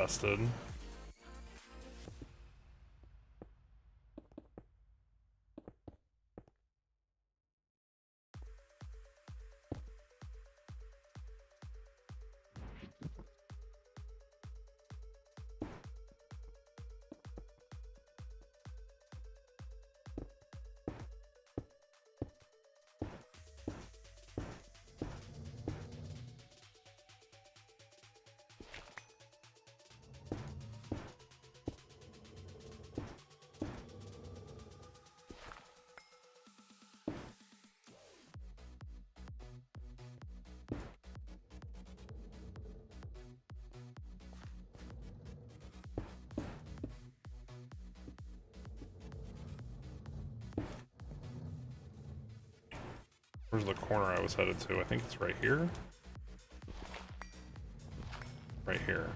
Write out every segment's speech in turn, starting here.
tested. Where's the corner I was headed to? I think it's right here. Right here.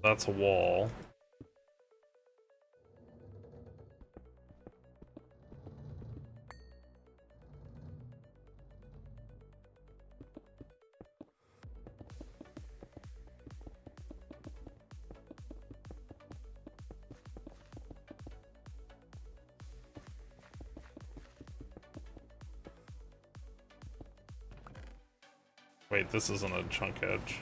That's a wall. Wait, this isn't a chunk edge.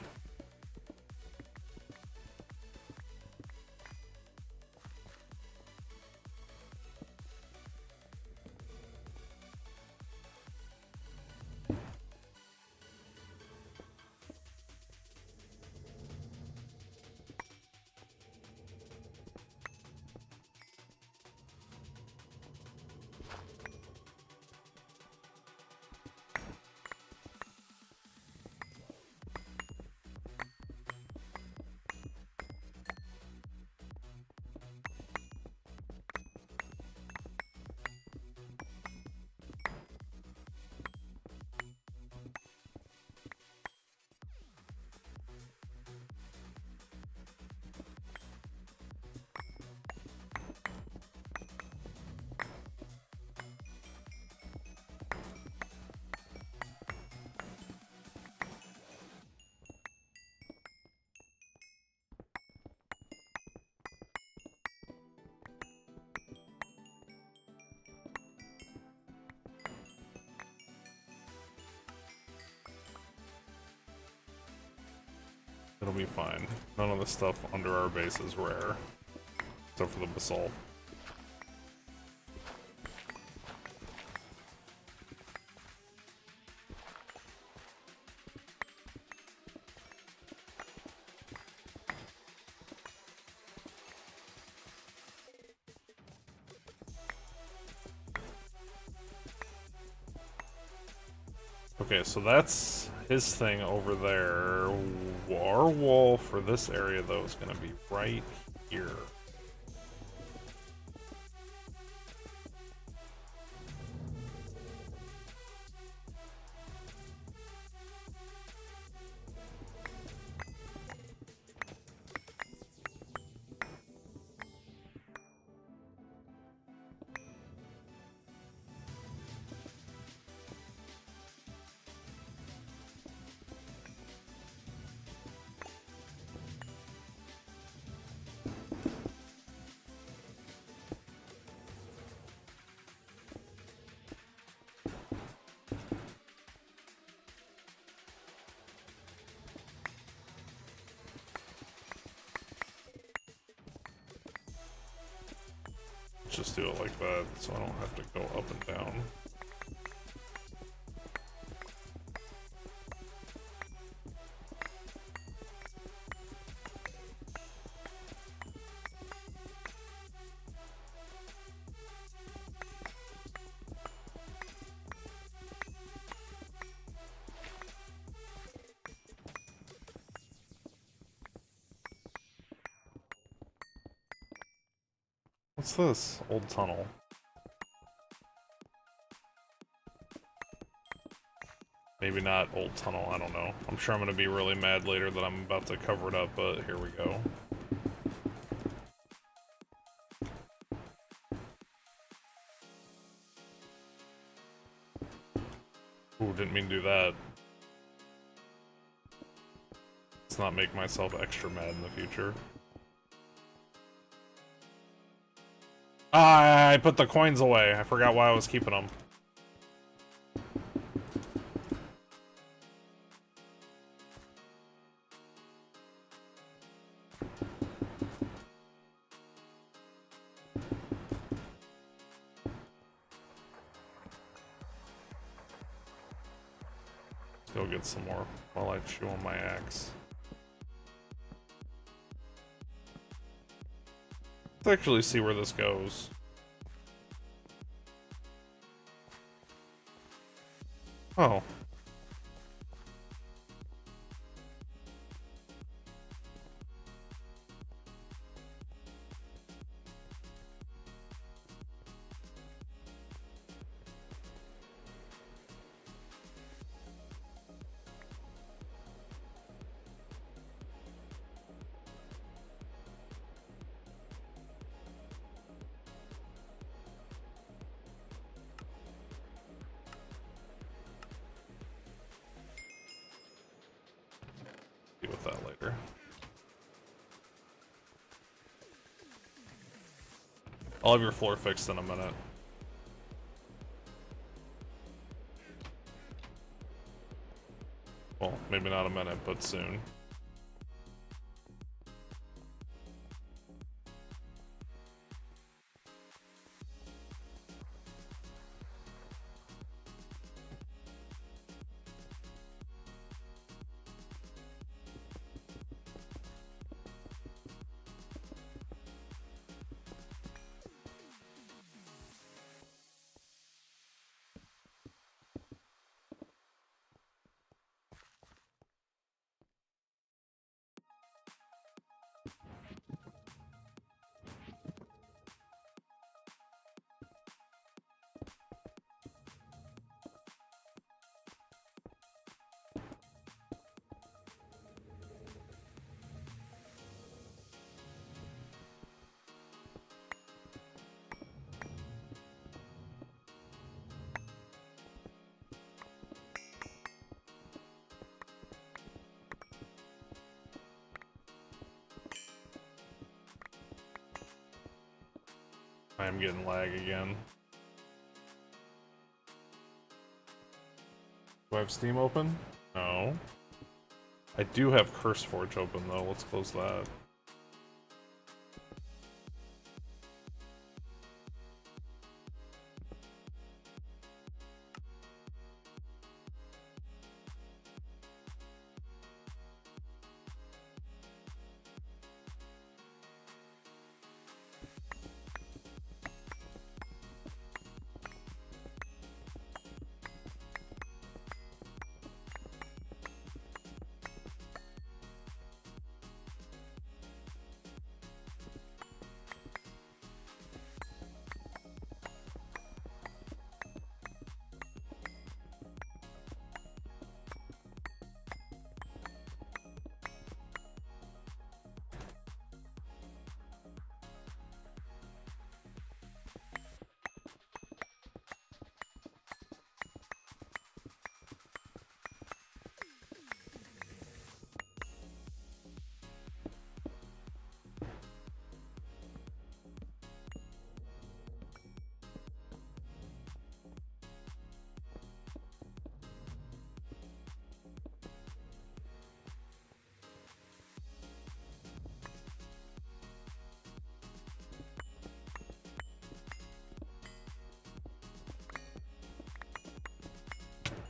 It'll be fine. None of the stuff under our base is rare. Except for the basalt. Okay, so that's his thing over there. Our wall for this area, though, is going to be right here. Just do it like that, so I don't have to go up and down. What's this? Old tunnel. Maybe not old tunnel, I don't know. I'm sure I'm gonna be really mad later that I'm about to cover it up, but here we go. Ooh, didn't mean to do that. Let's not make myself extra mad in the future. Ah, I put the coins away. I forgot why I was keeping them. Go get some more while I chew on my axe. Let's actually see where this goes. Oh. Deal with that later. I'll have your floor fixed in a minute. Well, maybe not a minute, but soon. I am getting lag again. Do I have Steam open? No. I do have CurseForge open though. Let's close that.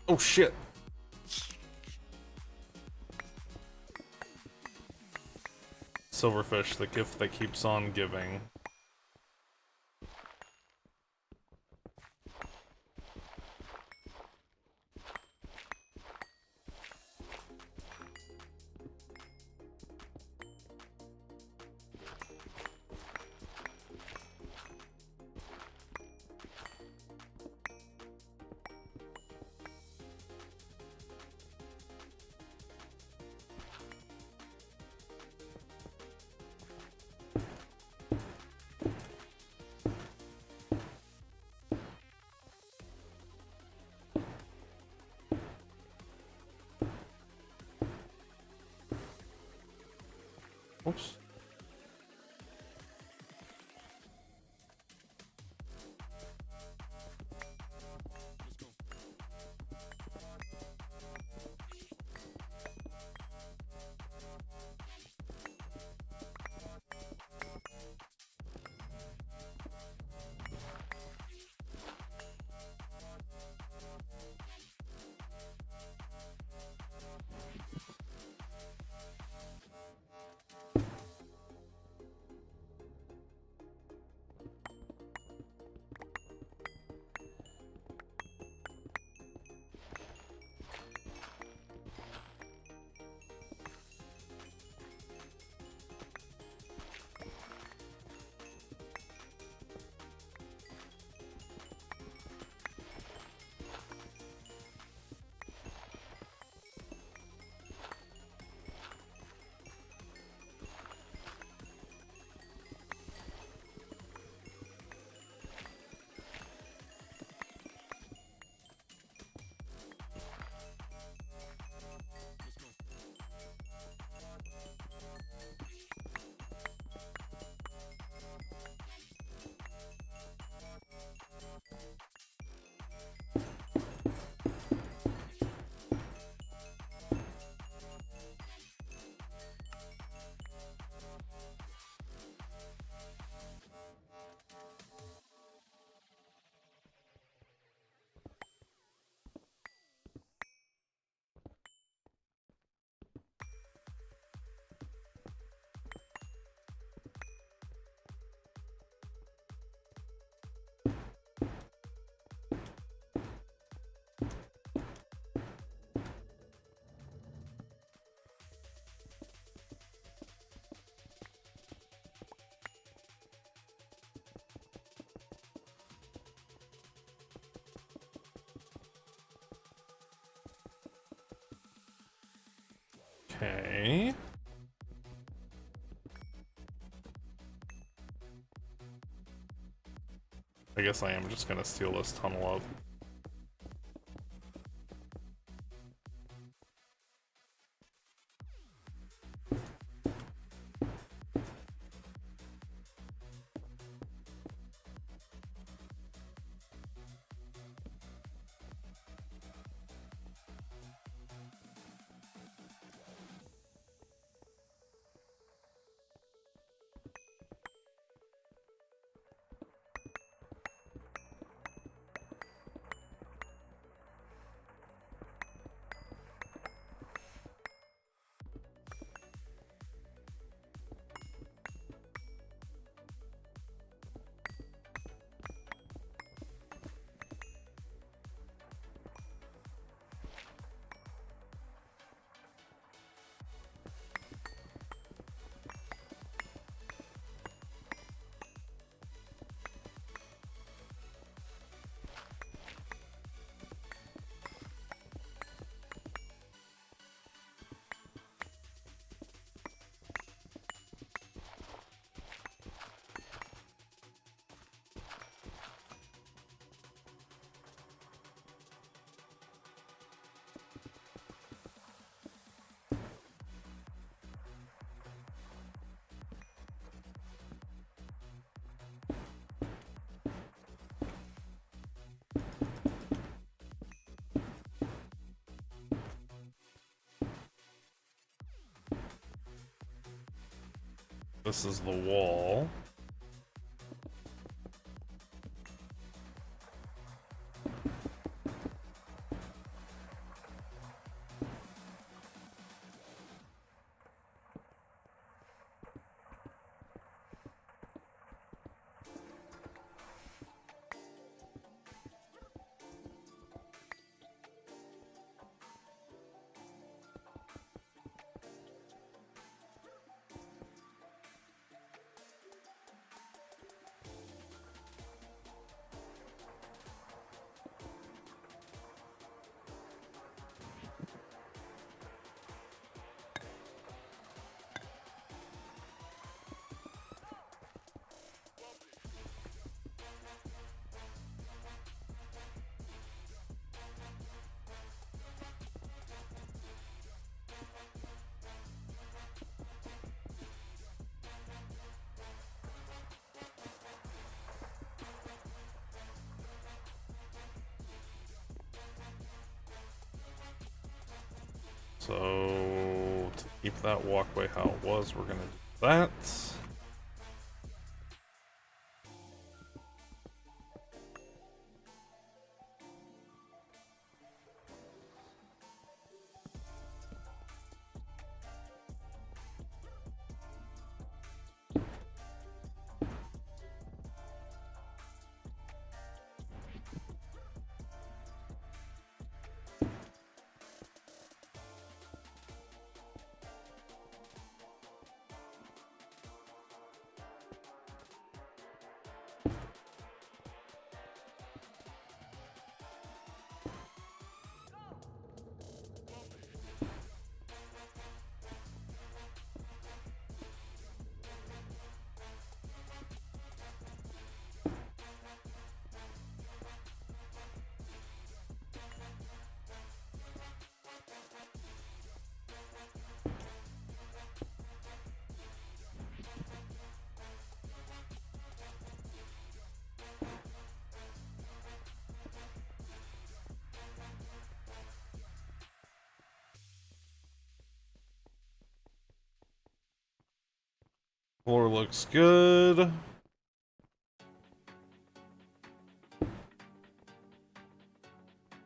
Oh shit! Silverfish, the gift that keeps on giving. Oops. Okay. I guess I am just gonna steal this tunnel up. This is the wall. So to keep that walkway how it was, we're gonna do that. Floor looks good.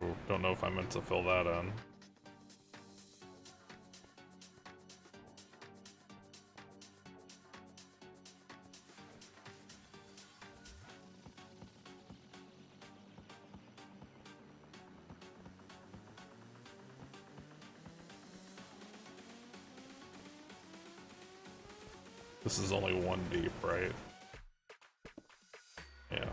Ooh, don't know if I meant to fill that in. This is only one deep, right? Yeah.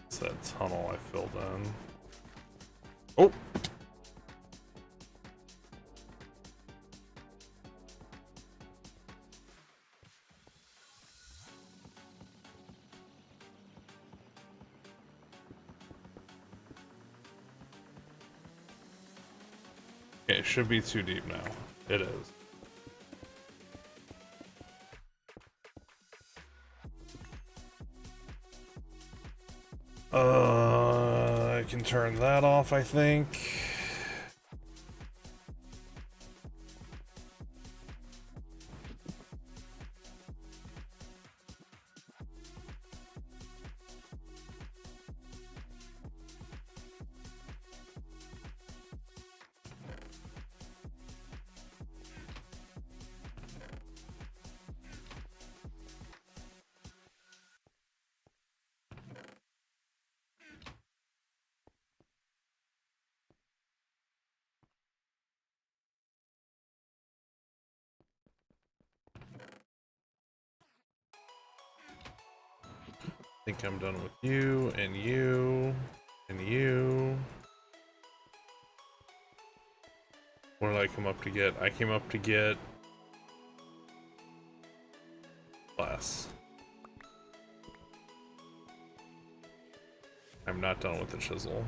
It's that tunnel I filled in. Oh! Okay, it should be too deep now. It is. I can turn that off, I think. I think I'm done with you, and you, and you. What did I come up to get? I came up to get glass. I'm not done with the chisel.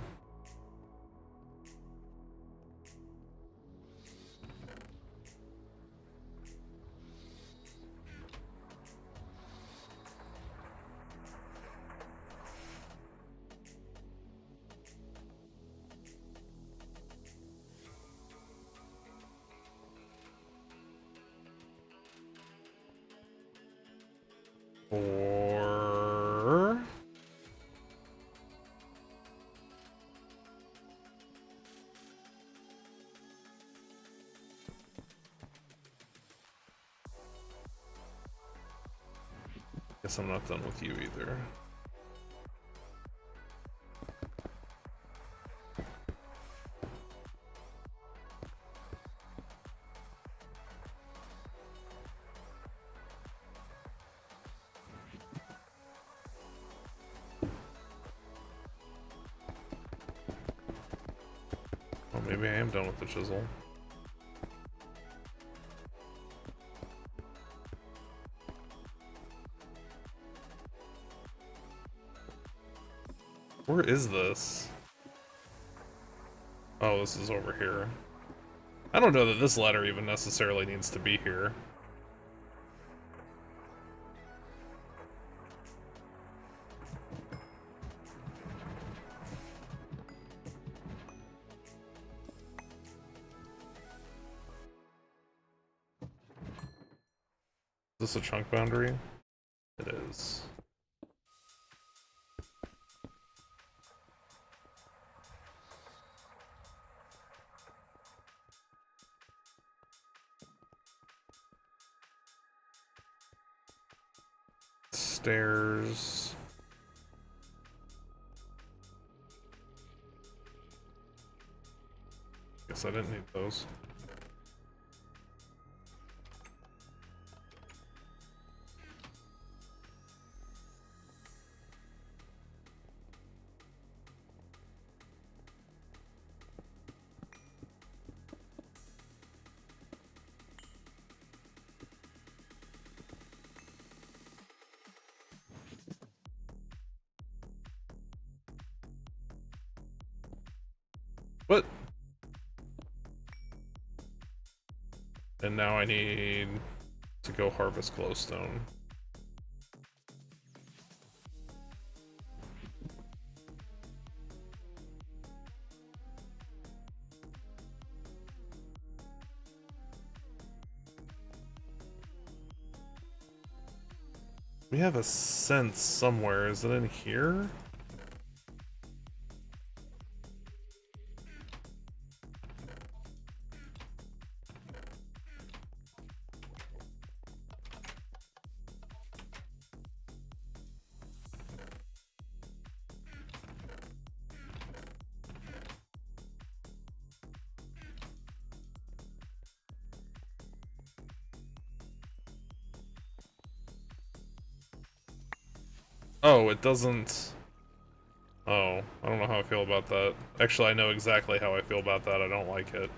Or guess I'm not done with you either. maybe I am done with the chisel. Where is this? Oh, this is over here. I don't know that this ladder even necessarily needs to be here. Is this a chunk boundary? It is. Stairs. Guess I didn't need those. What? And now I need to go harvest glowstone. We have a sense somewhere. Is it in here? Oh, it doesn't... Oh, I don't know how I feel about that. Actually, I know exactly how I feel about that. I don't like it.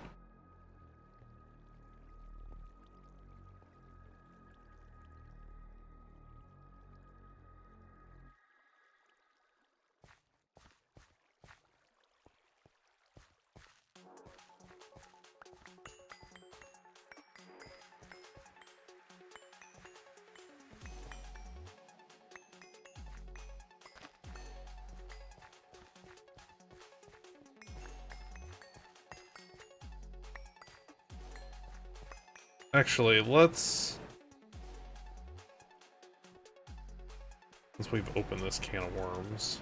Actually, since we've opened this can of worms.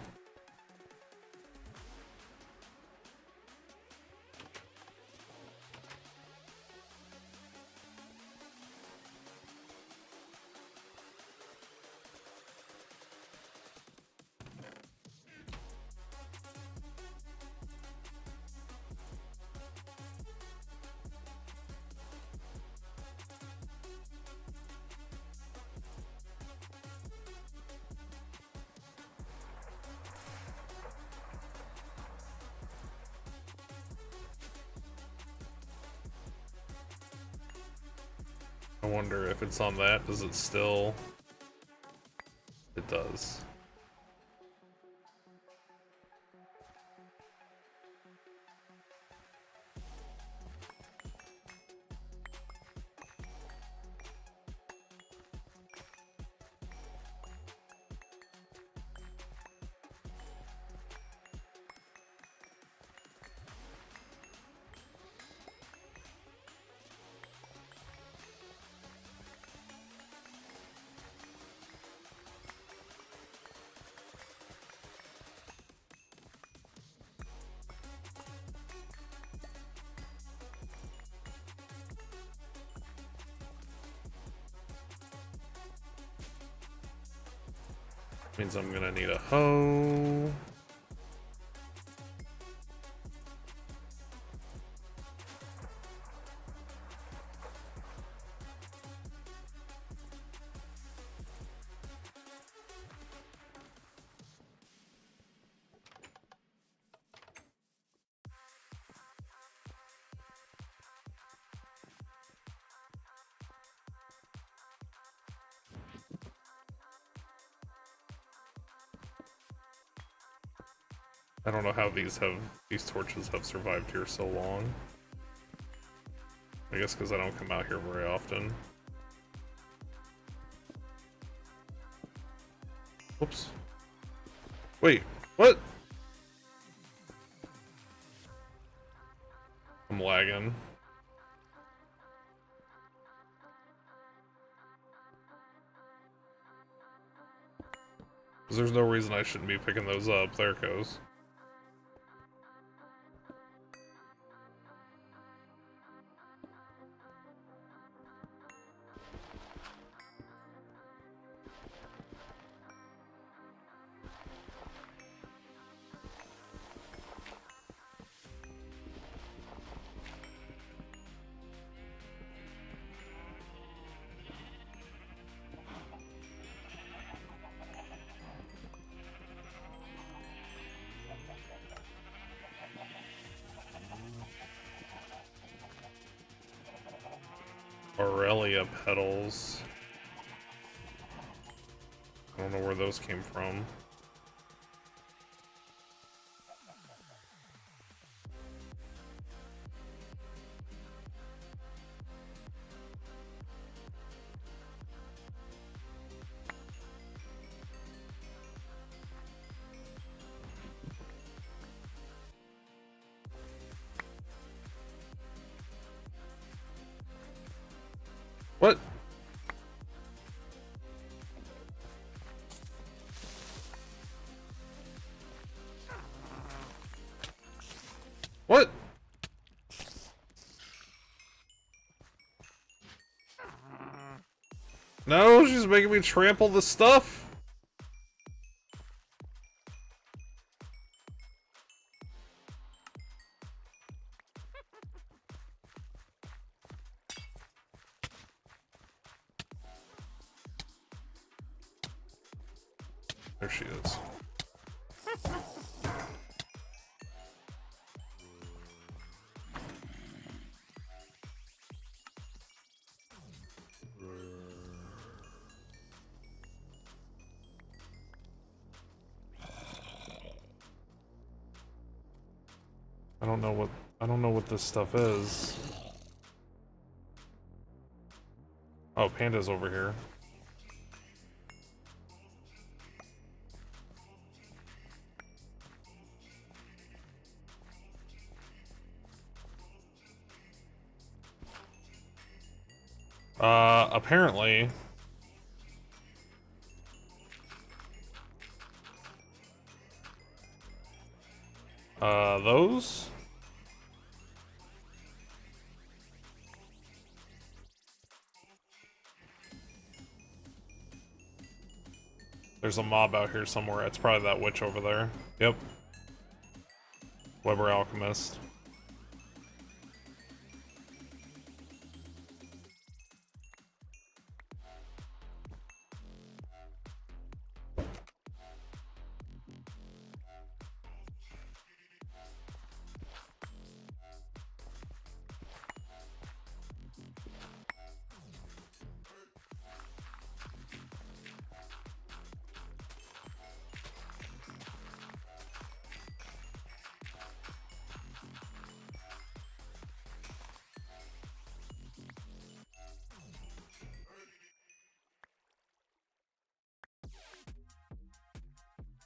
I wonder if it's on that, does it still... It does. Means I'm gonna need a hoe. I don't know how these torches have survived here so long. I guess because I don't come out here very often. Whoops. Wait, what? I'm lagging. Because there's no reason I shouldn't be picking those up. There it goes. Aurelia petals. I don't know where those came from. What? What? No, she's making me trample the stuff. There she is. I don't know what this stuff is. Oh, Panda's over here. Apparently. Those? There's a mob out here somewhere. It's probably that witch over there. Yep. Weber Alchemist.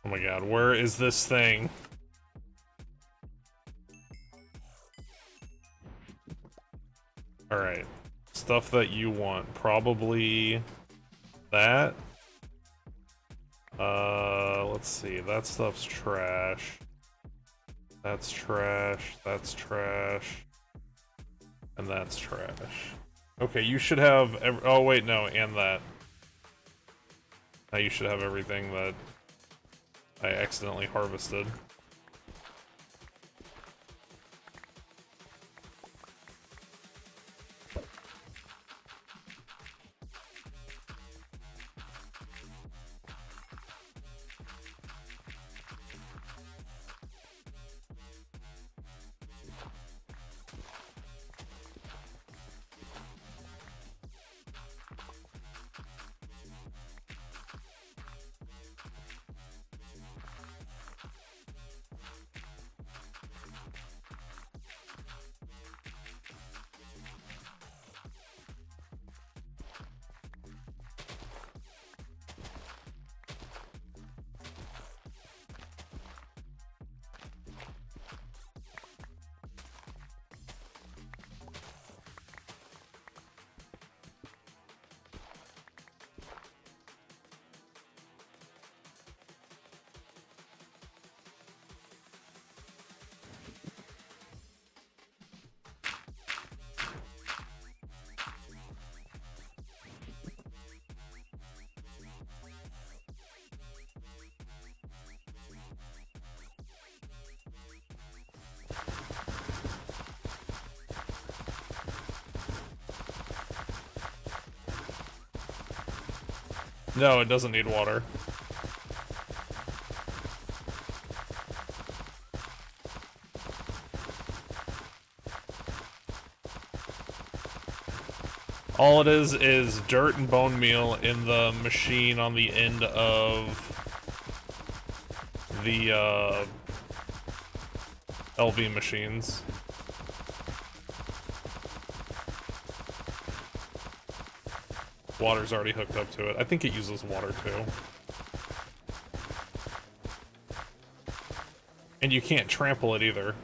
Oh my god, where is this thing? Alright. Stuff that you want. Probably that. Let's see. That stuff's trash. That's trash. That's trash. And that's trash. Okay, you should have oh wait, no, and that. Now you should have everything that I accidentally harvested. No, it doesn't need water. All it is dirt and bone meal in the machine on the end of the LV machines. Water's already hooked up to it. I think it uses water too. And you can't trample it either.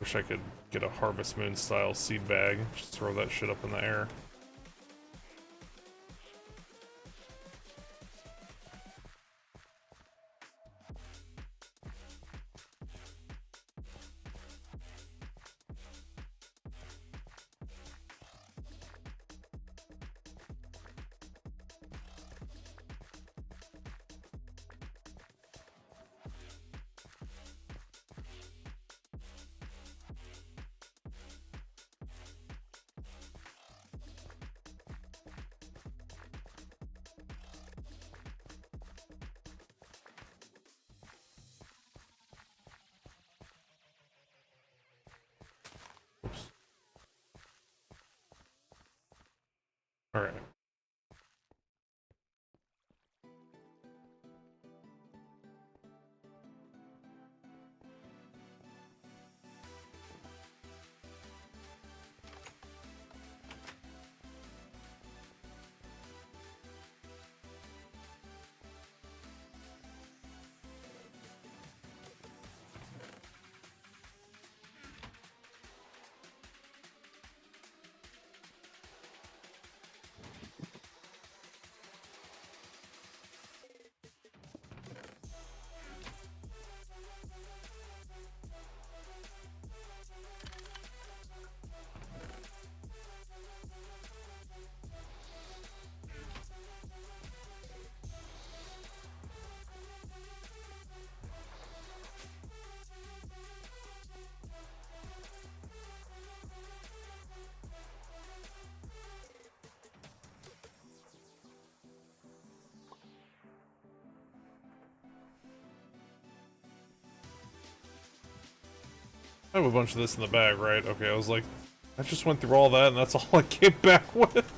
Wish I could get a Harvest Moon style seed bag. Just throw that shit up in the air. Alright. I have a bunch of this in the bag, right? Okay, I was like, I just went through all that and that's all I came back with.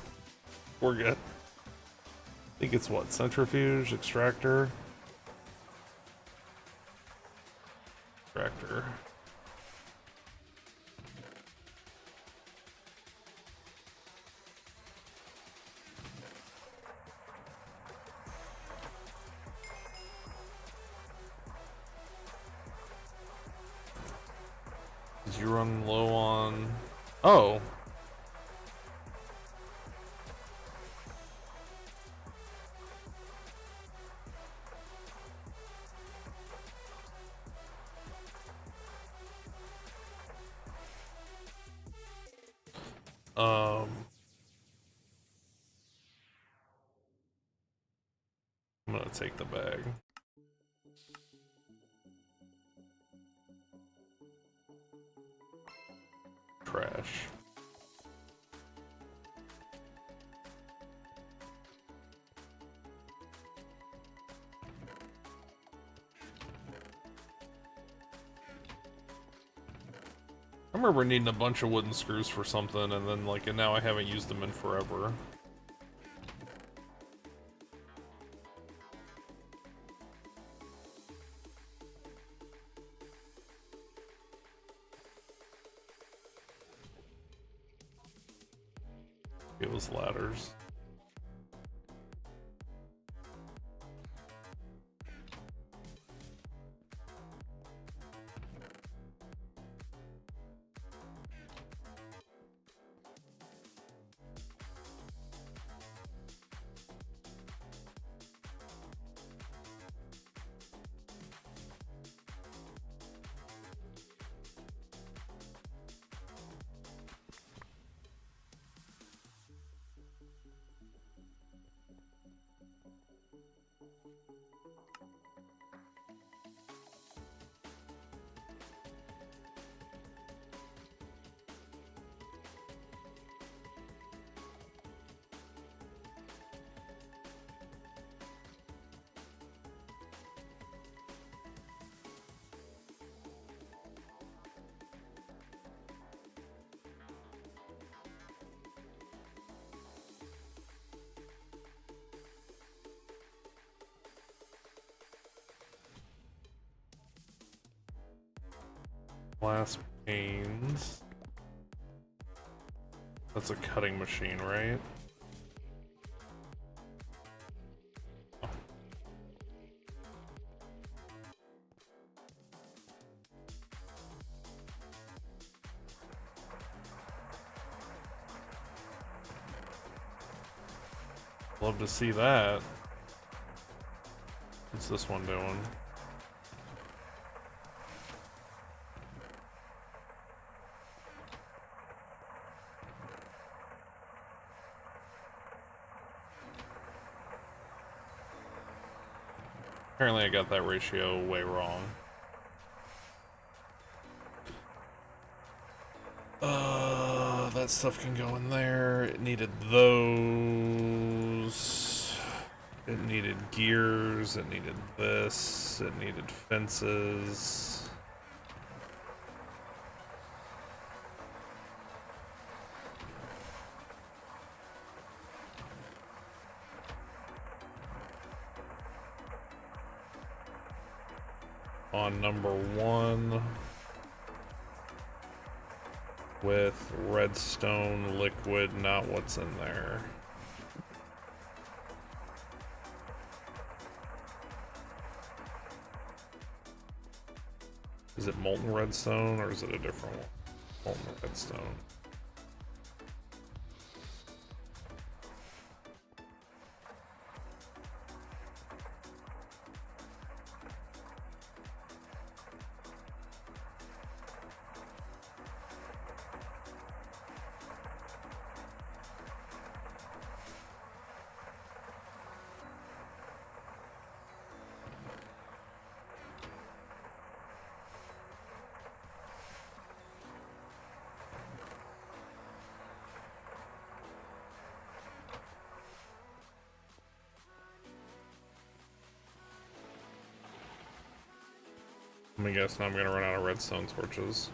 We're good. I think it's what? Centrifuge, extractor. Extractor. Did you run low on... Oh. I'm gonna take the bag. Trash. I remember needing a bunch of wooden screws for something, and then like, and now I haven't used them in forever. It was ladders. Glass panes. That's a cutting machine, right? Oh. Love to see that. What's this one doing? Apparently I got that ratio way wrong. That stuff can go in there. It needed those. It needed gears. It needed this. It needed fences. On number 1 with redstone liquid, not what's in there. Is it molten redstone or is it a different one? Molten redstone. Let me guess, now I'm gonna run out of redstone torches.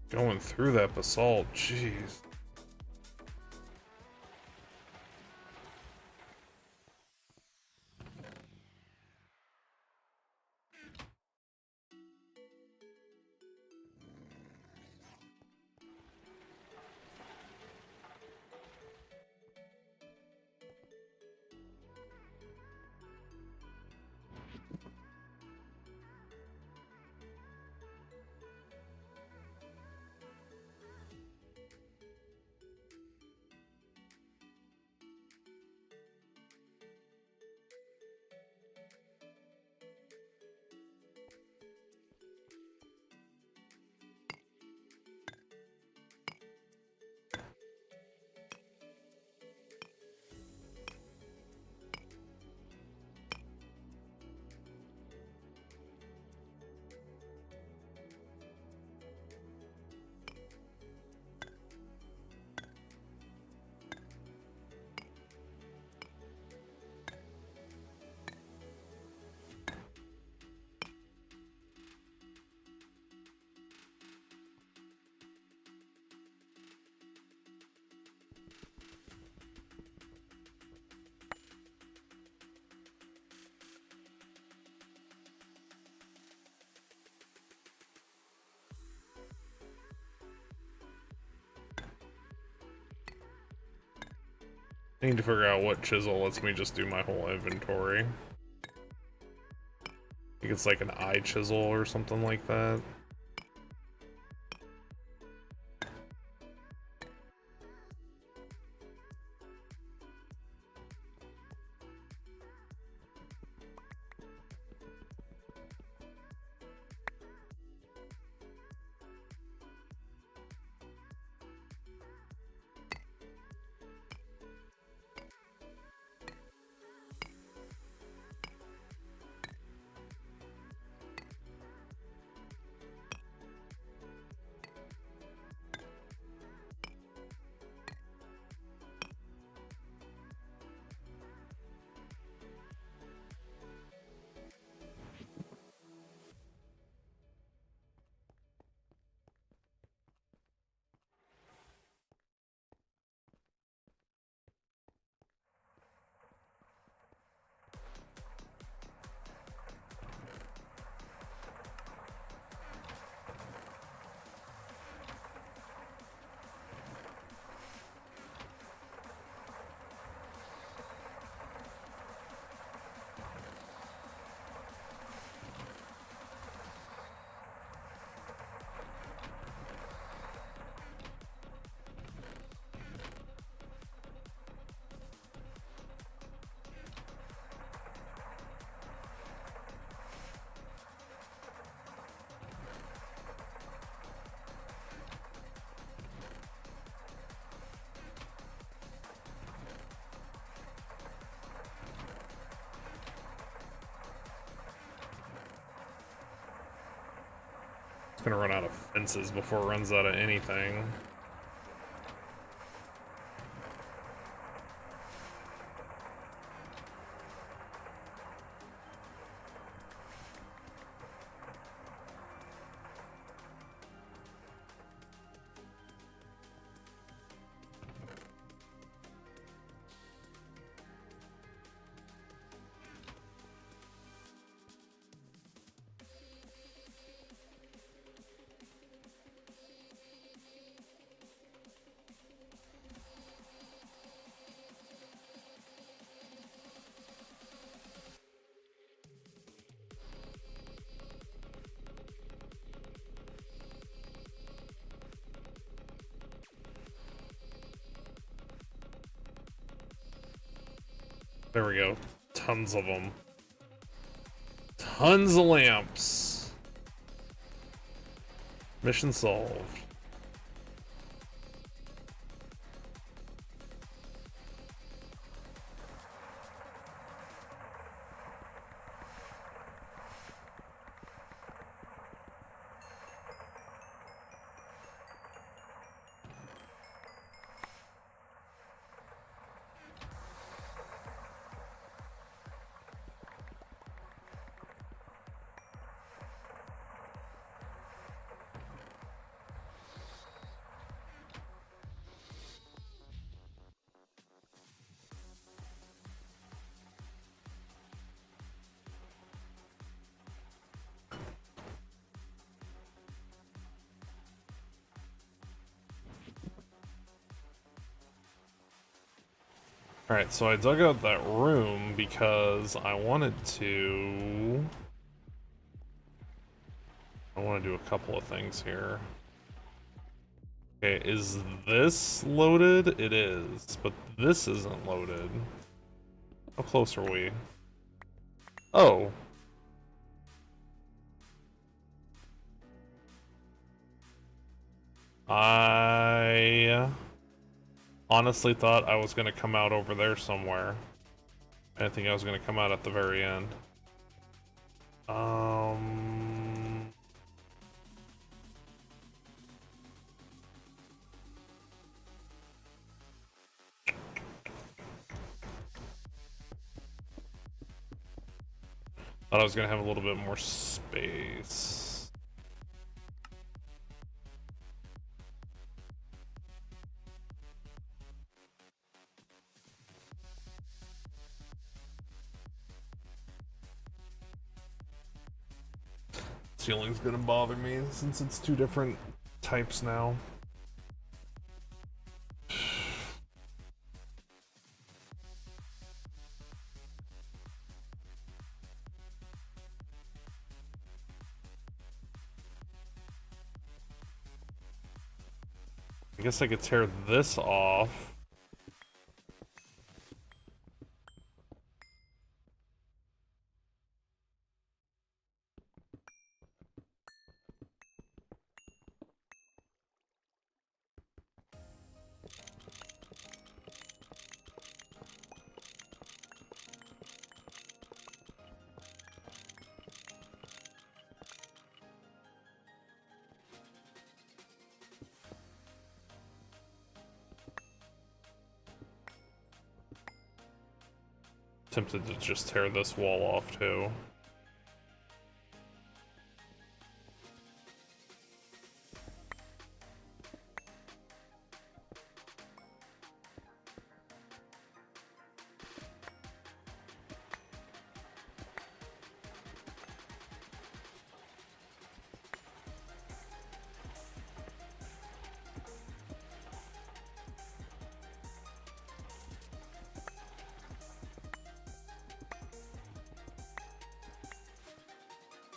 Going through that basalt, jeez. I need to figure out what chisel lets me just do my whole inventory. I think it's like an eye chisel or something like that. It's gonna run out of fences before it runs out of anything. There we go. Tons of them. Tons of lamps. Mission solved. Alright, so I dug out that room because I wanted to... I want to do a couple of things here. Okay, is this loaded? It is, but this isn't loaded. How close are we? Oh. I honestly thought I was going to come out over there somewhere. I didn't think I was going to come out at the very end. Thought I was going to have a little bit more space. Ceiling's gonna bother me since it's two different types now. I guess I could tear this off. Tempted to just tear this wall off too.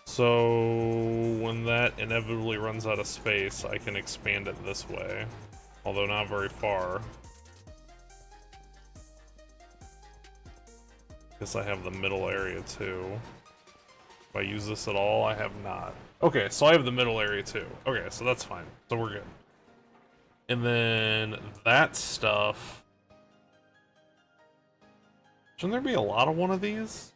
So when that inevitably runs out of space, I can expand it this way, although not very far. Guess I have the middle area too. If I use this at all, I have not. Okay, so I have the middle area too. Okay, so that's fine. So we're good. And then that stuff. Shouldn't there be a lot of one of these?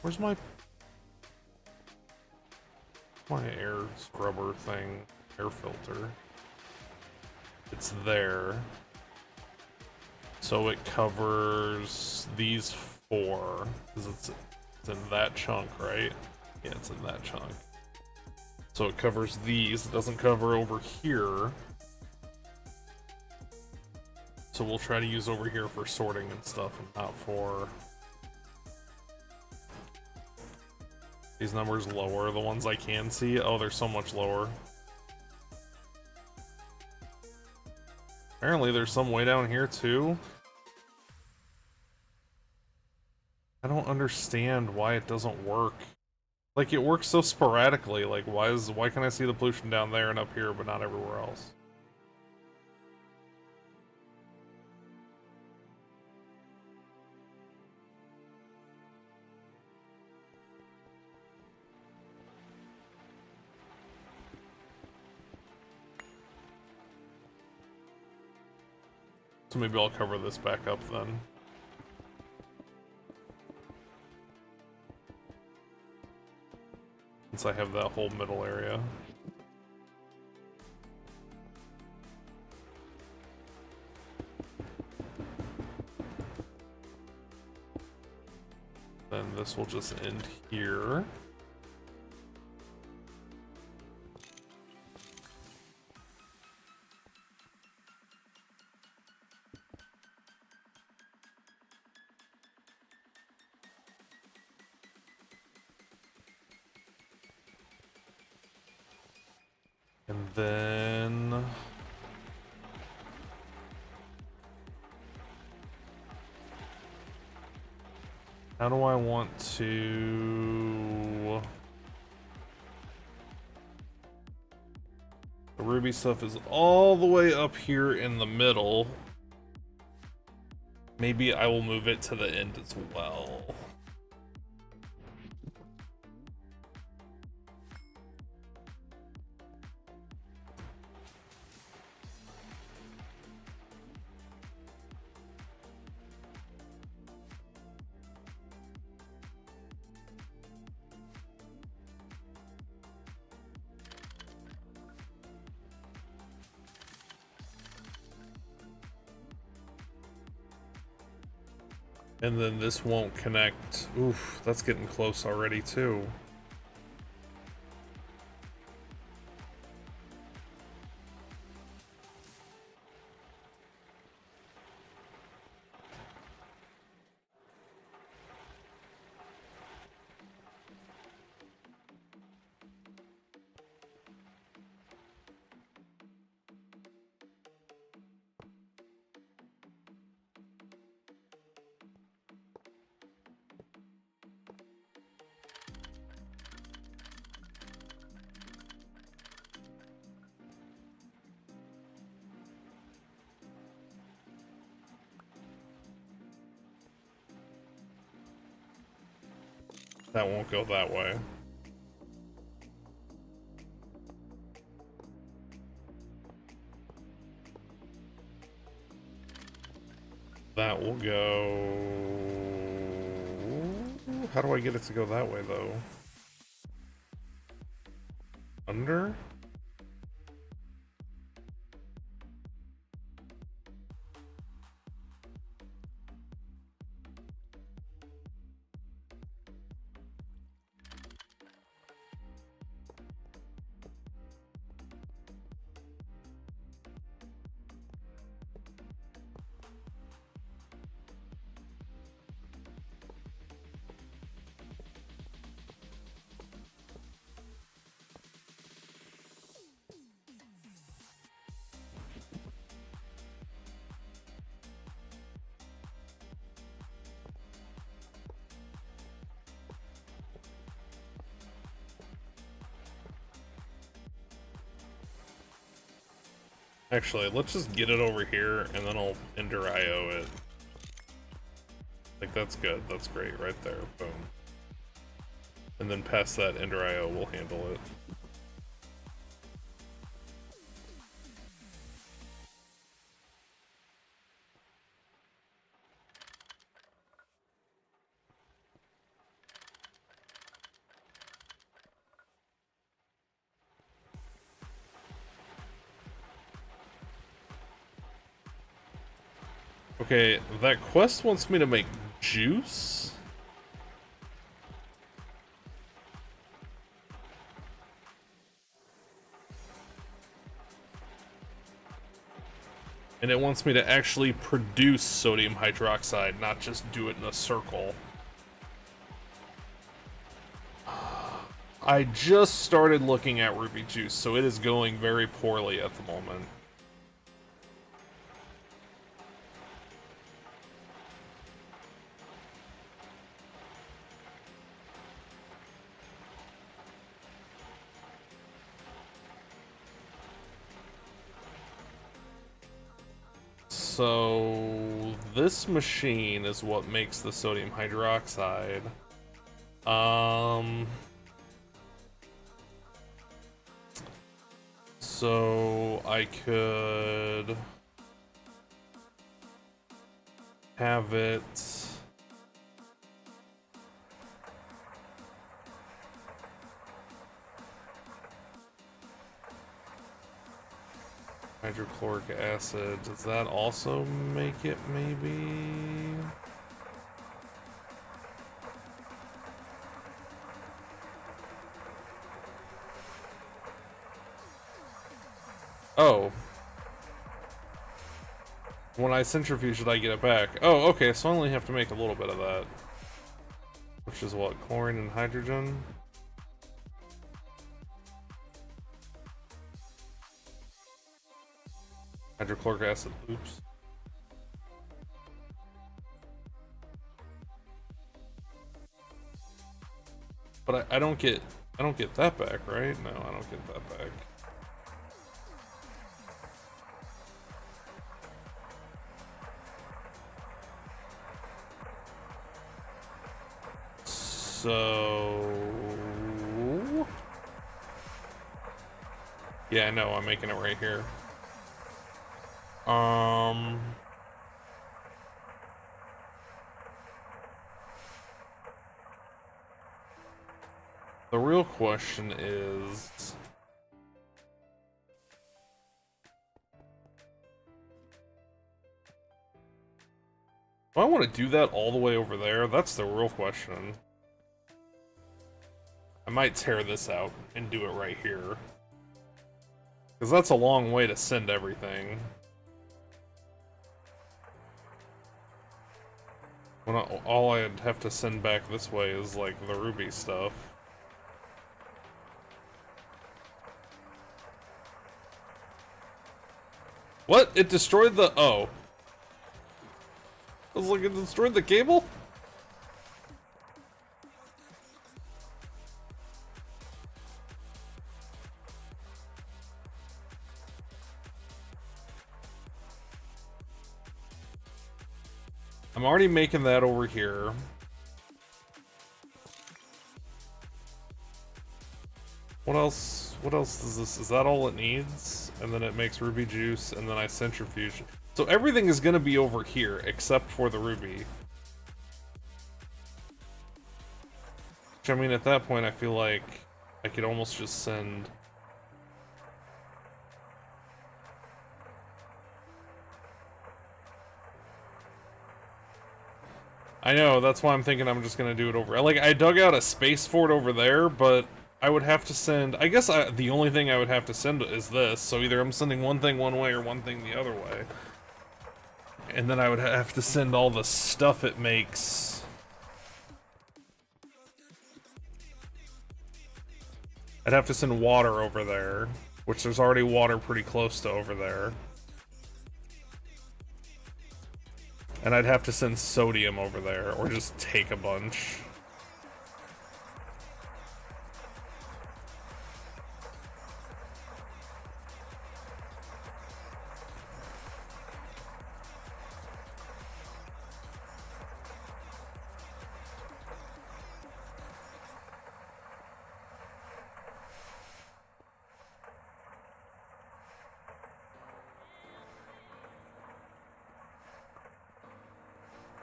Where's my air scrubber thing? Air filter. It's there. So it covers these four. Because it's in that chunk, right? Yeah, it's in that chunk. So it covers these. It doesn't cover over here. So we'll try to use over here for sorting and stuff and not for... These numbers lower, the ones I can see. Oh, they're so much lower. Apparently there's some way down here too. I don't understand why it doesn't work. Like, it works so sporadically. Like, why can I see the pollution down there and up here but not everywhere else? So maybe I'll cover this back up then. Since I have that whole middle area. Then this will just end here. And then... how do I want to... The ruby stuff is all the way up here in the middle. Maybe I will move it to the end as well. And then this won't connect. Oof, that's getting close already too. That won't go that way. That will go... How do I get it to go that way, though? Under? Actually, let's just get it over here, and then I'll Ender IO it. Like, that's good. That's great right there. Boom. And then past that, Ender IO will handle it. Okay, that quest wants me to make juice? And it wants me to actually produce sodium hydroxide, not just do it in a circle. I just started looking at ruby juice, so it is going very poorly at the moment. So this machine is what makes the sodium hydroxide. So I could have it hydrochloric acid. Does that also make it maybe? Oh. When I centrifuge it, I get it back. Oh, okay, so I only have to make a little bit of that. Which is what, chlorine and hydrogen? Hydrochloric acid, oops. But I don't get that back, right? No, I don't get that back. So yeah, I know, I'm making it right here. The real question is, do I want to do that all the way over there? That's the real question. I might tear this out and do it right here. Because that's a long way to send everything. When all I'd have to send back this way is, like, the ruby stuff. What? It destroyed the... Oh. I was like, it destroyed the cable? I'm already making that over here. What else? What else is this? Is that all it needs? And then it makes ruby juice, and then I centrifuge. So everything is gonna be over here, except for the ruby. Which, I mean, at that point, I feel like I could almost just send... I know, that's why I'm thinking I'm just gonna do it over... Like, I dug out a space for it over there, but I would have to send... I guess the only thing I would have to send is this, so either I'm sending one thing one way or one thing the other way. And then I would have to send all the stuff it makes... I'd have to send water over there, which there's already water pretty close to over there. And I'd have to send sodium over there, or just take a bunch.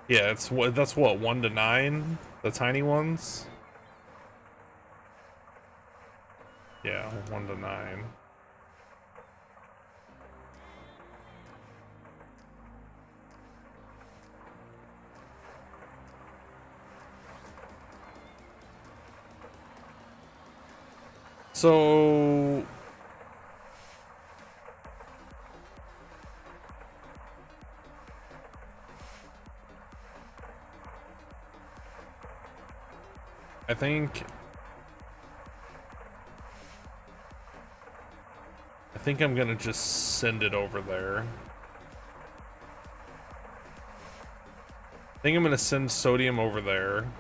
Yeah, that's what, 1 to 9? The tiny ones? Yeah, 1 to 9. So... I think I'm gonna just send it over there. I think I'm gonna send sodium over there.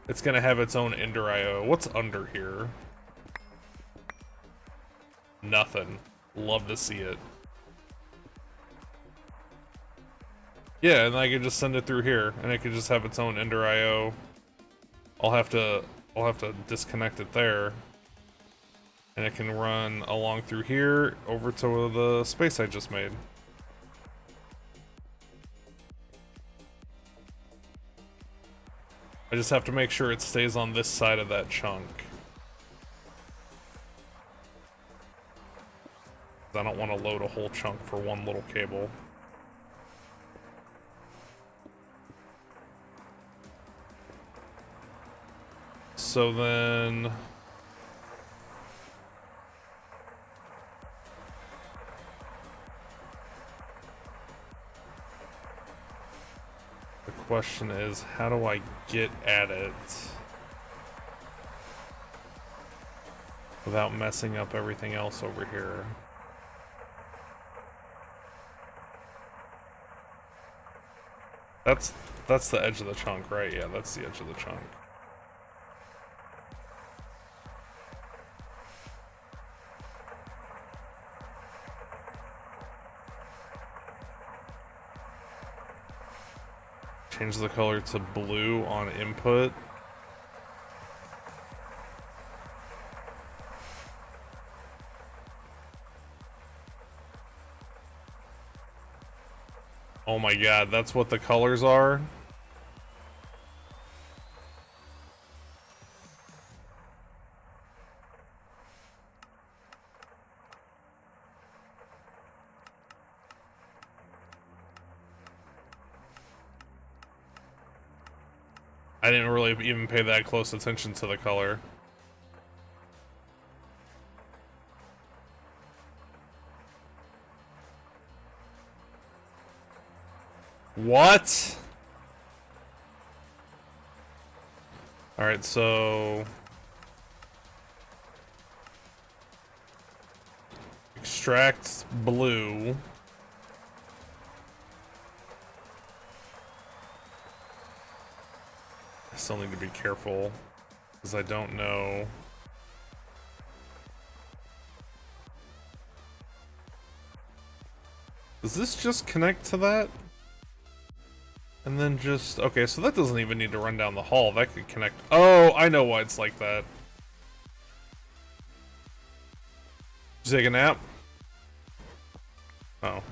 It's gonna have its own Ender IO. What's under here? Nothing. Love to see it. Yeah, and I could just send it through here, and it could just have its own Ender IO. I'll have to disconnect it there. And it can run along through here over to the space I just made. I just have to make sure it stays on this side of that chunk. I don't want to load a whole chunk for one little cable. So then... the question is, how do I get at it without messing up everything else over here? That's the edge of the chunk, right? Yeah, that's the edge of the chunk. Change the color to blue on input. Oh my god, that's what the colors are? I didn't really even pay that close attention to the color. What? Alright, so... extract blue. I still need to be careful, because I don't know. Does this just connect to that? And then just... okay, so that doesn't even need to run down the hall. That could connect... oh, I know why it's like that. Did you take a nap? Oh.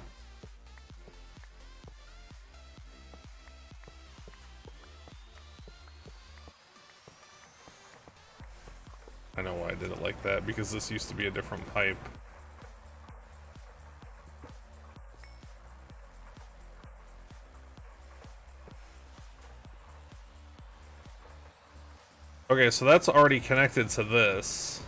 I know why I did it like that, because this used to be a different pipe. Okay, so that's already connected to this.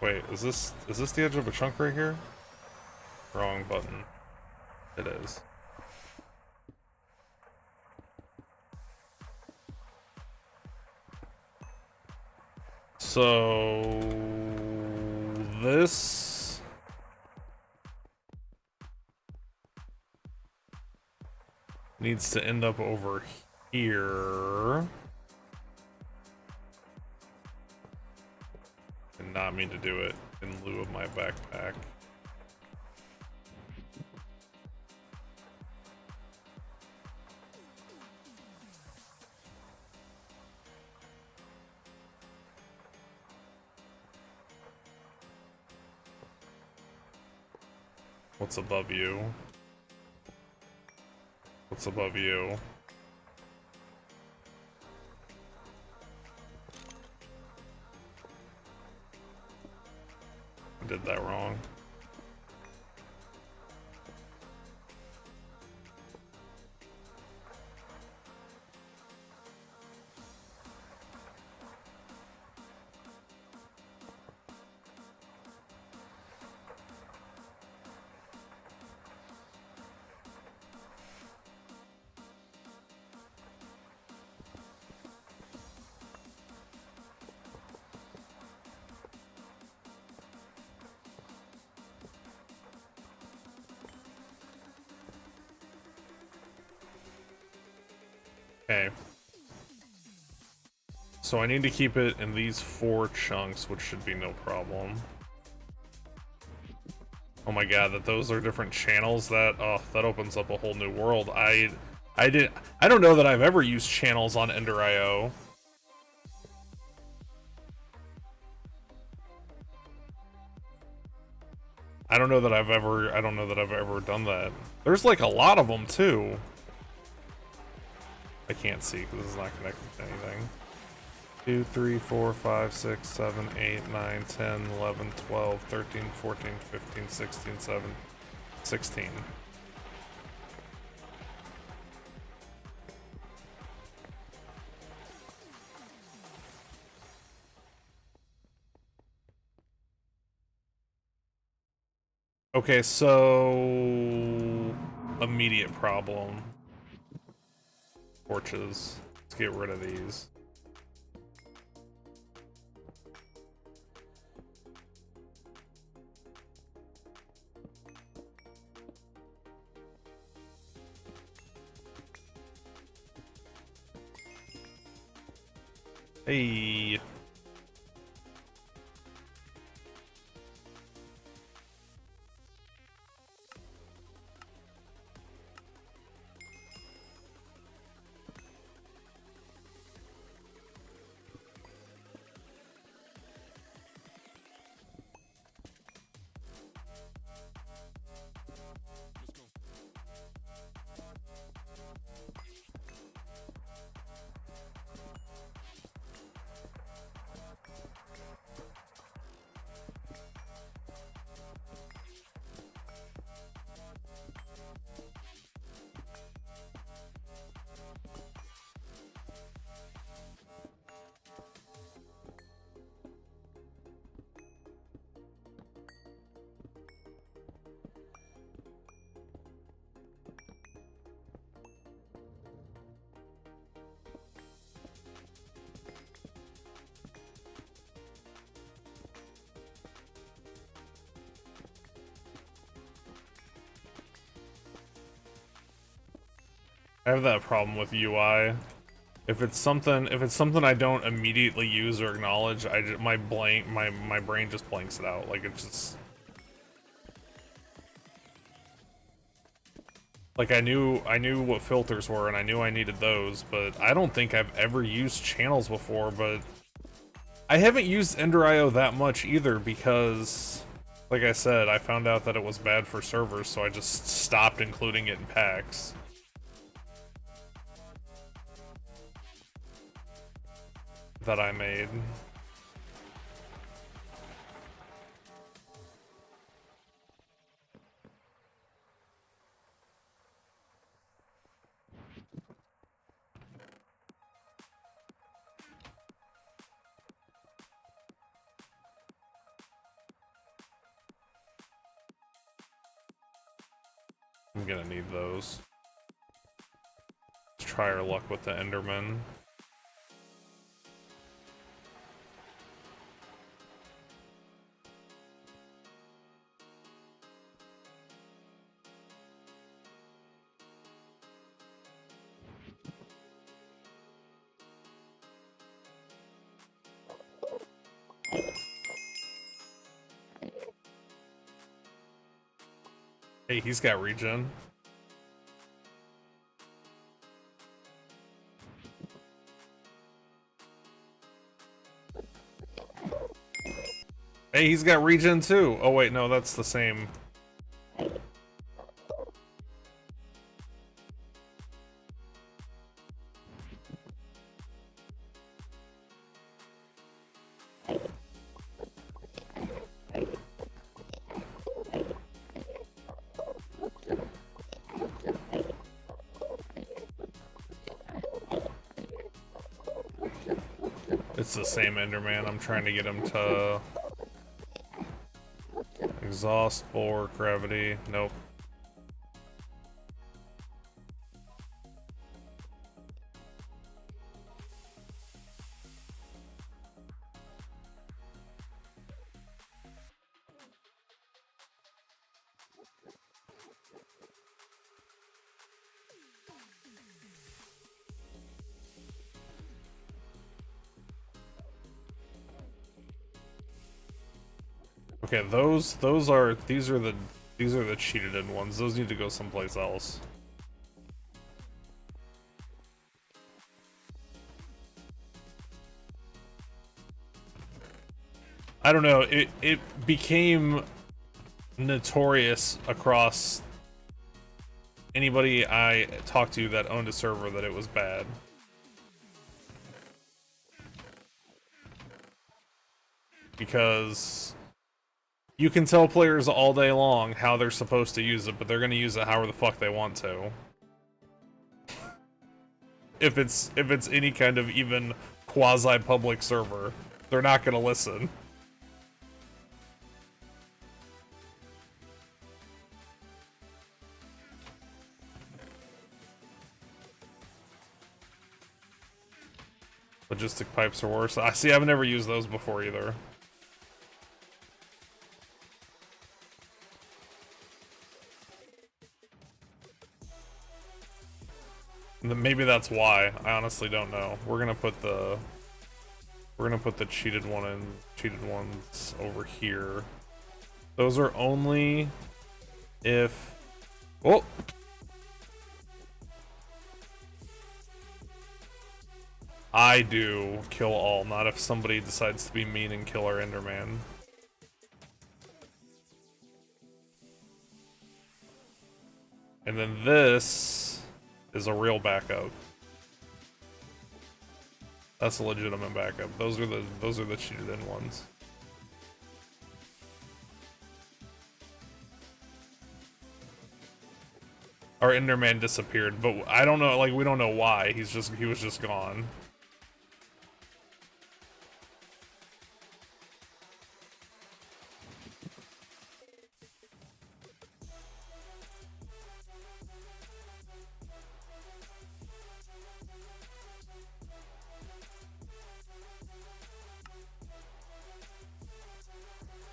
Wait, is this the edge of a chunk right here? Wrong button. It is. So this needs to end up over here. Did not mean to do it in lieu of my backpack. What's above you? What's above you? I did that wrong. Okay. So I need to keep it in these 4 chunks, which should be no problem. Oh my god, that those are different channels, that that opens up a whole new world. I don't know that I've ever used channels on Ender.io. I don't know that I've ever done that. There's like a lot of them too. I can't see because this is not connected to anything. 2, 3, 4, 5, 6, 7, 8, 9, 10, 11, 12, 13, 14, 15, 16, 17, 16. Okay, so immediate problem. Torches. Let's get rid of these. Hey. I have that problem with UI. If it's something I don't immediately use or acknowledge, my brain just blanks it out. Like, it's just Like I knew what filters were and I knew I needed those, but I don't think I've ever used channels before, but I haven't used Ender.io that much either because like I said, I found out that it was bad for servers, so I just stopped including it in packs that I made. I'm gonna need those. Let's try our luck with the Enderman. Hey, he's got regen. Hey, he's got regen too. Oh wait, no, that's the same. It's the same Enderman. I'm trying to get him to exhaust, bulwark, gravity. Nope. Okay, these are the cheated in ones. Those need to go someplace else. I don't know. It became notorious across anybody I talked to that owned a server that it was bad. Because you can tell players all day long how they're supposed to use it, but they're gonna use it however the fuck they want to. If it's any kind of even quasi-public server, they're not gonna listen. Logistic pipes are worse. I see. I've never used those before either. Maybe that's why. I honestly don't know. We're gonna put the cheated ones over here. Those are only if. Oh. I do kill all, not if somebody decides to be mean and kill our Enderman. And then this is a real backup. That's a legitimate backup. Those are the cheated in ones. Our Enderman disappeared, but I don't know, like we don't know why. He was just gone.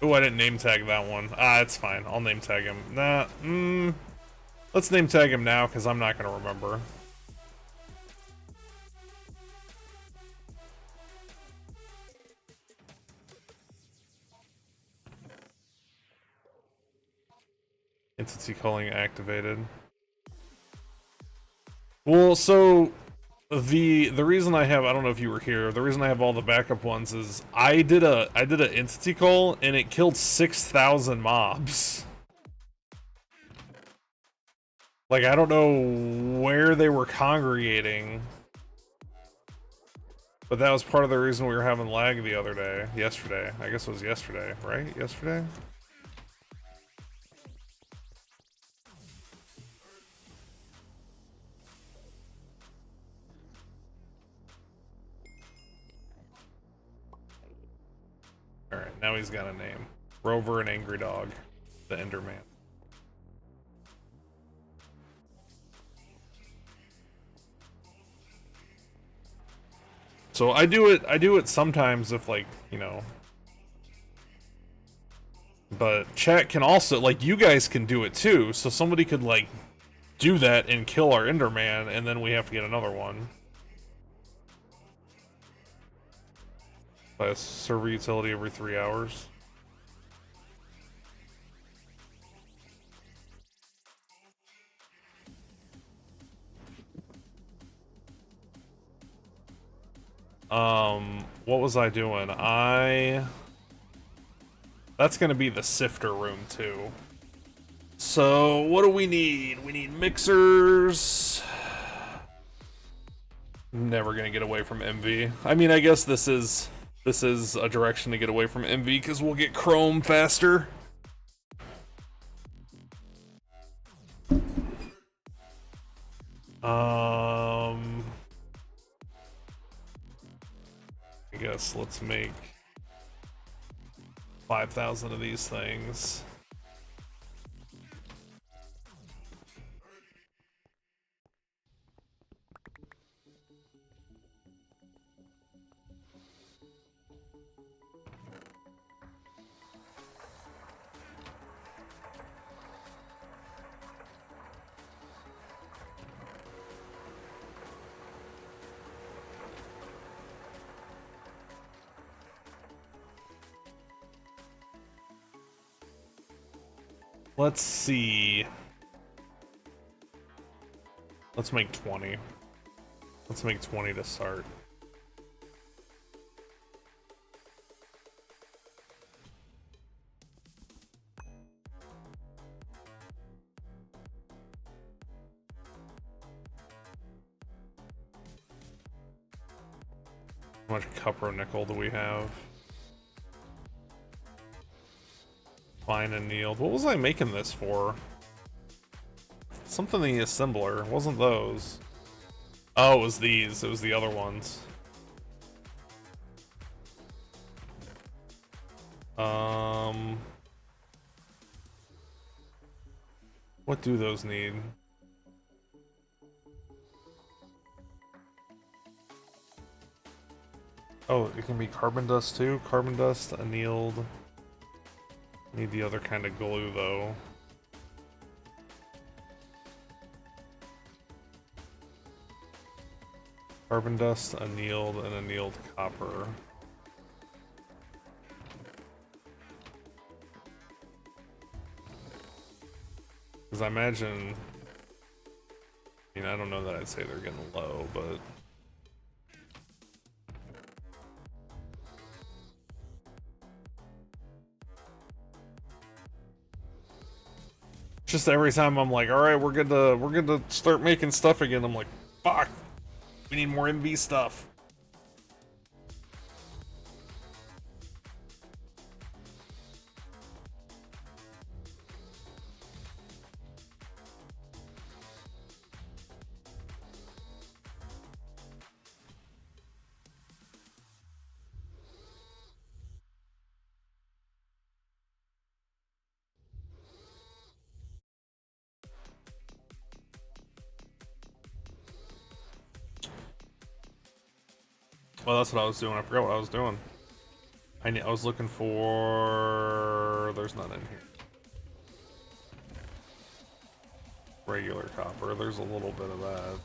Oh, I didn't name tag that one. Ah, it's fine. I'll name tag him. Nah, let's name tag him now, because I'm not going to remember. Entity calling activated. Well, so the reason I have, I don't know if you were here, the reason I have all the backup ones is I did a entity call and it killed 6,000 mobs. Like, I don't know where they were congregating, but that was part of the reason we were having lag the other day. Yesterday. I guess it was yesterday, right? Yesterday? Alright, now he's got a name. Rover and Angry Dog. The Enderman. So I do it sometimes if, like, you know. But chat can also, like, you guys can do it too, so somebody could, like, do that and kill our Enderman, and then we have to get another one. By a server utility every 3 hours. What was I doing? That's gonna be the sifter room too. So, what do we need? We need mixers. Never gonna get away from MV. I mean, I guess this is a direction to get away from MV because we'll get Chrome faster. I guess let's make 5,000 of these things. Let's see. Let's make 20. Let's make 20 to start. How much copper nickel do we have? Fine annealed. What was I making this for? Something in the assembler. It wasn't those. Oh, it was these. It was the other ones. What do those need? Oh, it can be carbon dust too? Carbon dust, annealed. Need the other kind of glue though. Carbon dust, annealed, and annealed copper. Because I imagine... I mean, I don't know that I'd say they're getting low, but... Just every time I'm like, alright, we're good to start making stuff again, I'm like, fuck! We need more MV stuff. Well, that's what I was doing. I forgot what I was doing. I was looking for... There's none in here. Regular copper. There's a little bit of that.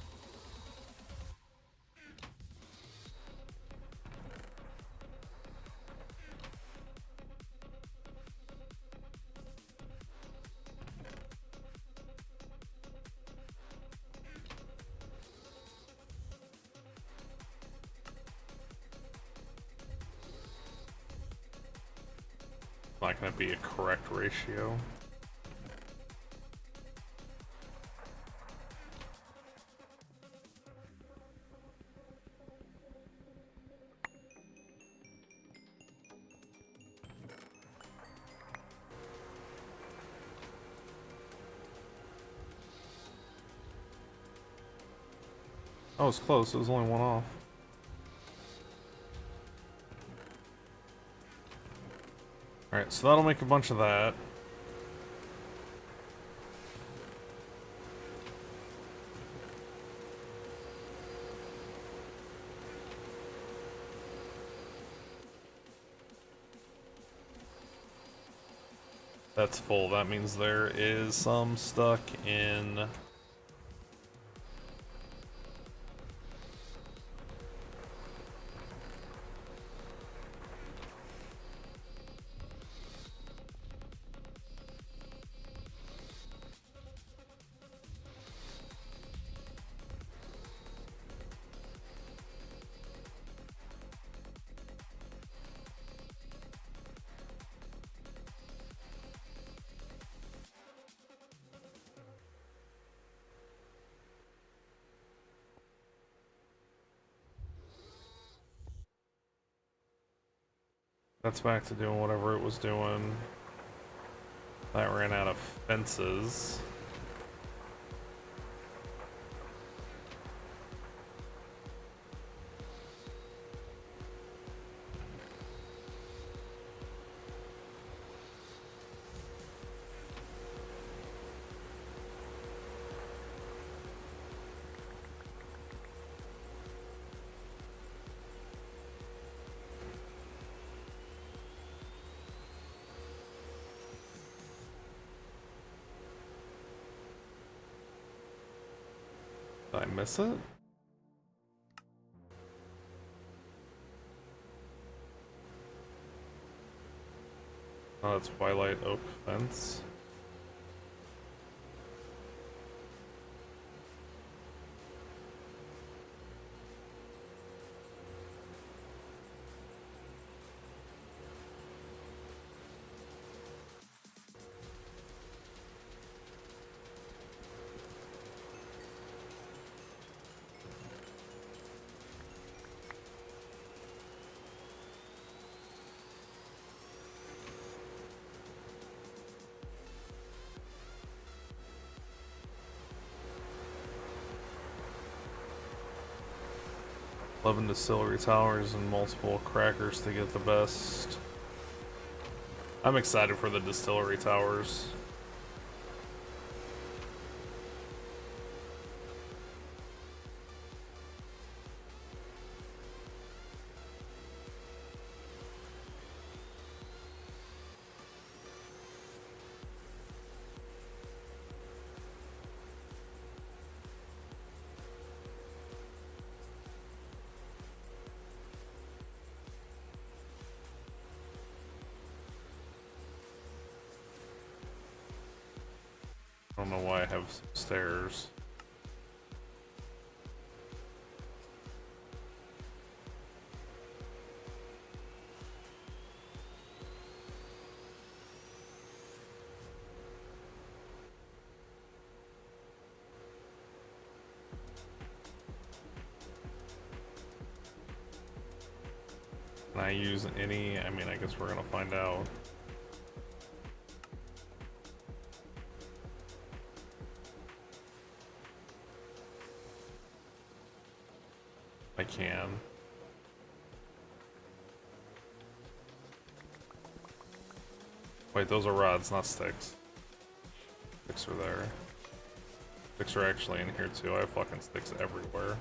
not going to be a correct ratio. Oh, it's close. It was only one off. Alright, so that'll make a bunch of that. That's full. That means there is some stuck in... That's back to doing whatever it was doing. That ran out of fences. Did I miss it? Oh, that's Twilight Oak Fence. Eleven distillery towers and multiple crackers to get the best. I'm excited for the distillery towers. I don't know why I have some stairs. Can I use any? I mean, I guess we're gonna find out. I can. Wait, those are rods, not sticks. Sticks are there. Sticks are actually in here too. I have fucking sticks everywhere.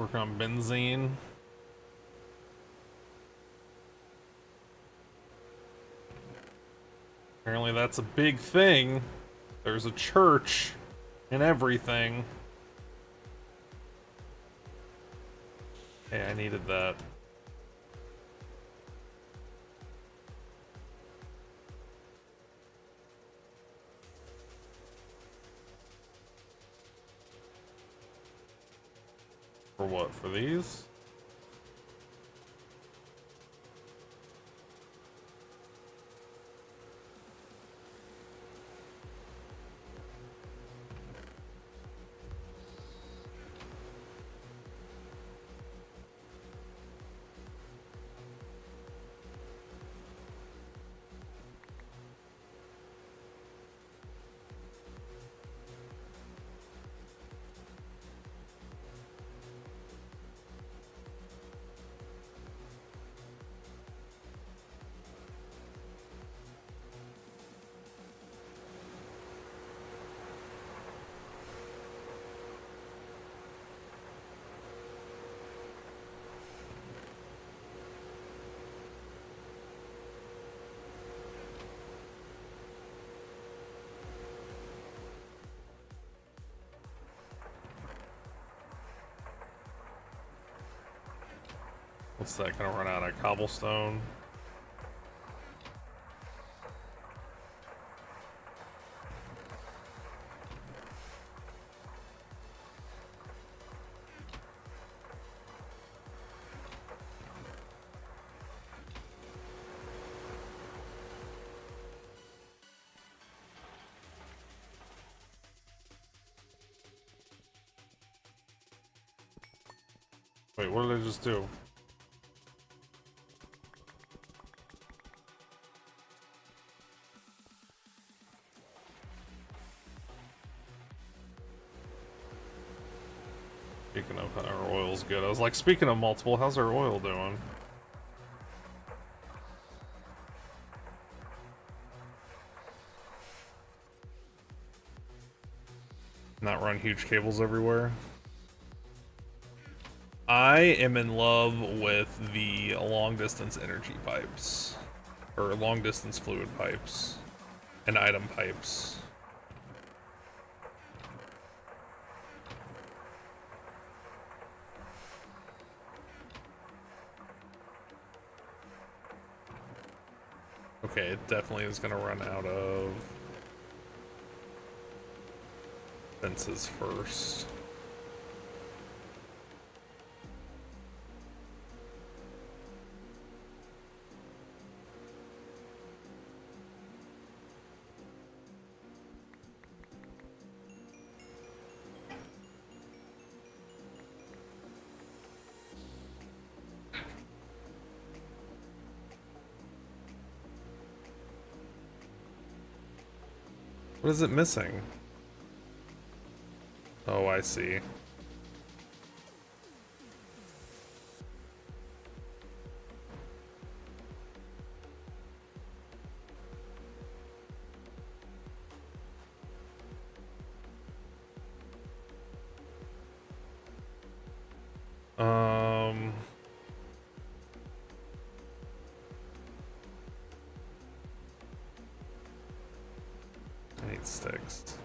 Work on benzene. Apparently that's a big thing. There's a church and everything. Hey, I needed that. For what? For these? What's that gonna run out of cobblestone? Wait, what did I just do? Speaking of, our oil's good. I was like, speaking of multiple, how's our oil doing? Not run huge cables everywhere. I am in love with the long distance energy pipes, or long distance fluid pipes, and item pipes. Okay, it definitely is gonna run out of fences first. What is it missing? Oh, I see. I need sticks.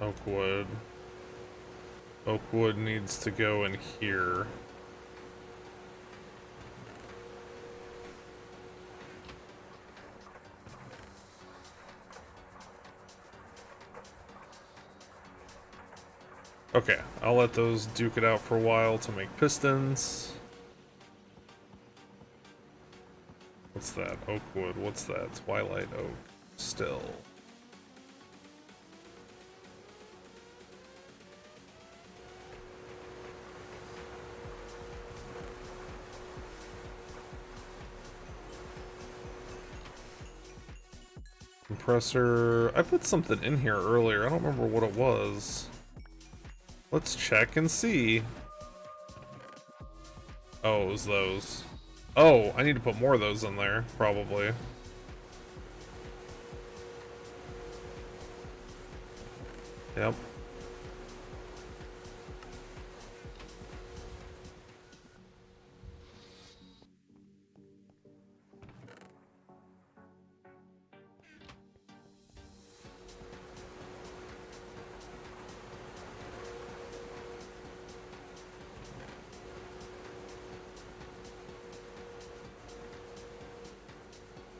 Oakwood. Oakwood needs to go in here. Okay, I'll let those duke it out for a while to make pistons. What's that? Oak wood. What's that? Twilight oak. Still. Compressor. I put something in here earlier. I don't remember what it was. Let's check and see. Oh, it was those. Oh, I need to put more of those in there, probably. Yep.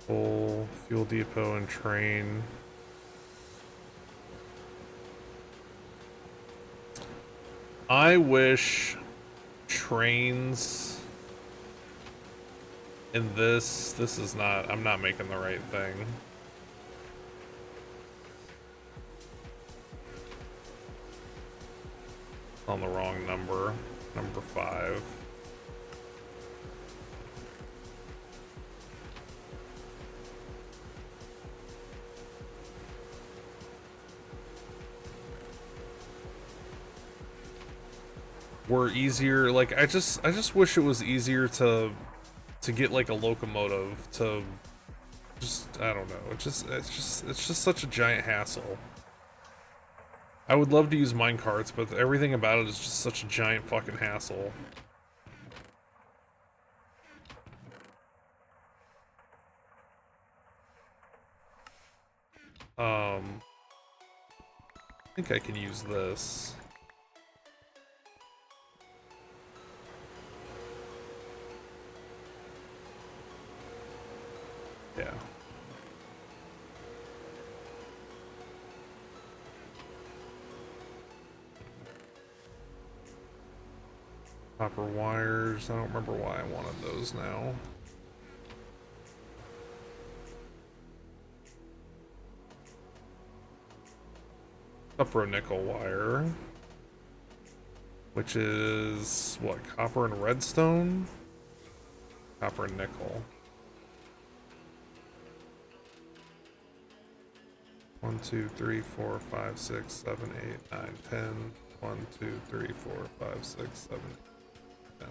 Full fuel depot and train. I wish trains in this is not, I'm not making the right thing. On the wrong number. Number 5. Were easier, like I just wish it was easier to get like a locomotive to just, I don't know, it's just such a giant hassle. I would love to use minecarts, but everything about it is just such a giant fucking hassle. I think I can use this. Yeah. Copper wires. I don't remember why I wanted those now. Copper nickel wire. Which is, what, copper and redstone? Copper and nickel. 1, 2, 3, 4, 5, 6, 7, 8, 9, 10. 1, 2, 3, 4, 5, 6, 7, 10.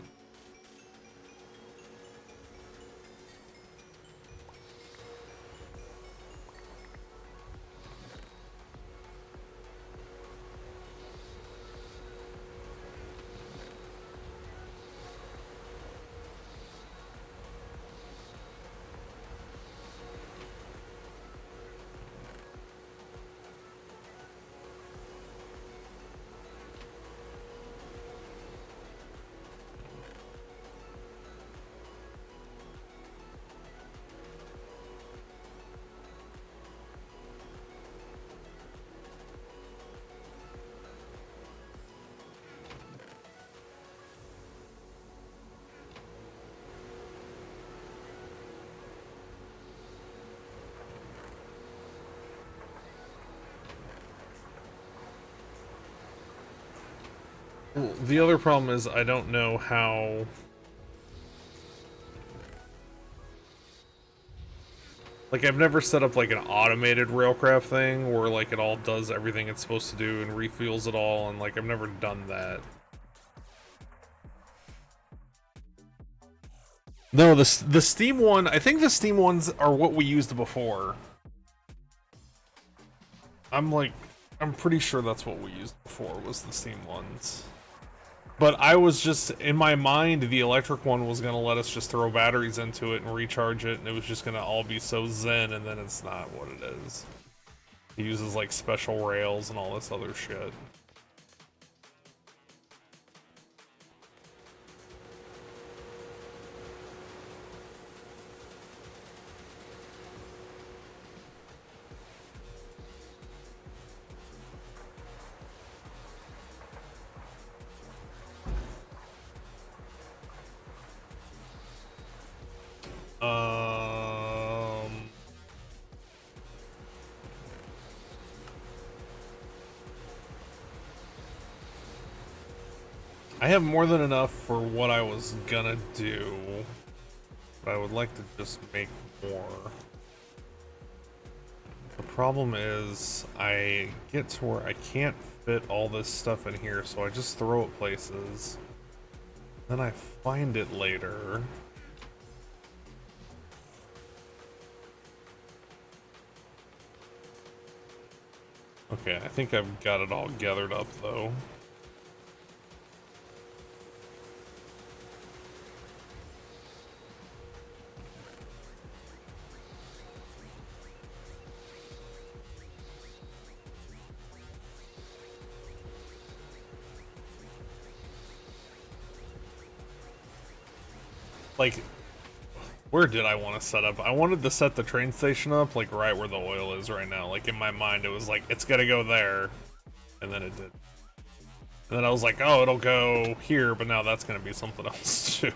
Well, the other problem is I don't know how... Like, I've never set up, like, an automated railcraft thing where, like, it all does everything it's supposed to do and refuels it all, and, like, I've never done that. No, the Steam one, I think the Steam ones are what we used before. I'm pretty sure that's what we used before, was the Steam ones. But I was just, in my mind, the electric one was going to let us just throw batteries into it and recharge it, and it was just going to all be so zen, and then it's not what it is. It uses, like, special rails and all this other shit. I have more than enough for what I was gonna do, but I would like to just make more. The problem is I get to where I can't fit all this stuff in here, so I just throw it places. Then I find it later. Okay, I think I've got it all gathered up though. Like, where did I want to set up? I wanted to set the train station up, like, right where the oil is right now. Like, in my mind, it was like, it's gonna go there. And then it did. And then I was like, oh, it'll go here, but now that's gonna be something else, too.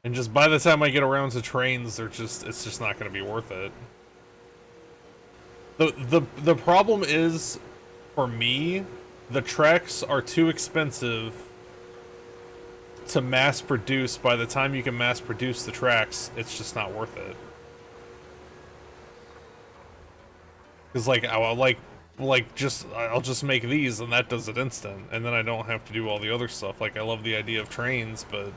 And just by the time I get around to trains, it's just not gonna be worth it. The problem is, for me, the tracks are too expensive to mass produce. By the time you can mass produce the tracks, it's just not worth it. Because like I'll just make these and that does it instant, and then I don't have to do all the other stuff. Like, I love the idea of trains, but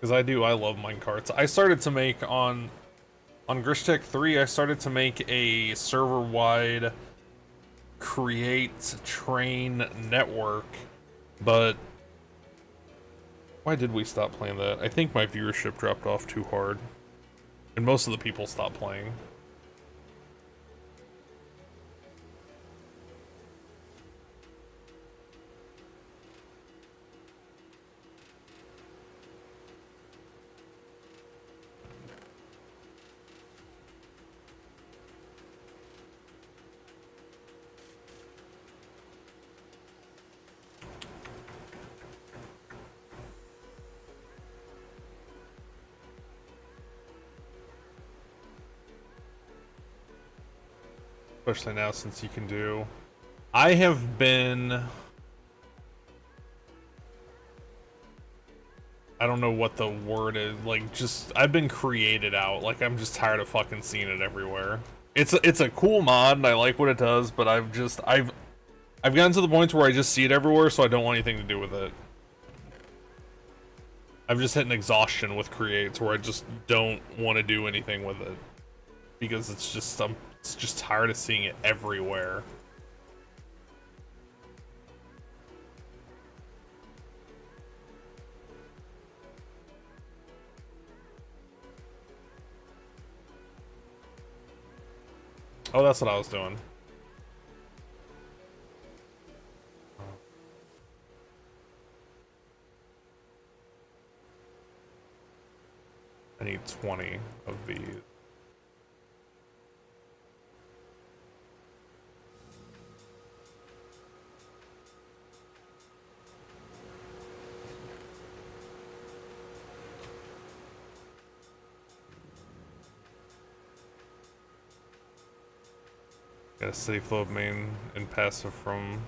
because I love minecarts. I started to make on Grishtech 3, I started to make a server-wide create train network, but why did we stop playing that? I think my viewership dropped off too hard, and most of the people stopped playing. Especially now, since you can do... I have been... I don't know what the word is, like, just... I've been created out, like, I'm just tired of fucking seeing it everywhere. It's a cool mod, and I like what it does, but I've gotten to the point where I just see it everywhere, so I don't want anything to do with it. I've just hit an exhaustion with creates, where I just don't want to do anything with it. Because it's just tired of seeing it everywhere. Oh, that's what I was doing. I need 20 of these. Got a city flow of main and passive from...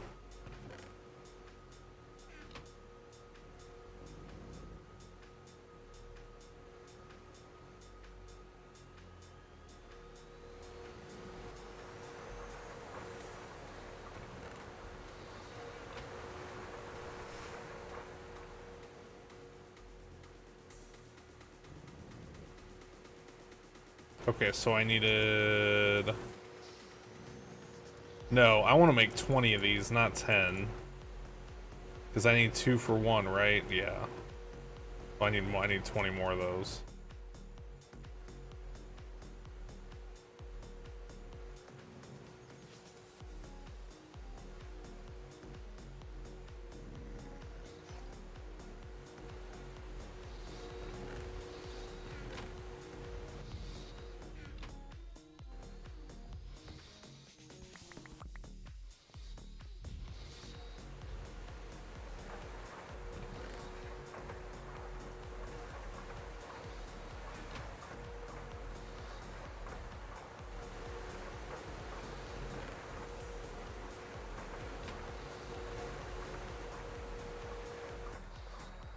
Okay, so I needed... No, I want to make 20 of these, not 10. Because I need 2 for 1, right? Yeah. I need 20 more of those.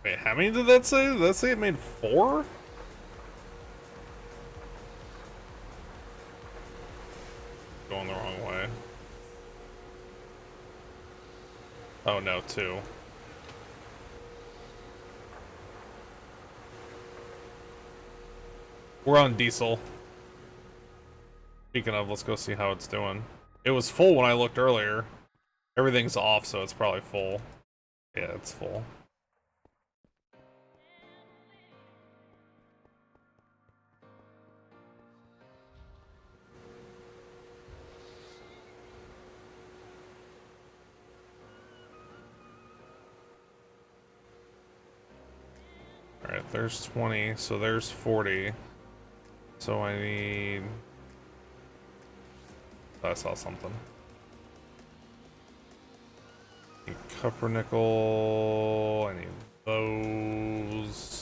Wait, how many did that say? Did that say it made 4? Going the wrong way. Oh no, 2. We're on diesel. Speaking of, let's go see how it's doing. It was full when I looked earlier. Everything's off, so it's probably full. Yeah, it's full. Alright, there's 20, so there's 40. So I need... I saw something. I need copper nickel. I need those.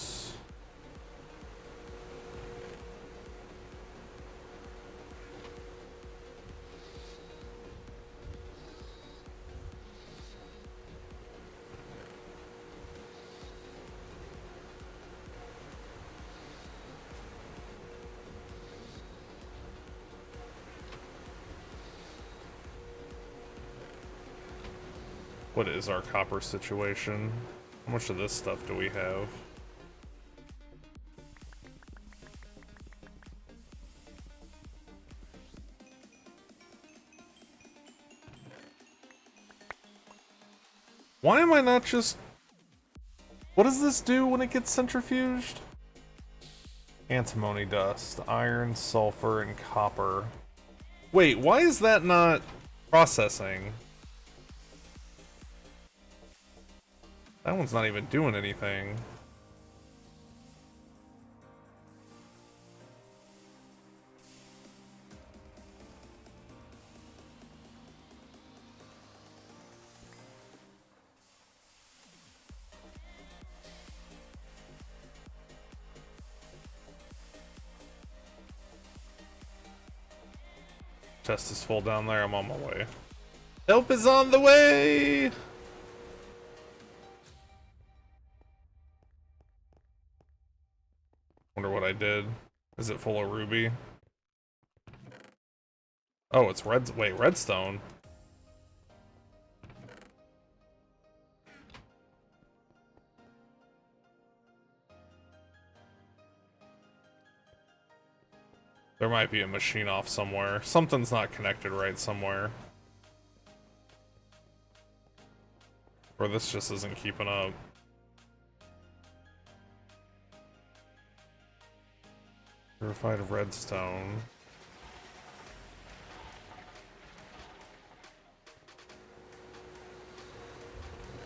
What is our copper situation? How much of this stuff do we have? Why am I not just... What does this do when it gets centrifuged? Antimony dust, iron, sulfur, and copper. Wait, why is that not processing? That one's not even doing anything. Chest is full down there, I'm on my way. Help is on the way! Wonder what I did. Is it full of ruby? Oh, it's red. Wait, redstone. There might be a machine off somewhere. Something's not connected right somewhere. Or this just isn't keeping up. Purified redstone.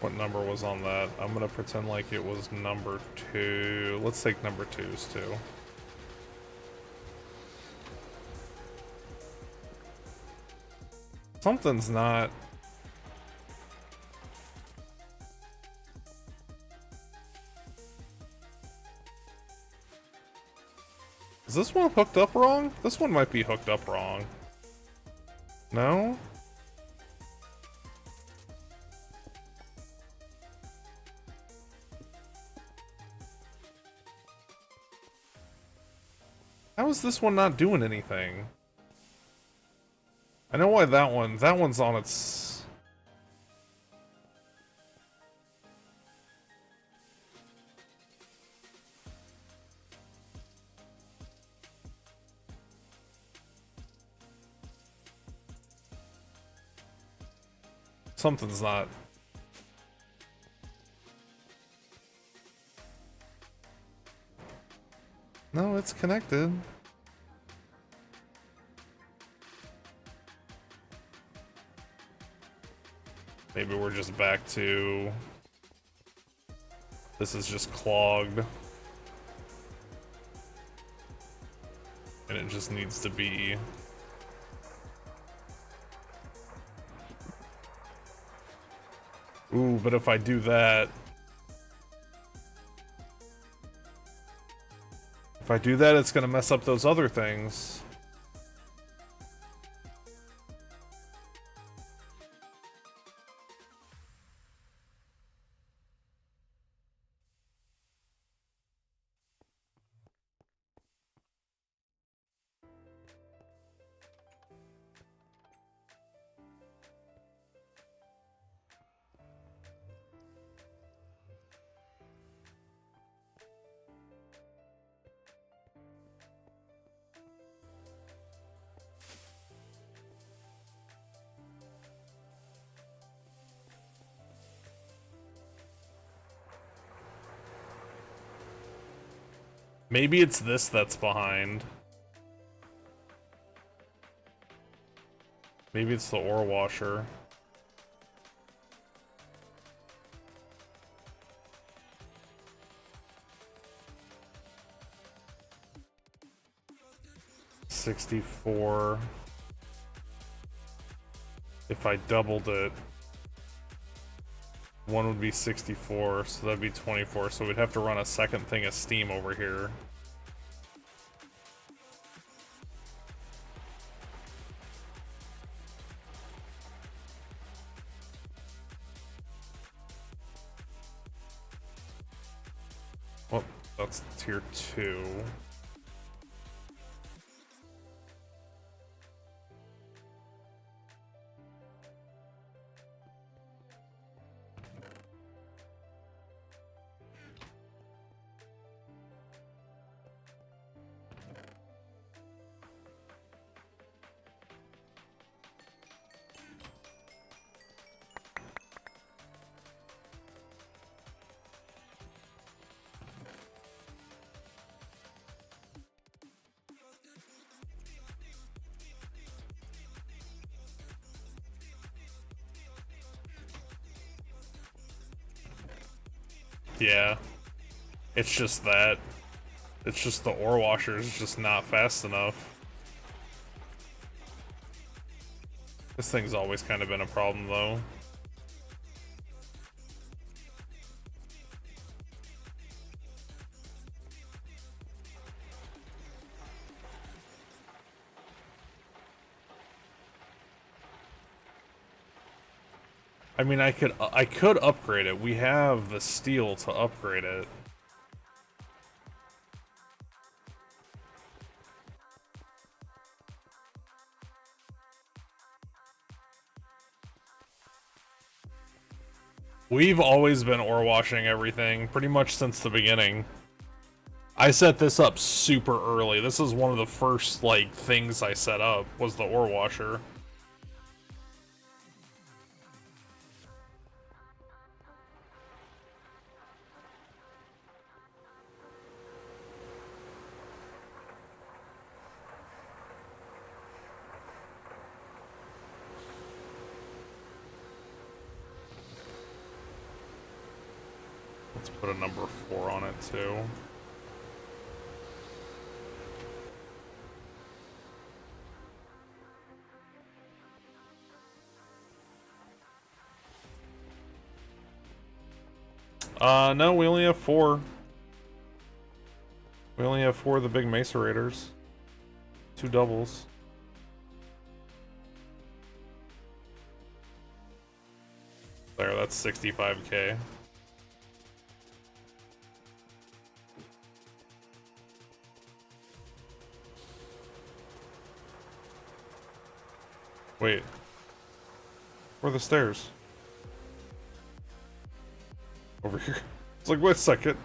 What number was on that? I'm gonna pretend like it was number 2. Let's take number 2's too. Something's not... Is this one hooked up wrong? This one might be hooked up wrong. No? How is this one not doing anything? I know why that one's on its... Something's not... No, it's connected. Maybe we're just back to... This is just clogged. And it just needs to be... Ooh, but if I do that... If I do that, it's gonna mess up those other things. Maybe it's this that's behind. Maybe it's the ore washer. $64. If I doubled it, one would be 64, so that'd be 24. So we'd have to run a second thing of steam over here. Well, that's tier 2. Yeah, it's just that. It's just the ore washer is just not fast enough. This thing's always kind of been a problem, though. I mean, I could upgrade it. We have the steel to upgrade it. We've always been ore washing everything, pretty much since the beginning. I set this up super early. This is one of the first, like, things I set up, was the ore washer. Let's put a number 4 on it, too. No, we only have 4. We only have 4 of the big macerators. 2 doubles. There, that's 65k. Wait. Where are the stairs? Over here. It's like, wait a second.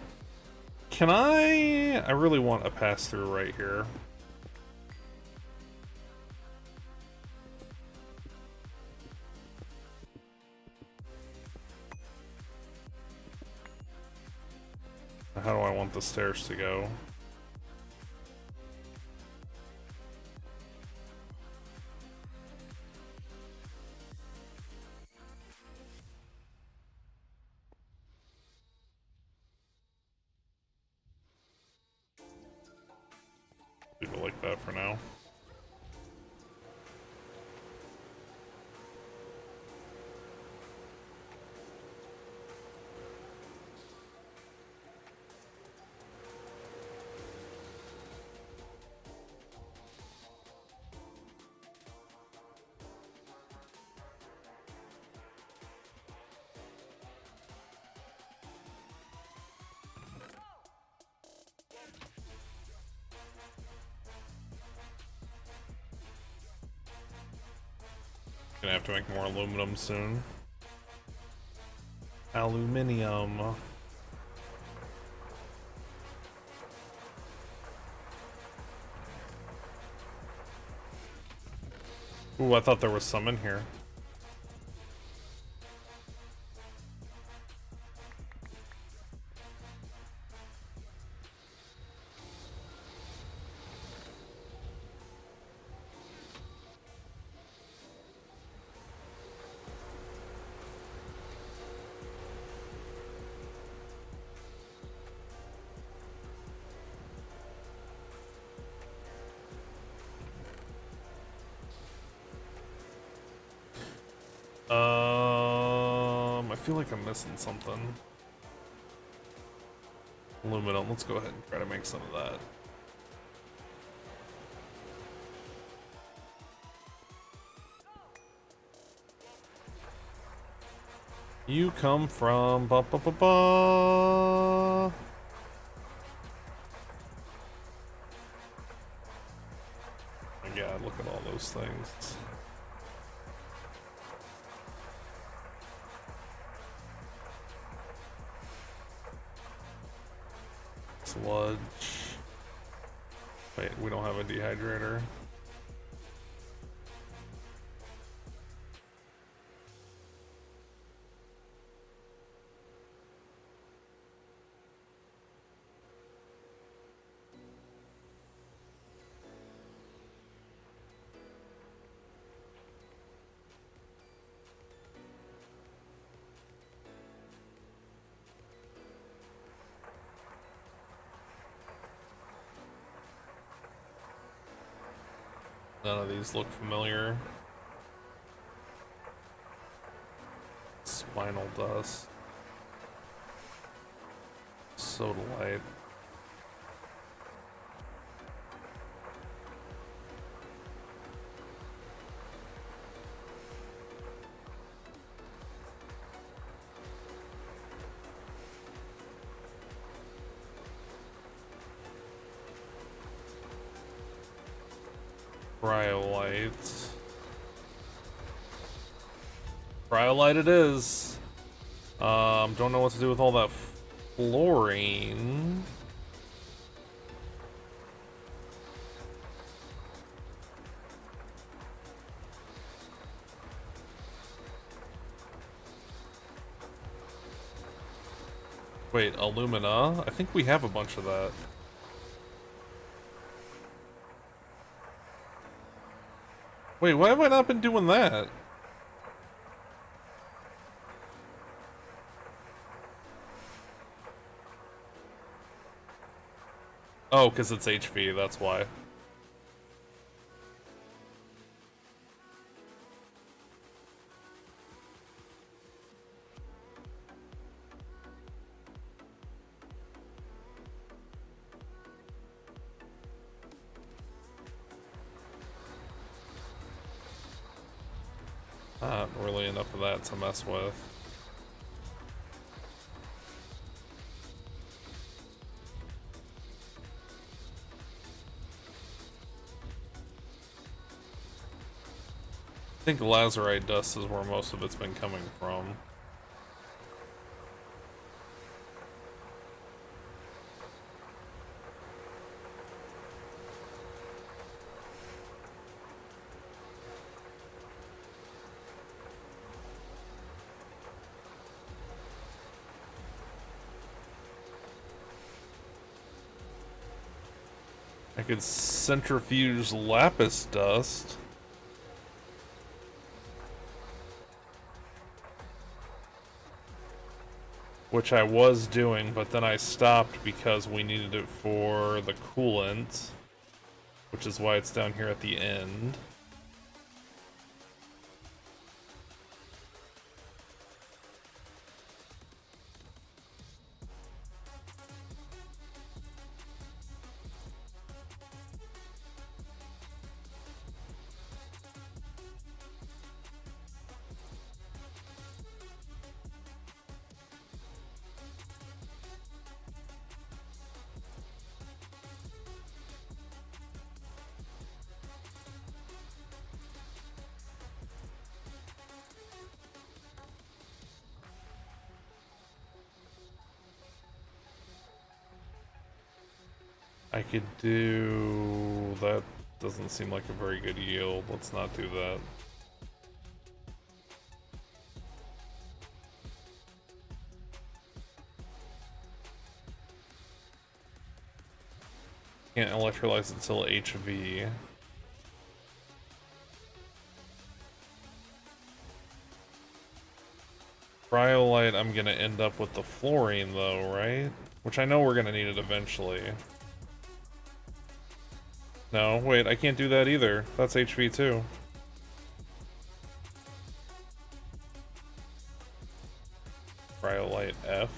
Can I really want a pass-through right here. How do I want the stairs to go? Leave it like that for now. Gonna have to make more aluminum soon. Aluminium. Ooh, I thought there was some in here. I feel like I'm missing something. Aluminum, let's go ahead and try to make some of that. You come from ba ba ba ba. My God, look at all those things. Sludge. Wait, we don't have a dehydrator. None of these look familiar. Spinal dust. Soda light. Cryolite. Cryolite it is. Don't know what to do with all that fluorine. Wait, alumina? I think we have a bunch of that. Wait, why have I not been doing that? Oh, because it's HV, that's why. Not really enough of that to mess with. I think lazurite dust is where most of it's been coming from. I could centrifuge lapis dust. Which I was doing, but then I stopped because we needed it for the coolant. Which is why it's down here at the end. I could do... that doesn't seem like a very good yield. Let's not do that. Can't electrolyze until HV. Cryolite, I'm gonna end up with the fluorine though, right? Which I know we're gonna need it eventually. No, wait, I can't do that either. That's HV too. Cryolite F.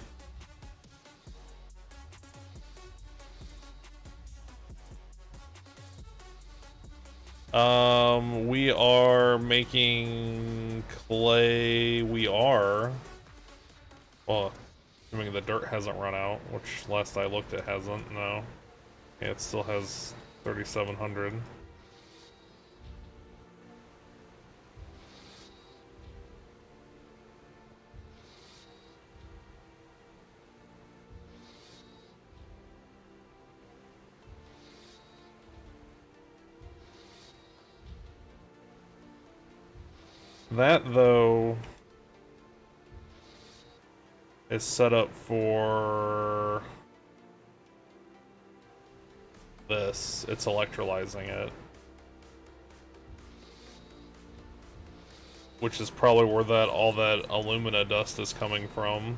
We are making clay. We are. Well, assuming the dirt hasn't run out, which last I looked it hasn't, no. Yeah, it still has 3,700. That, though, is set up for this. It's electrolyzing it. Which is probably where all that alumina dust is coming from.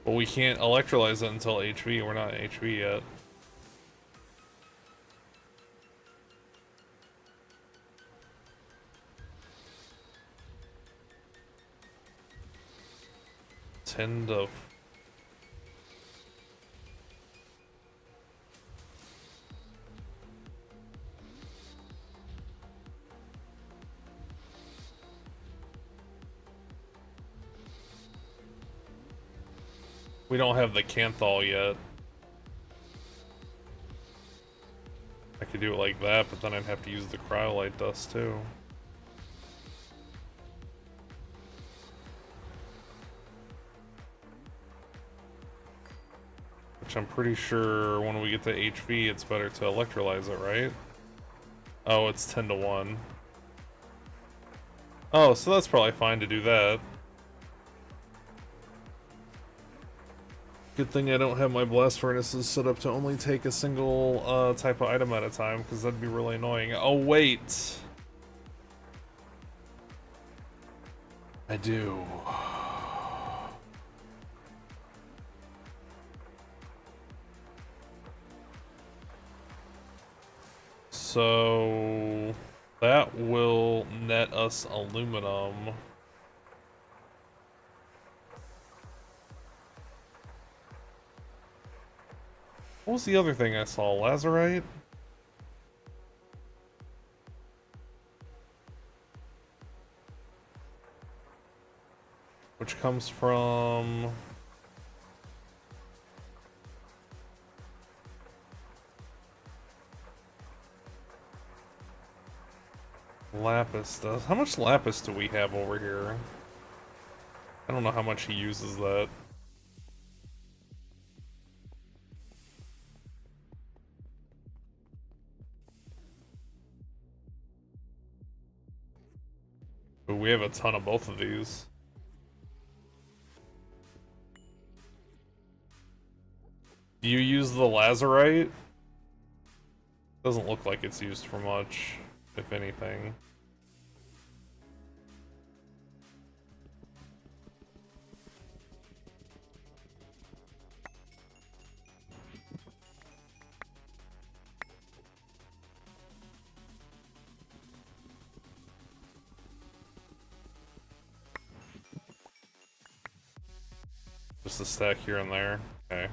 But we can't electrolyze it until HV. We're not HV yet. Tend to. We don't have the Canthal yet. I could do it like that, but then I'd have to use the cryolite dust too. Which I'm pretty sure when we get to HV, it's better to electrolyze it, right? Oh, it's 10 to 1. Oh, so that's probably fine to do that. Good thing I don't have my blast furnaces set up to only take a single type of item at a time, because that'd be really annoying. Oh, wait! I do. So that will net us aluminum. What was the other thing I saw? Lazurite? Which comes from... Lapis does. How much lapis do we have over here? I don't know how much he uses that. But we have a ton of both of these. Do you use the lazurite? Doesn't look like it's used for much, if anything. Just a stack here and there. Okay.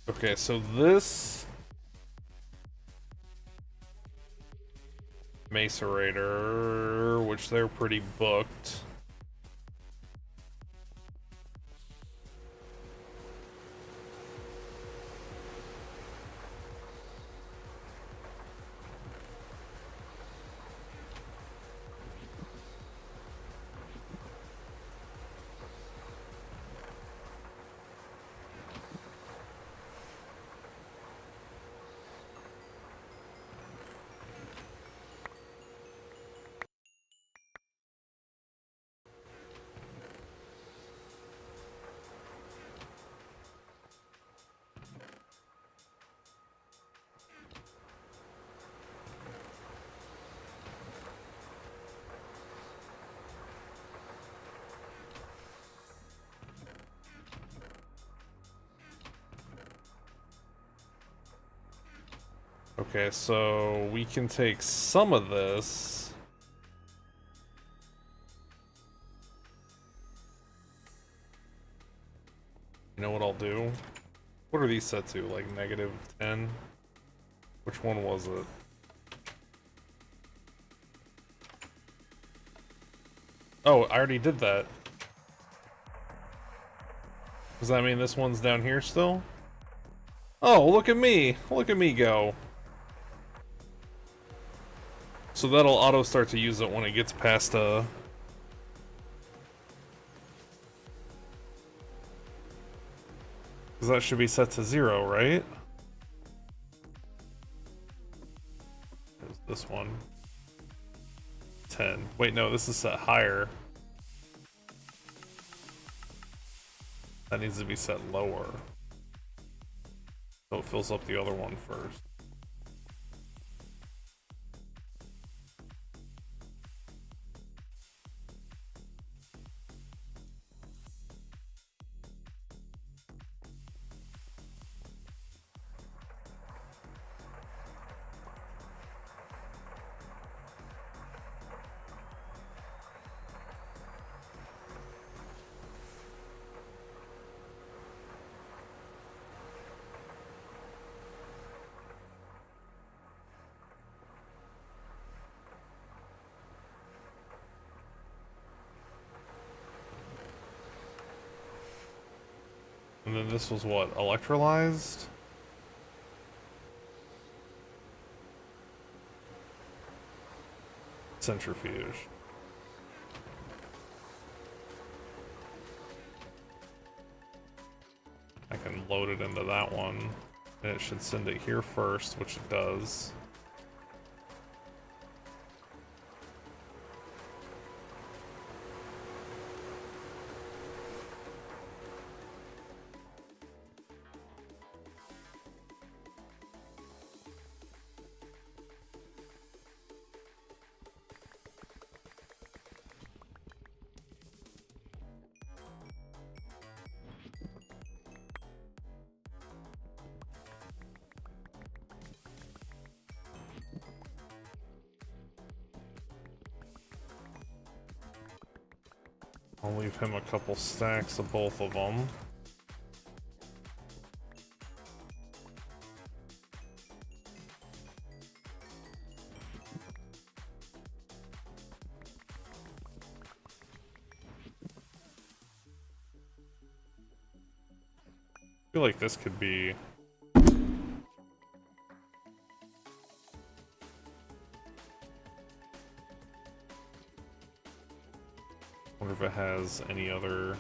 Okay, so this macerator, which they're pretty booked. Okay, so we can take some of this. You know what I'll do? What are these set to? Like -10? Which one was it? Oh, I already did that. Does that mean this one's down here still? Oh, look at me! Look at me go! So that'll auto start to use it when it gets past because that should be set to 0, right? There's this one. 10. Wait, no, this is set higher. That needs to be set lower. So it fills up the other one first. And then this was what? Electrolyzed? Centrifuge. I can load it into that one. And it should send it here first, which it does. I'll leave him a couple stacks of both of them. I feel like this could be... wonder if it has any other...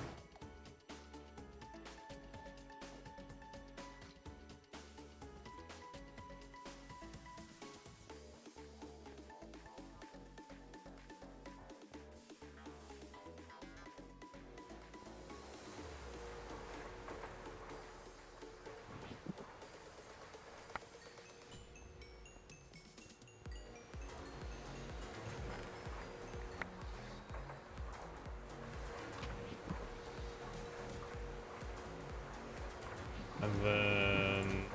And then...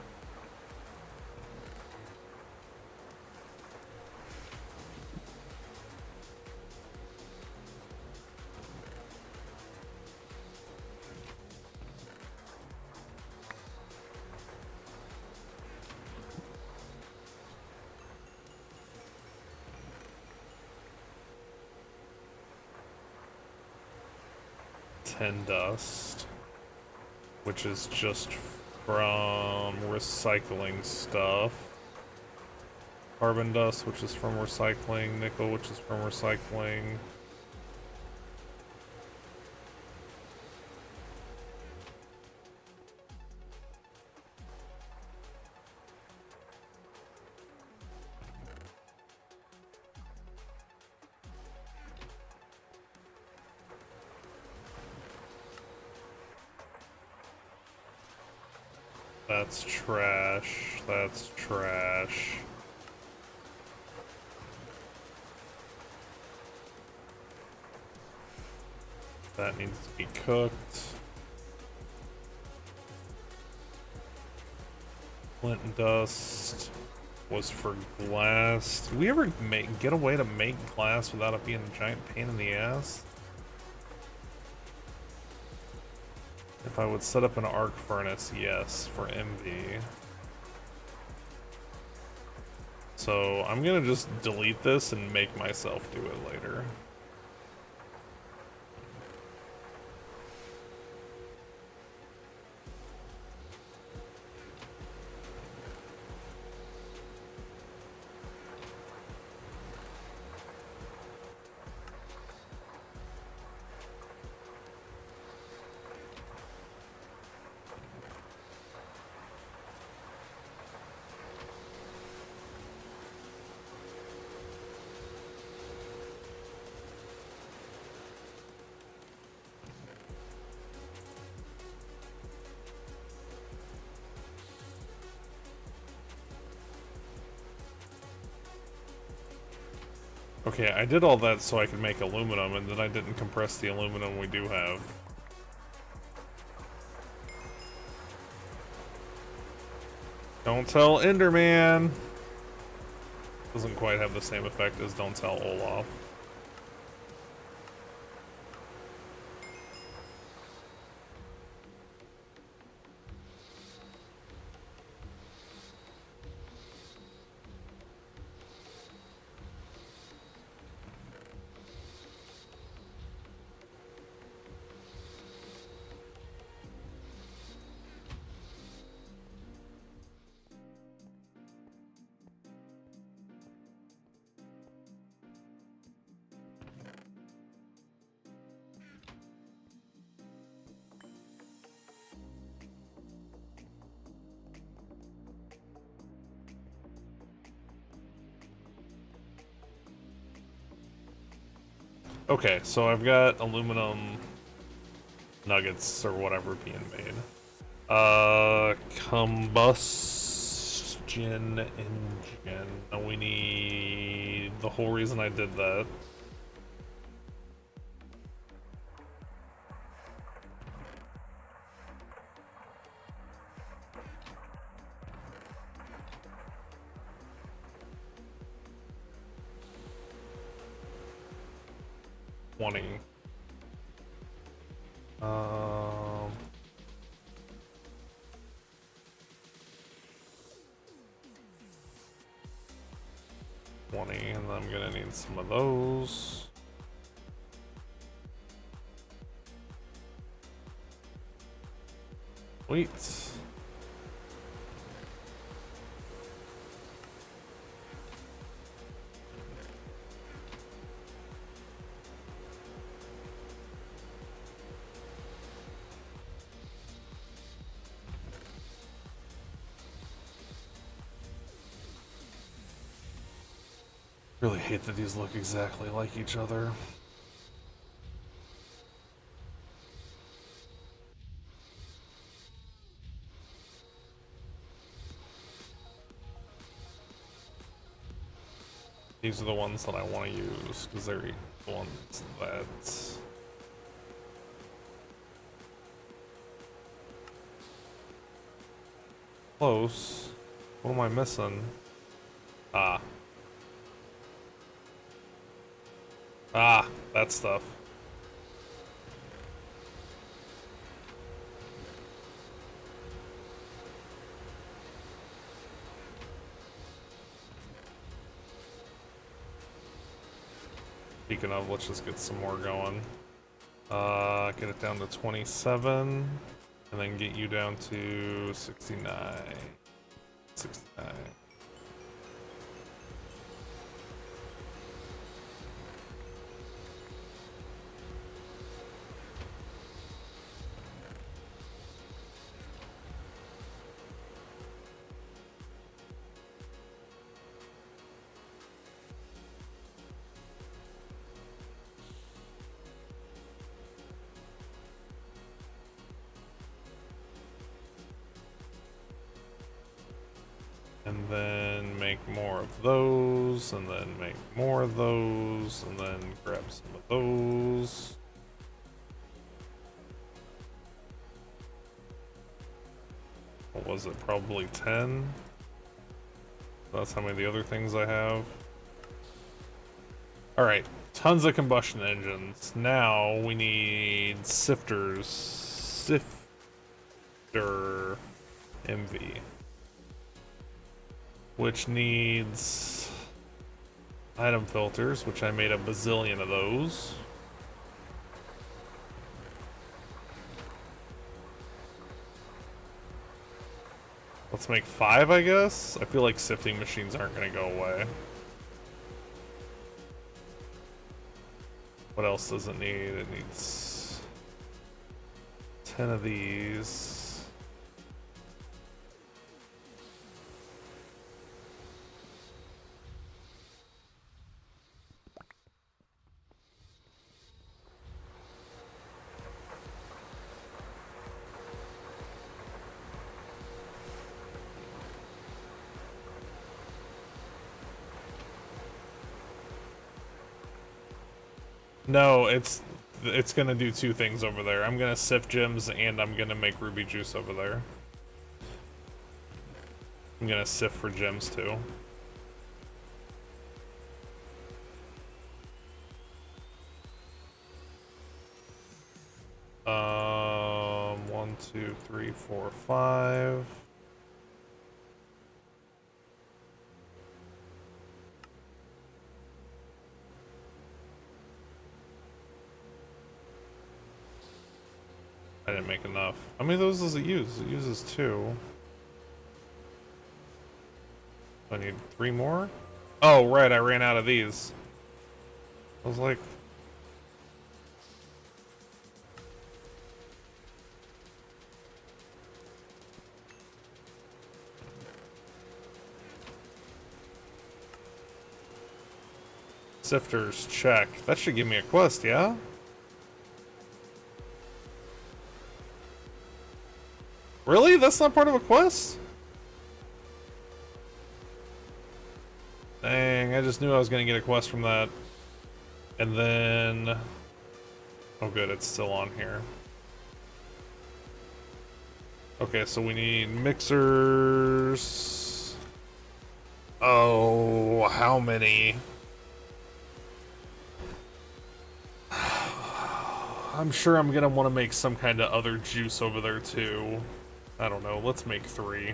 tin dust, which is just from recycling stuff. Carbon dust, which is from recycling. Nickel, which is from recycling. That's trash. That's trash. That needs to be cooked. Flint and dust. was for glass. Did we ever get a way to make glass without it being a giant pain in the ass? If I would set up an arc furnace, yes, for MV. So I'm gonna just delete this and make myself do it later. Okay, I did all that so I could make aluminum, and then I didn't compress the aluminum we do have. Don't tell Enderman! Doesn't quite have the same effect as don't tell Olaf. Okay, so I've got aluminum nuggets or whatever being made. Combustion engine. We need the whole reason I did that. Um, 20, and then I'm gonna need some of those. Wait. Really hate that these look exactly like each other. These are the ones that I want to use, because they're the ones that... Close. What am I missing? Ah. Ah, that stuff. Speaking of, let's just get some more going. Get it down to 27, and then get you down to 69. 69. And then make more of those, and then make more of those, and then grab some of those. What was it? Probably 10? That's how many of the other things I have. Alright, tons of combustion engines. Now we need sifters. Sifter MV. Which needs item filters, which I made a bazillion of those. Let's make 5, I guess? I feel like sifting machines aren't going to go away. What else does it need? It needs 10 of these. No, it's gonna do 2 things over there. I'm gonna sift gems and I'm gonna make ruby juice over there. I'm gonna sift for gems too. One, two, three, four, 5. I didn't make enough. How many of those does it use? It uses 2. I need 3 more? Oh, right, I ran out of these. I was like... Sifters, check. That should give me a quest, yeah? Really? That's not part of a quest? Dang, I just knew I was gonna get a quest from that. And then... Oh good, it's still on here. Okay, so we need mixers... Oh, how many? I'm sure I'm gonna want to make some kind of other juice over there too. I don't know, let's make 3.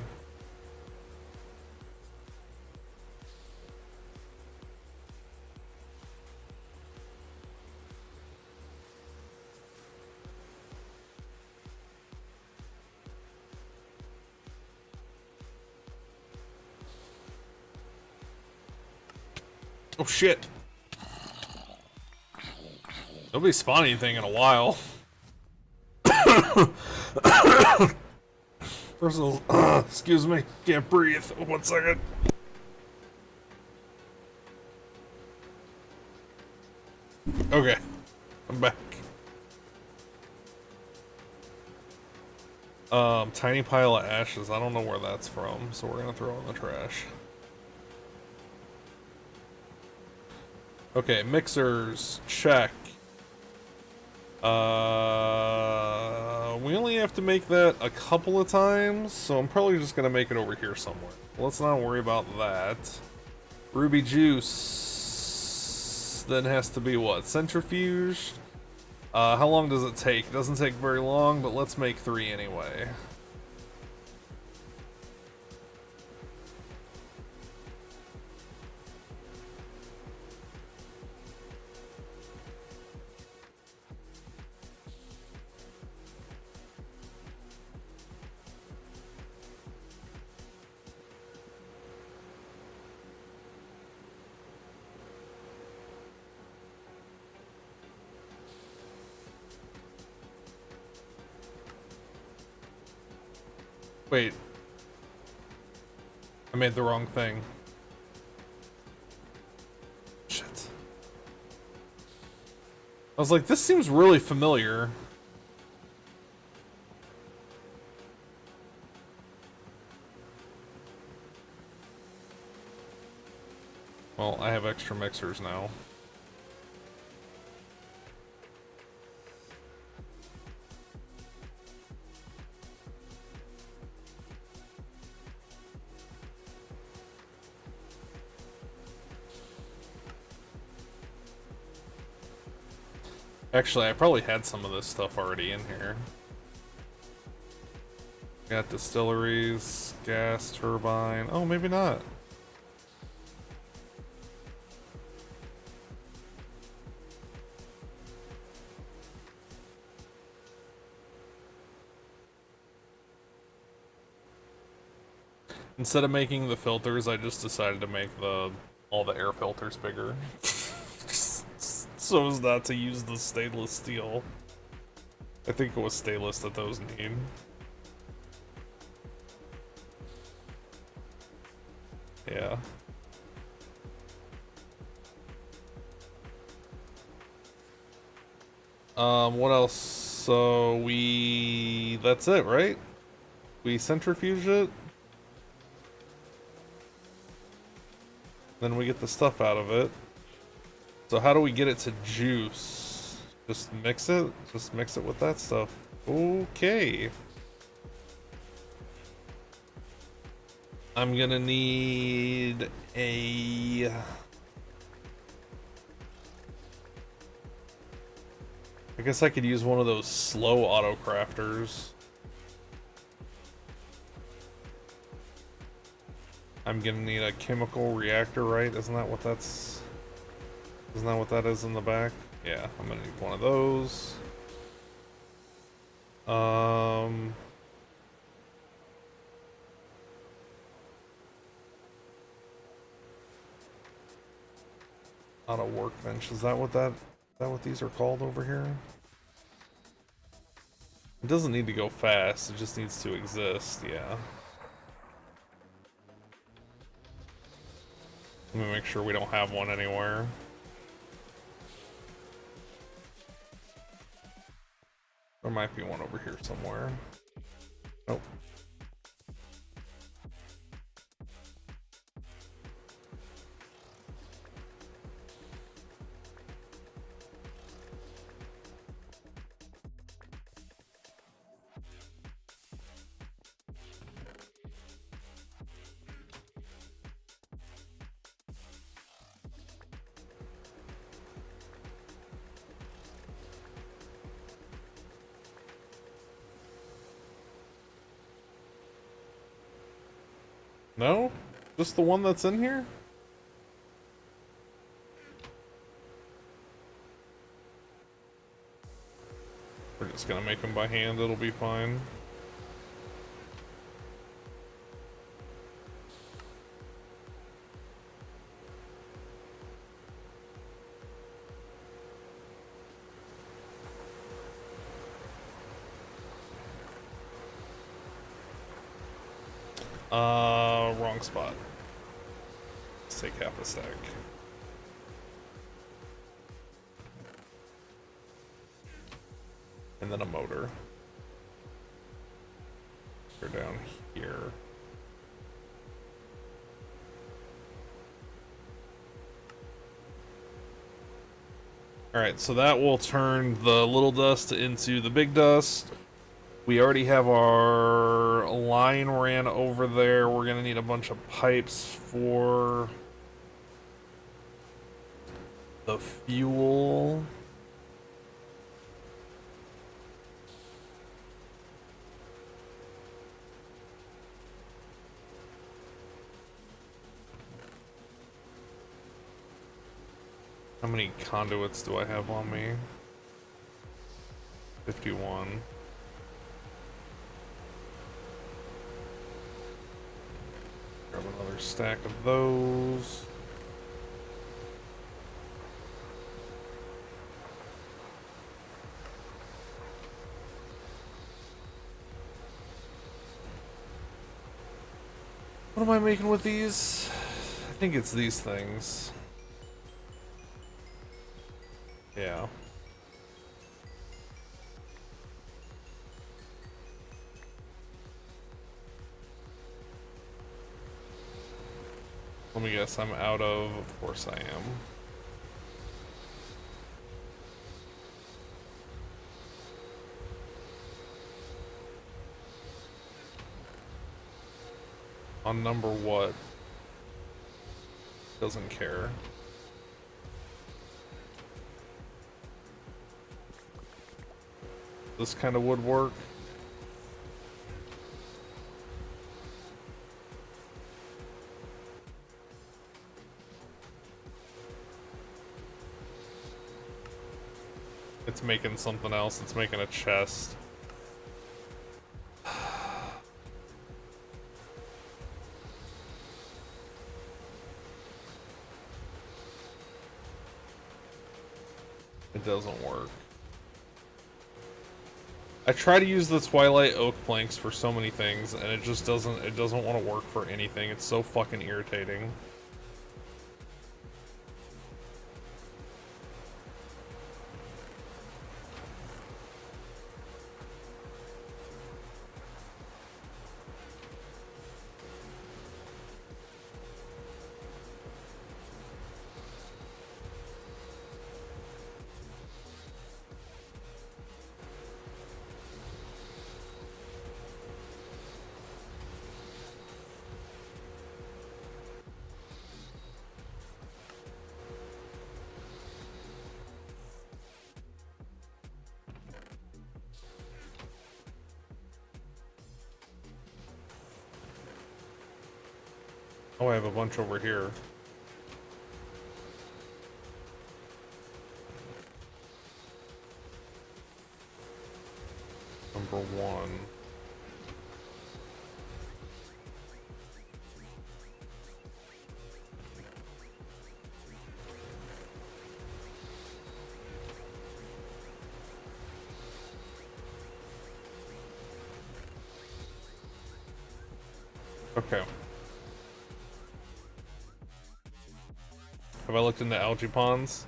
Oh shit! Nobody's spawned anything in a while. Personal, excuse me, can't breathe. 1 second. Okay, I'm back. Tiny pile of ashes. I don't know where that's from, so we're gonna throw it in the trash. Okay, mixers, check. We only have to make that a couple of times, so I'm probably just gonna make it over here somewhere. Let's not worry about that. Ruby juice then has to be what? Centrifuged? How long does it take? It doesn't take very long, but let's make 3 anyway. Wait. I made the wrong thing. Shit. I was like, this seems really familiar. Well, I have extra mixers now. Actually, I probably had some of this stuff already in here. Got distilleries, gas turbine. Oh, maybe not. Instead of making the filters, I just decided to make all the air filters bigger. So as not to use the stainless steel. I think it was stainless that those need. Yeah. What else? So that's it, right? We centrifuge it. Then we get the stuff out of it. So how do we get it to juice? Just mix it? Just mix it with that stuff. Okay. I'm gonna need a... I guess I could use one of those slow auto crafters. I'm gonna need a chemical reactor, right? Isn't that what that is in the back? Yeah, I'm gonna need one of those. Auto workbench. Is that what these are called over here? It doesn't need to go fast, it just needs to exist, yeah. Let me make sure we don't have one anywhere. There might be one over here somewhere. Nope. No? Just the one that's in here? We're just gonna make them by hand, it'll be fine. Wrong spot. Let's take half a stack. And then a motor. They're down here. Alright, so that will turn the little dust into the big dust. We already have our line ran over there. We're gonna need a bunch of pipes for the fuel. How many conduits do I have on me? 51. Grab another stack of those. What am I making with these? I think it's these things. Yeah. Let me guess, I'm out of course I am. On number what? Doesn't care. this kind of woodwork. It's making something else. It's making a chest. It doesn't work. I try to use the Twilight Oak planks for so many things, and it just doesn't want to work for anything. It's so fucking irritating. Oh, I have a bunch over here. Number 1. Okay. Have I looked into algae ponds?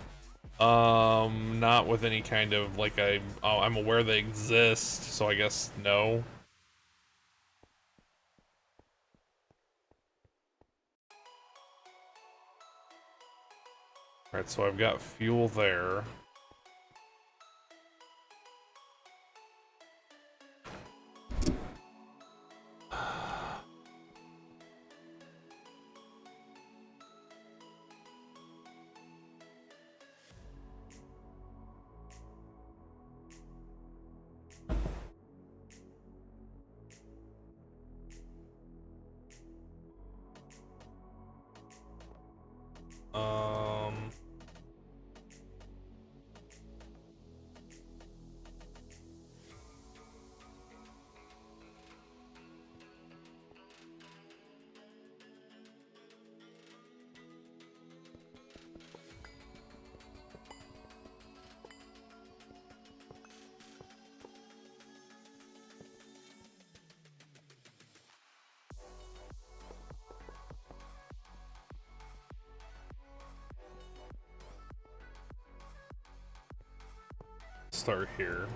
Not with any kind of, like, I'm aware they exist, so I guess no. Alright, so I've got fuel there. Start here.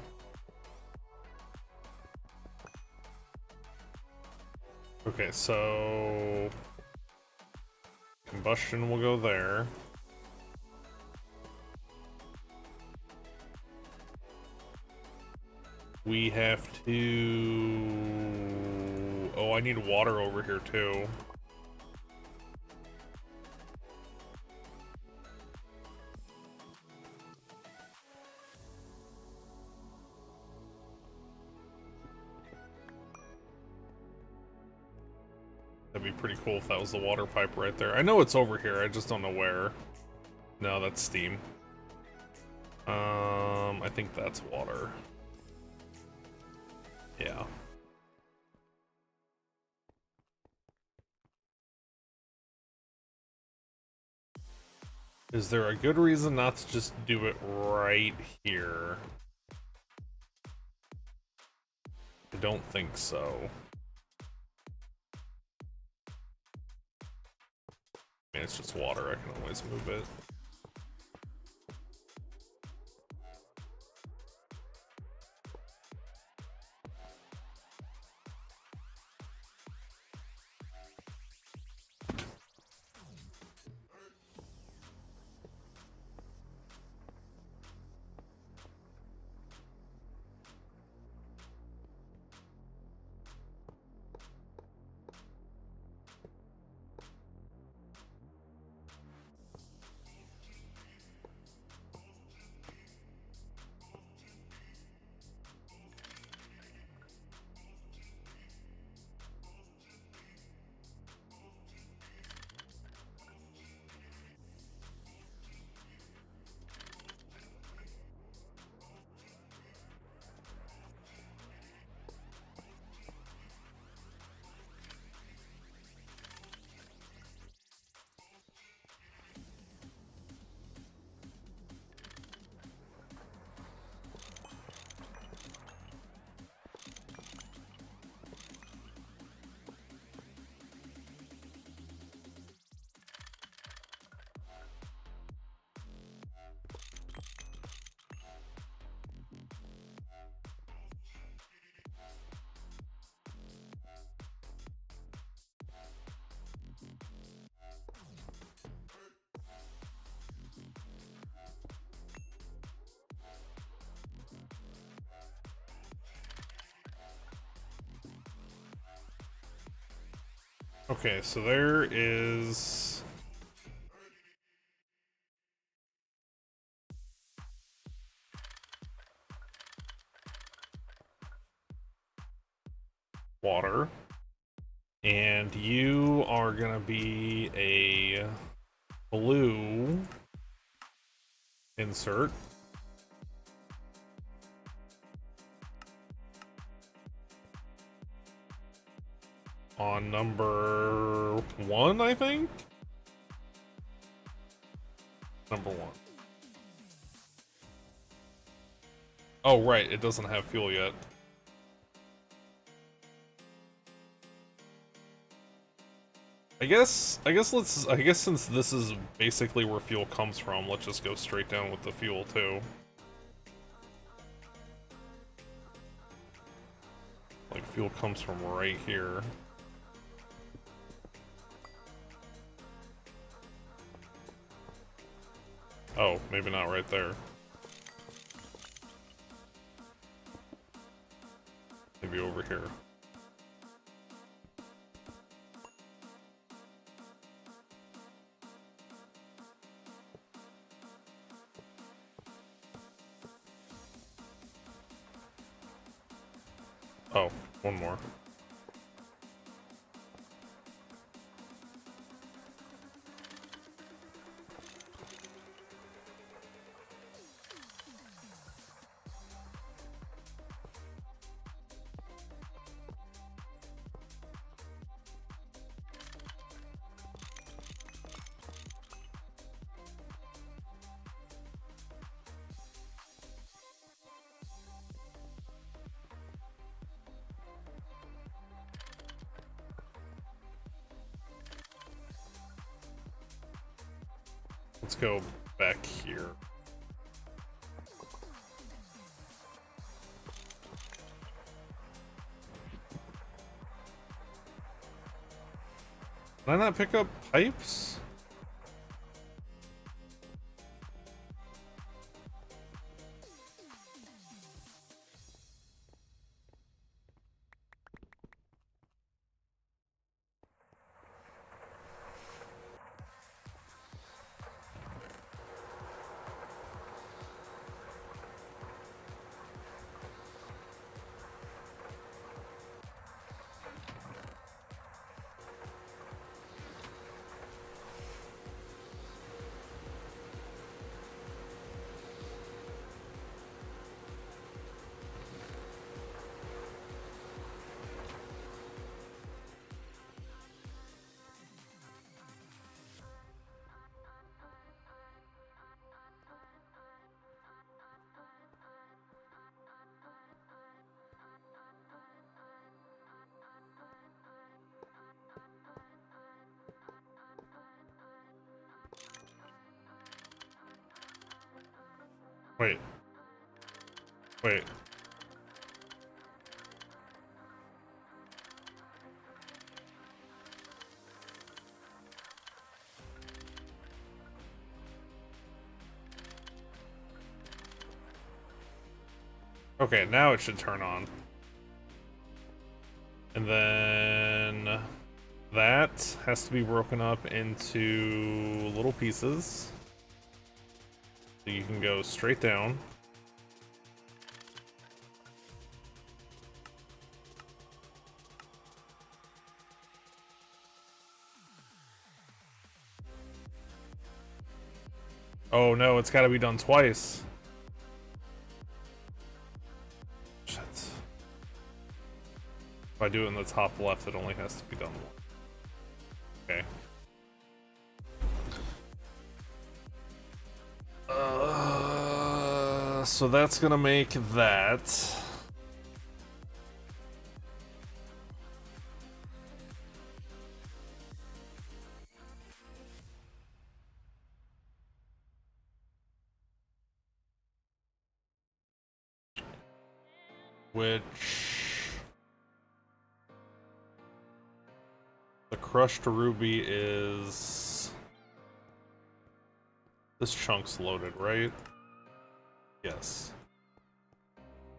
Okay, so combustion will go there. We have to... Oh, I need water over here too. That'd be pretty cool if that was the water pipe right there. I know it's over here, I just don't know where. No, that's steam. I think that's water. Yeah. Is there a good reason not to just do it right here? I don't think so. I mean, it's just water, I can always move it. Okay, so there is... water. And you are gonna be a blue insert. On number 1, I think? Number 1. Oh, right, it doesn't have fuel yet. I guess since this is basically where fuel comes from, let's just go straight down with the fuel too. Like, fuel comes from right here. Oh, maybe not right there. Maybe over here. Oh, one more. Let's go back here. Can I not pick up pipes? Wait. Wait. Okay, now it should turn on. And then that has to be broken up into little pieces. So you can go straight down. Oh no, it's gotta be done twice. Shit. If I do it in the top left, it only has to be done once. Okay. So that's gonna make that. Which... the crushed ruby is... this chunk's loaded, right? Yes.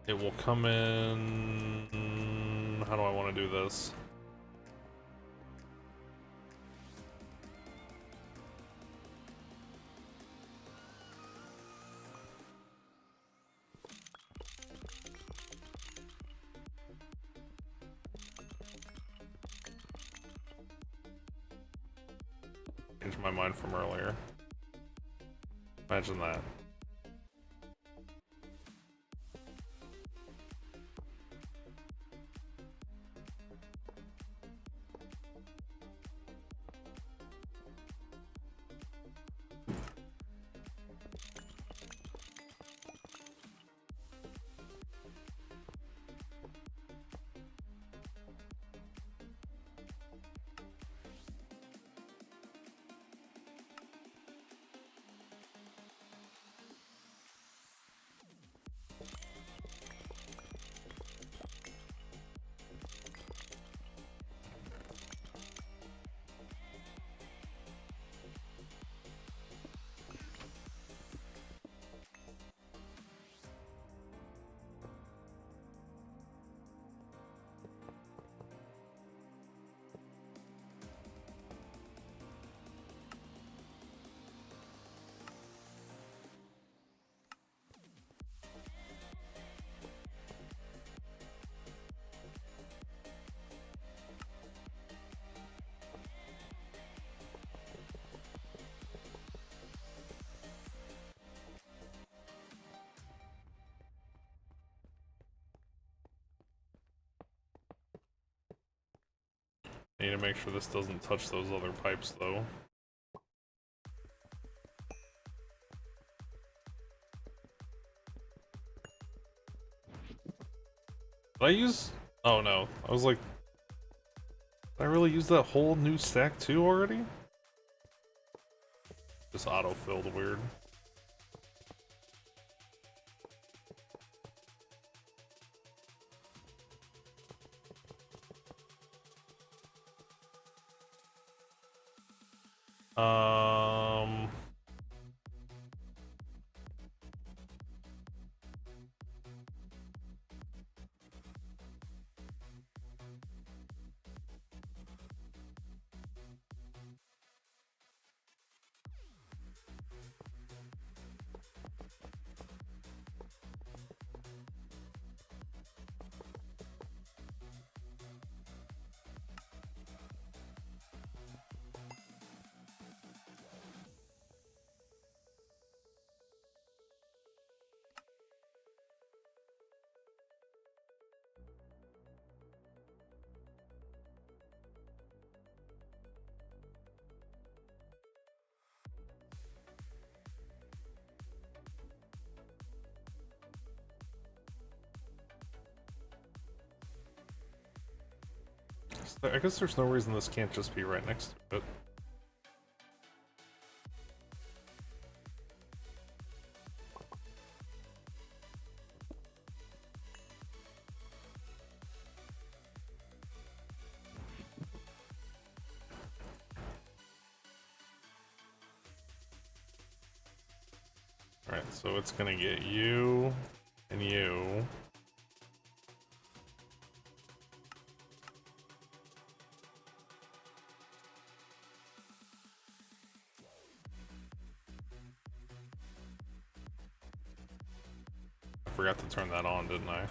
It will come in... how do I want to do this? Changed my mind from earlier. Imagine that. I need to make sure this doesn't touch those other pipes, though. Did I use... Oh no, I was like... Did I really use that whole new stack too already? Just auto-filled weird. I guess there's no reason this can't just be right next to it. Alright, so it's gonna get you and you. I forgot to turn that on, didn't I?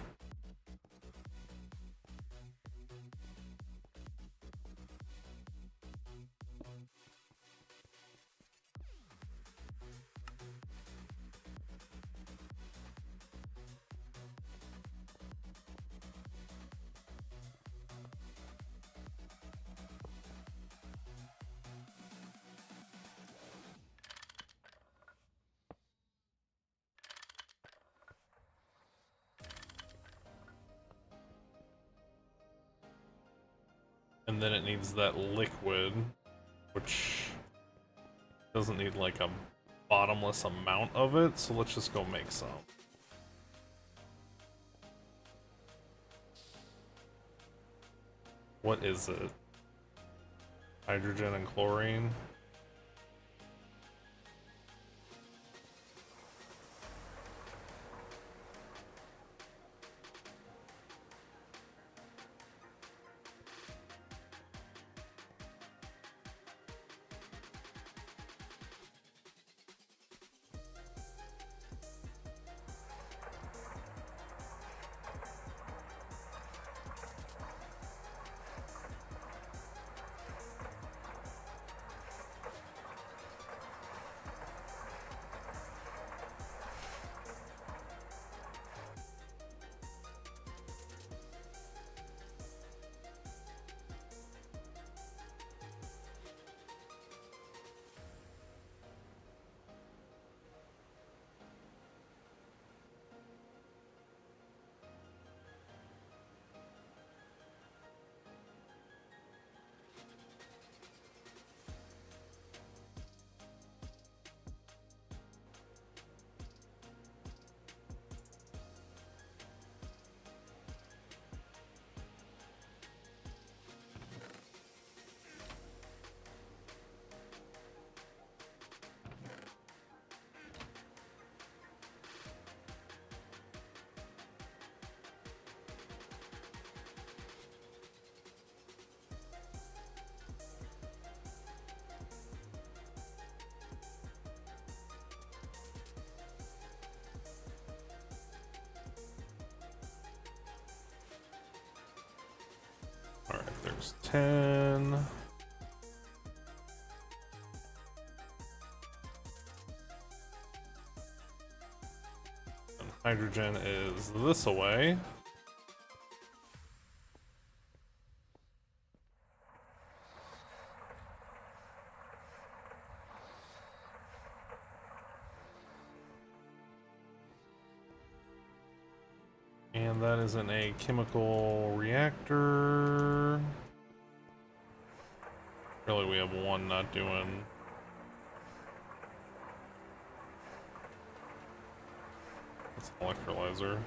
And then it needs that liquid, which doesn't need like a bottomless amount of it, so let's just go make some. What is it? Hydrogen and chlorine? There's 10. And hydrogen is this away. And that is in a chemical reactor. Really, we have one not doing. That's an electrolyzer.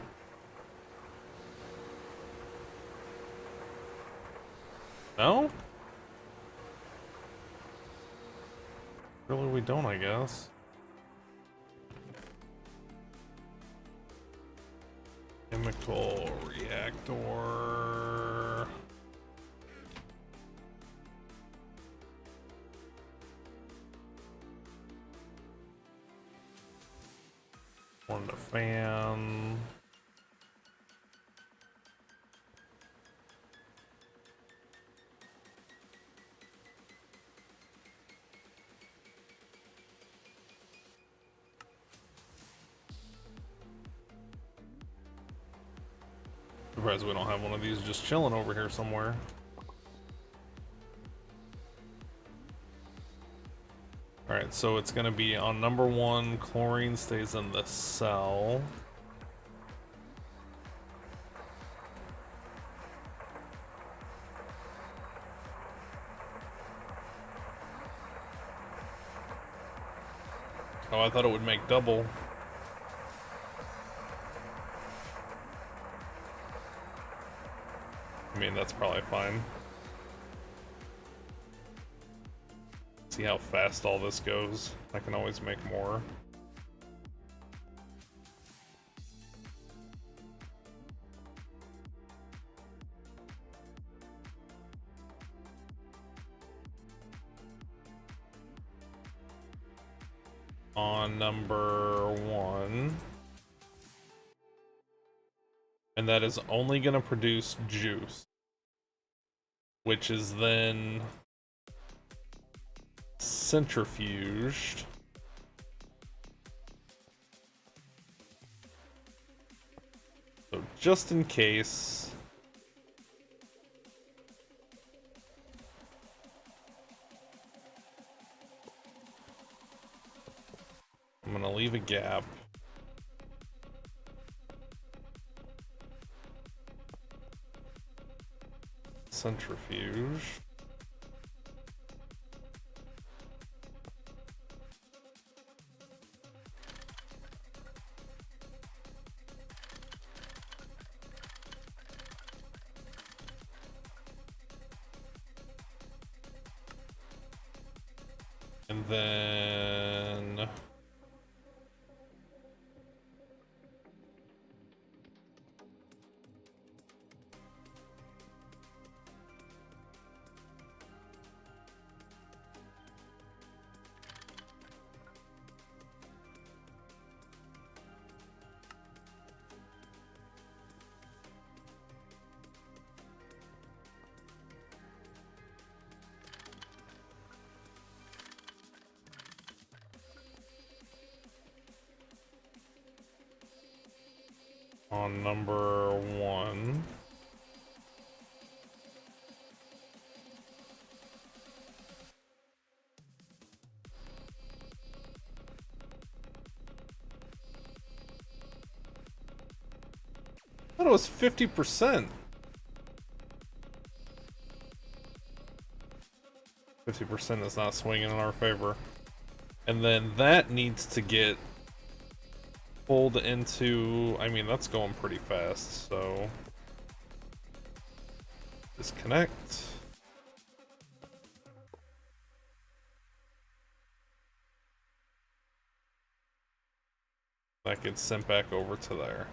No? Really, we don't, I guess. Chemical reactor. One to fan. Surprised we don't have one of these just chilling over here somewhere. Alright, so it's gonna be on number 1, chlorine stays in the cell. Oh, I thought it would make double. I mean, that's probably fine. See how fast all this goes. I can always make more. On number 1. And that is only going to produce juice, which is then centrifuged. So just in case, I'm going to leave a gap. Centrifuge. And then on number 1. I thought it was 50%. 50% is not swinging in our favor. And then that needs to get pulled into, I mean, that's going pretty fast, so disconnect. That gets sent back over to there.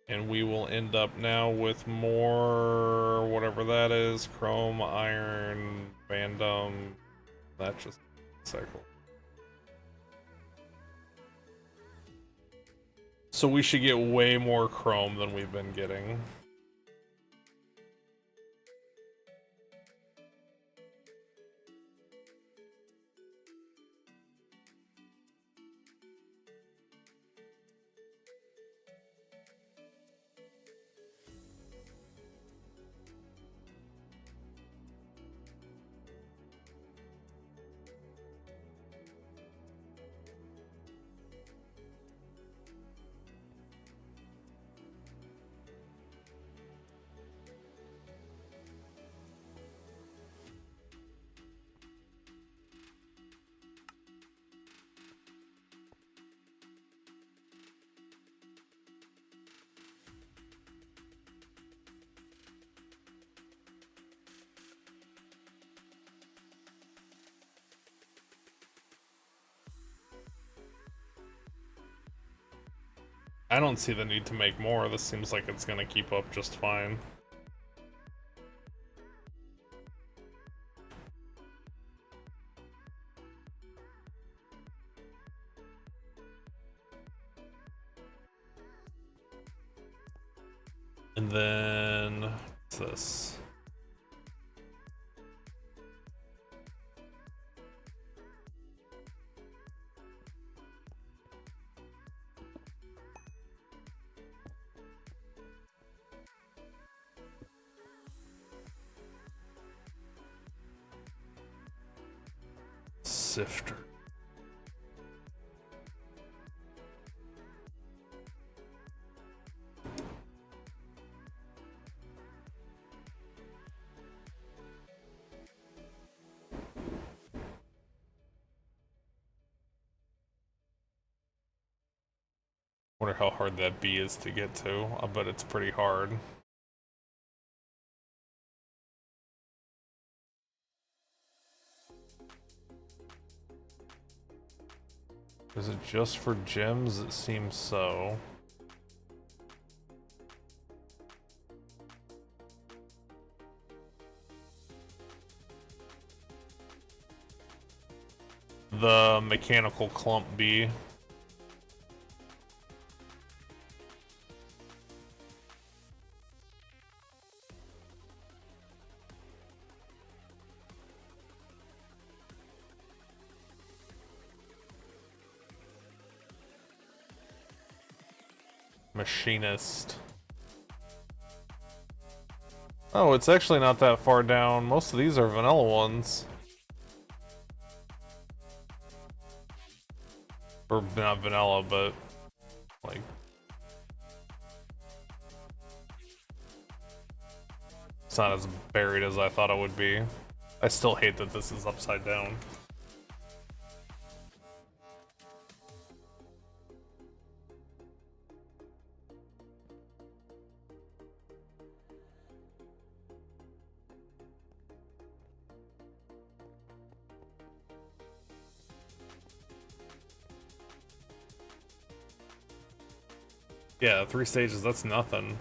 And we will end up now with more, whatever that is, chrome, iron, vandum. That just cycle. So we should get way more chrome than we've been getting. I don't see the need to make more. This seems like it's gonna keep up just fine. And then, what's this? Sifter. Wonder how hard that B is to get to. I bet it's pretty hard. Is it just for gems? It seems so. The mechanical clump B. Machinist. Oh, it's actually not that far down. Most of these are vanilla ones. Or not vanilla, but like... It's not as buried as I thought it would be. I still hate that this is upside down. Yeah, 3 stages, that's nothing.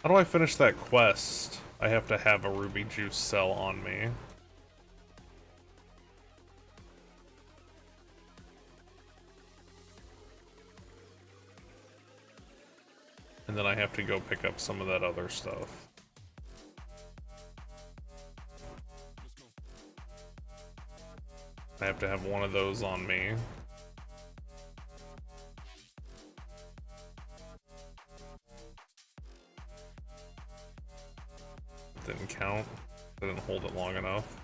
How do I finish that quest? I have to have a ruby juice cell on me. And then I have to go pick up some of that other stuff. I have to have one of those on me. Didn't count. Didn't hold it long enough.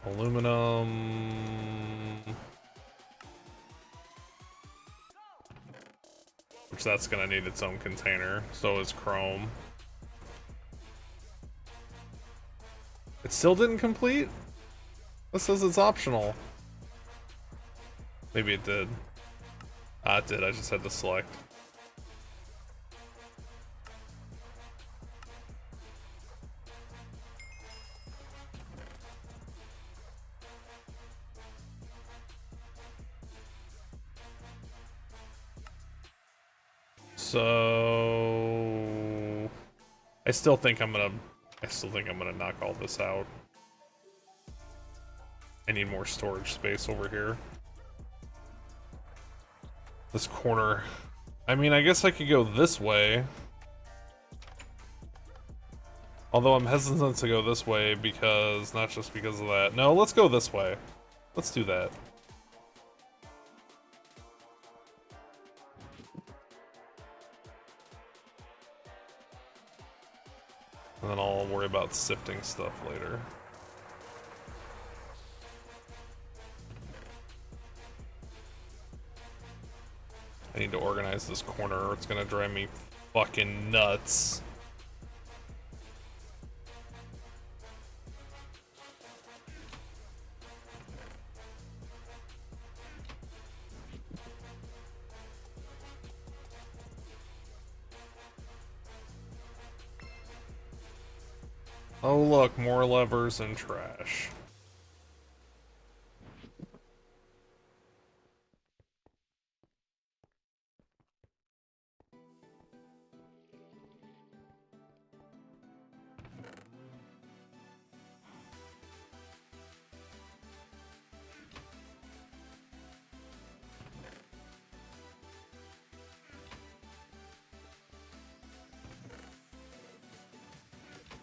Aluminum, which that's gonna need its own container. So is chrome. It still didn't complete? This says it's optional. Maybe it did. Ah, it did. I just had to select. So I still think I'm gonna knock all this out. I need more storage space over here. This corner. I mean, I guess I could go this way. Although I'm hesitant to go this way because, not just because of that. No, let's go this way. Let's do that. And then I'll worry about sifting stuff later. I need to organize this corner or it's gonna drive me fucking nuts. Oh look, more levers and trash.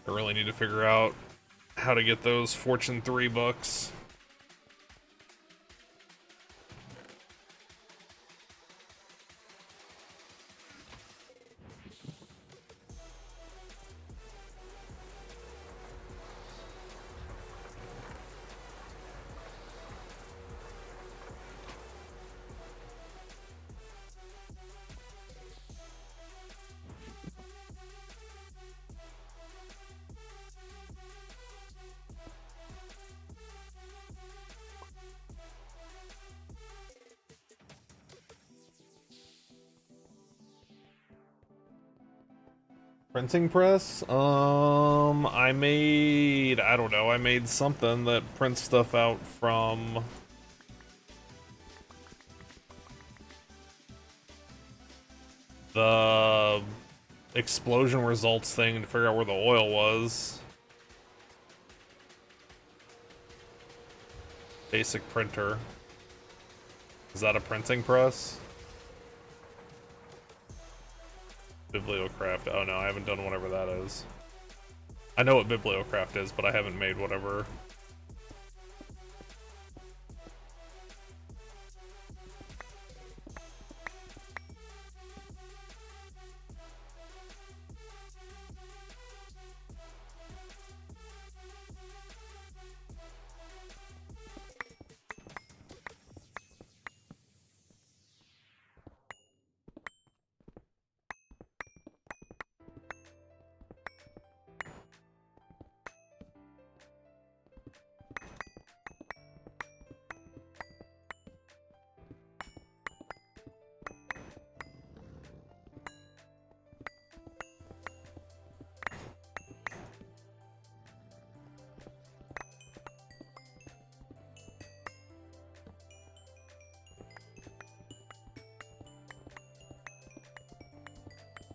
I really need to figure out how to get those Fortune 3 books. Printing press? I don't know, I made something that prints stuff out from the explosion results thing to figure out where the oil was. Basic printer. Is that a printing press? Bibliocraft. Oh no, I haven't done whatever that is. I know what Bibliocraft is, but I haven't made whatever.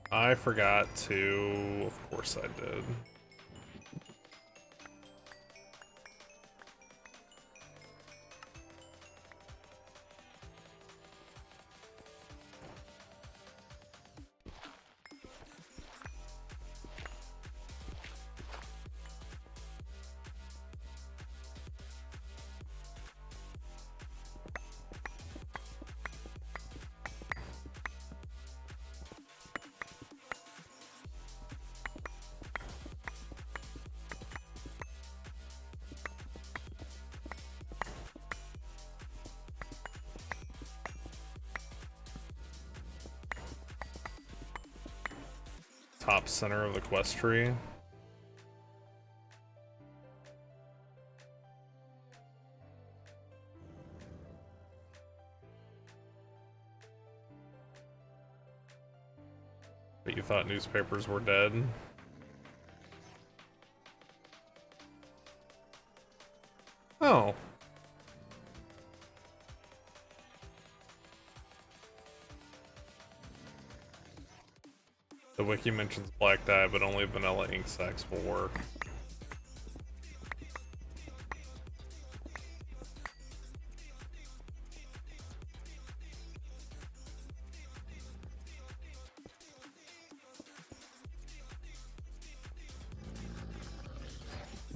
I forgot to... Of course I did. top center of the quest tree. But you thought newspapers were dead? Oh. The wiki mentions black dye, but only vanilla ink sacs will work.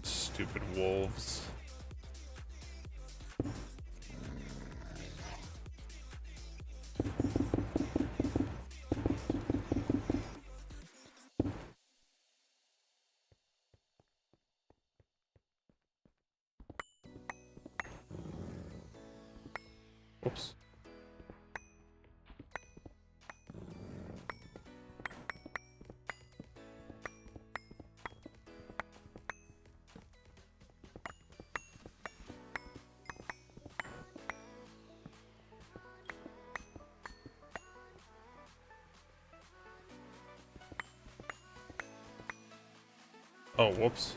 Stupid wolves. Oops. Oh, whoops.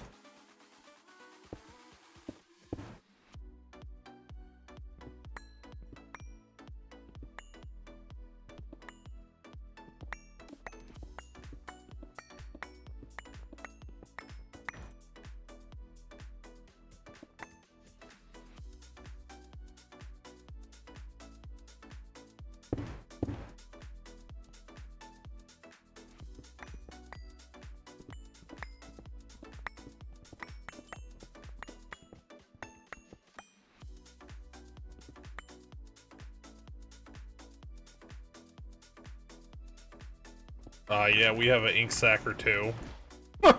Yeah, we have an ink sac or two. I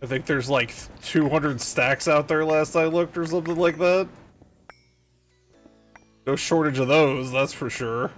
think there's like 200 stacks out there last I looked or something like that. No shortage of those, that's for sure.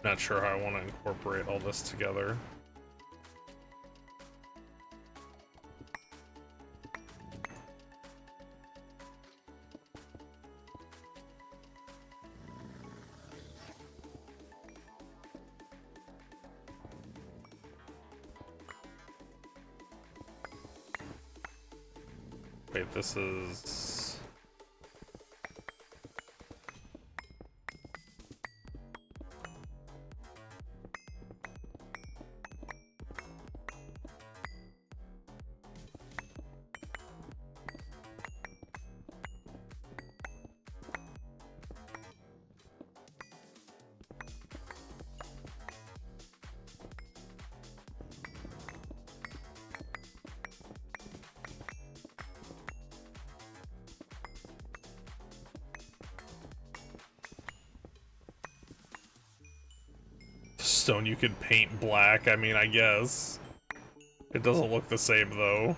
Not sure how I want to incorporate all this together. Wait, this is... Stone you could paint black, I mean, I guess. It doesn't look the same, though.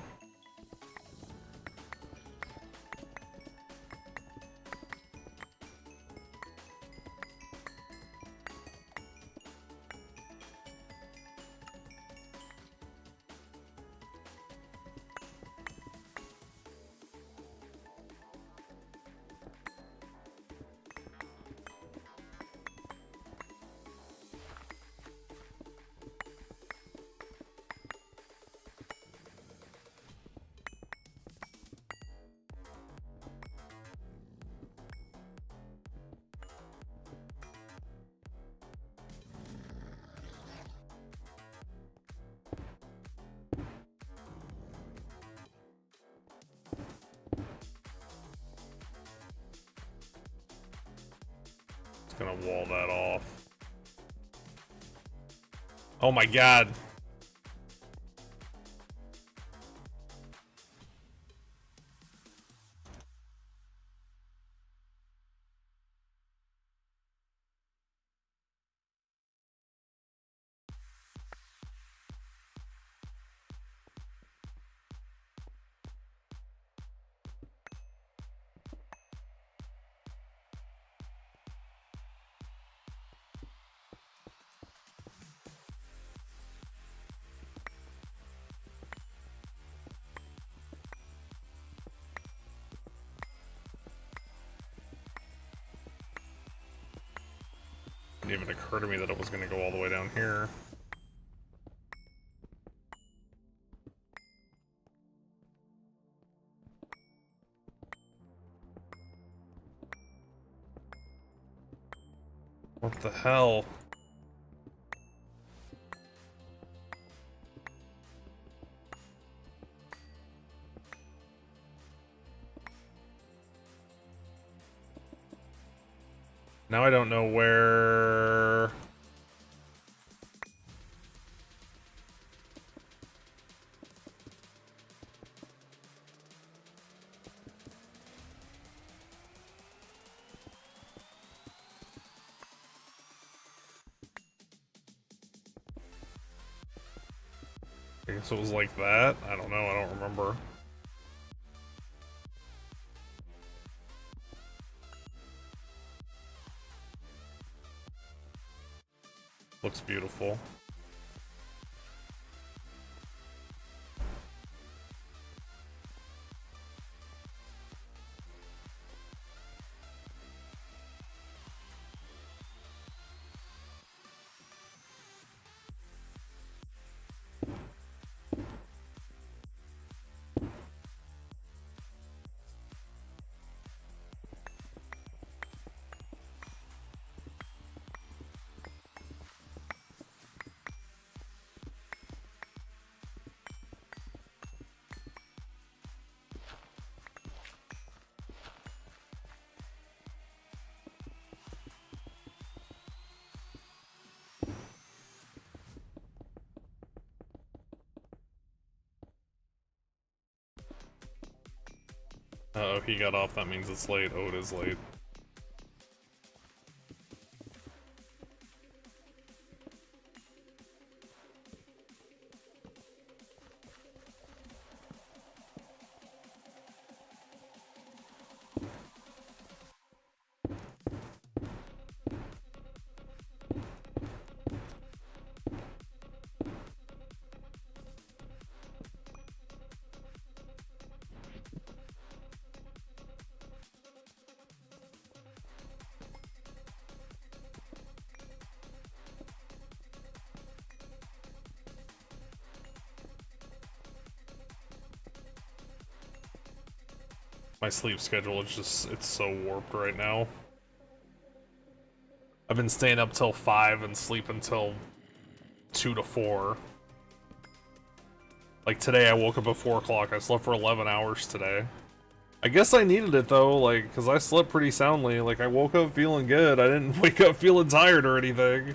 It's gonna wall that off. Oh my god. It didn't even occur to me that it was gonna go all the way down here. What the hell? Now I don't know where... I guess it was like that? I don't know, I don't remember. Looks beautiful. Uh-oh, he got off, that means it's late. Oh, it is late. My sleep schedule is just, it's so warped right now. I've been staying up till 5 and sleep until 2 to 4. Like today I woke up at 4 o'clock, I slept for 11 hours today. I guess I needed it though, like, cause I slept pretty soundly. Like I woke up feeling good, I didn't wake up feeling tired or anything.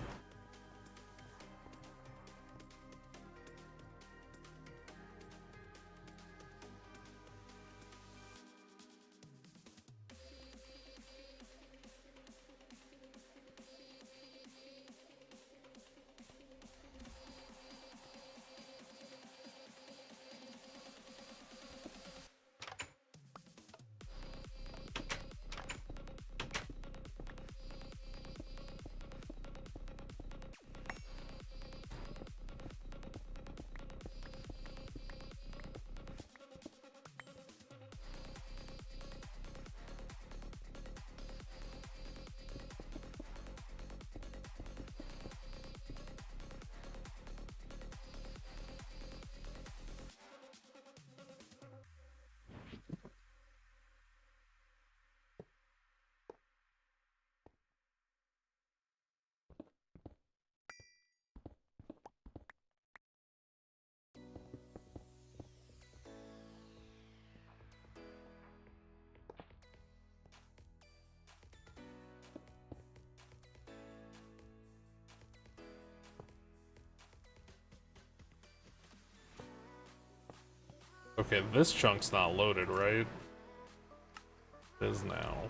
Okay, this chunk's not loaded, right? It is now.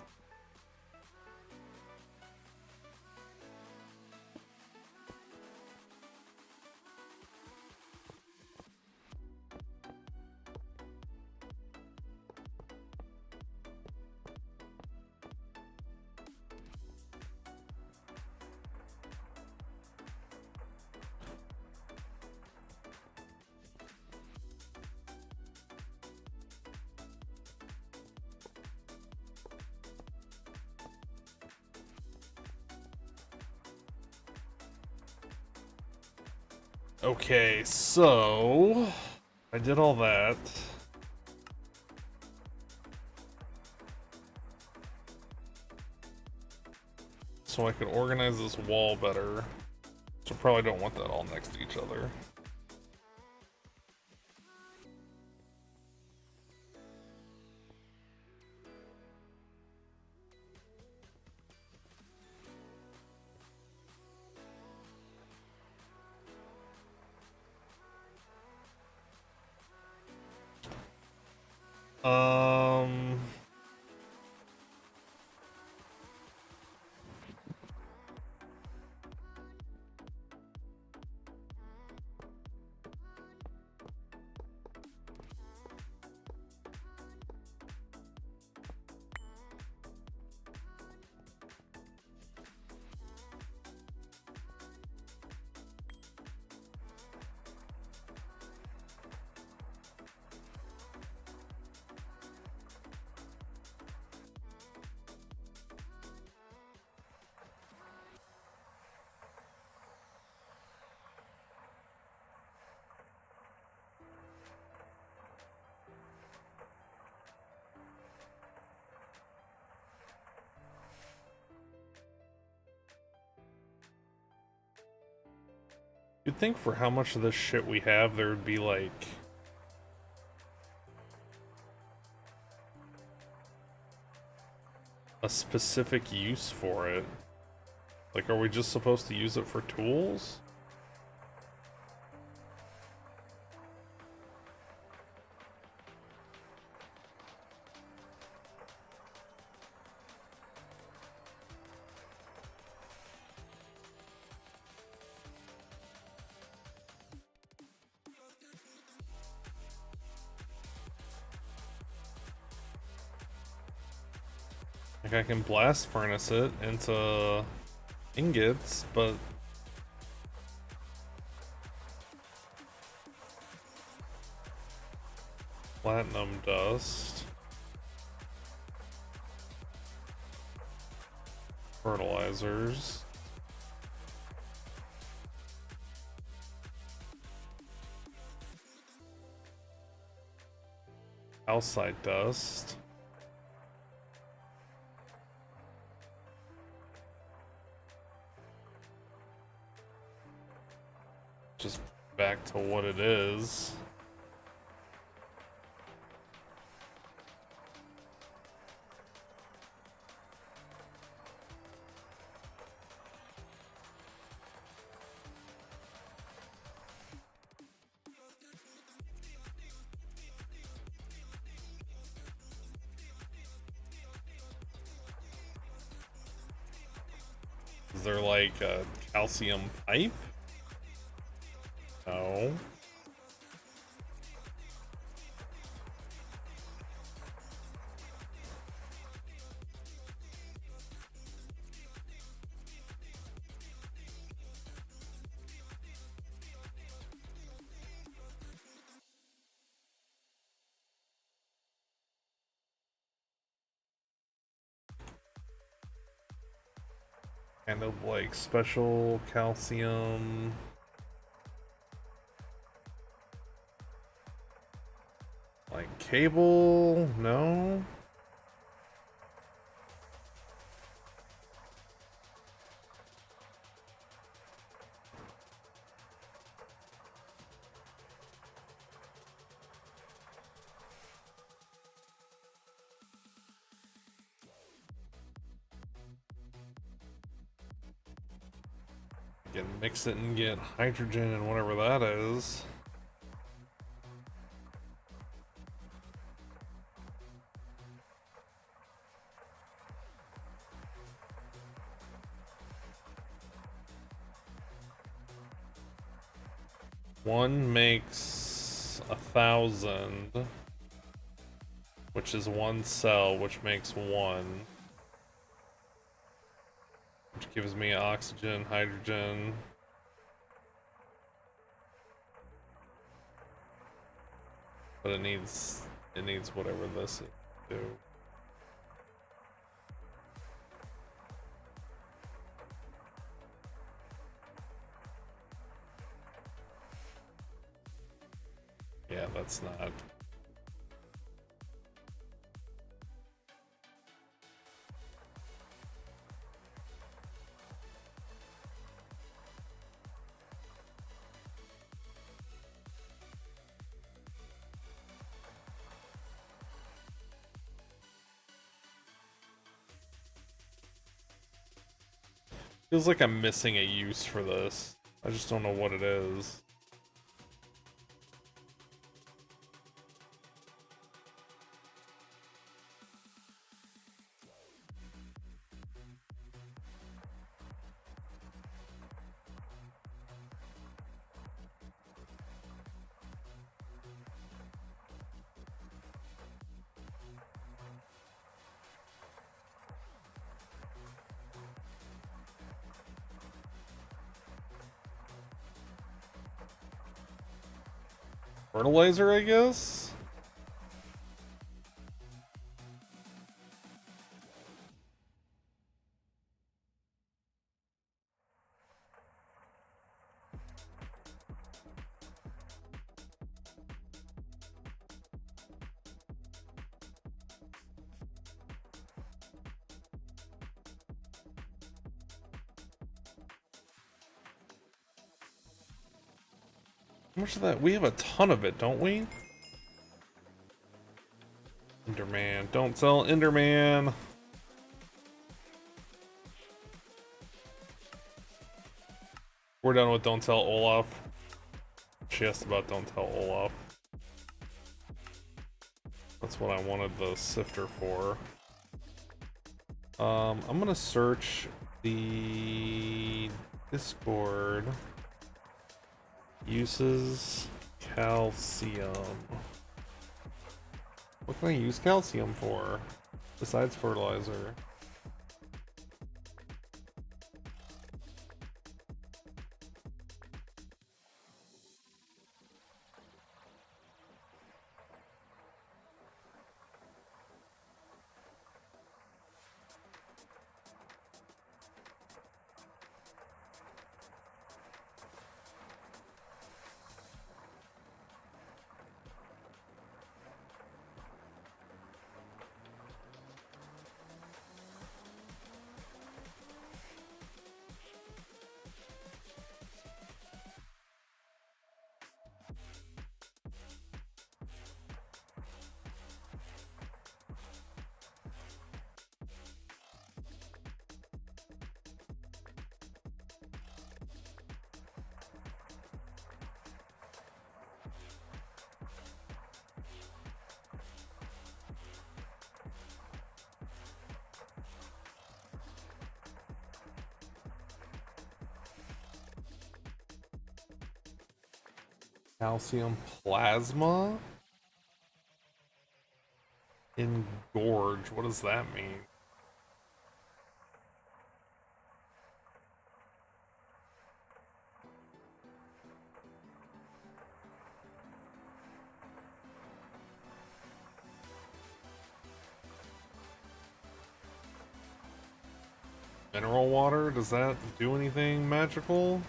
Okay, so I did all that. So I could organize this wall better. So probably don't want that all next to each other. Um, you'd think for how much of this shit we have, there would be like a specific use for it. Like, are we just supposed to use it for tools? Like, I can blast furnace it into ingots, but platinum dust, fertilizers, outside dust. Just back to what it is. Is there like a calcium pipe? No. Kind of like special calcium. Like cable? No. You can mix it and get hydrogen and whatever that is. One makes 1,000, which is one cell, which makes one, which gives me oxygen, hydrogen. But it needs whatever this is to do. Yeah, that's not. Feels like I'm missing a use for this. I just don't know what it is. Fertilizer, I guess? How much of that? We have a ton of it, don't we? Enderman. Don't sell Enderman. We're done with Don't Tell Olaf. She asked about Don't Tell Olaf. That's what I wanted the sifter for. I'm gonna search the Discord. Uses calcium. What can I use calcium for besides fertilizer? Calcium plasma? Engorge, what does that mean? Mineral water? Does that do anything magical?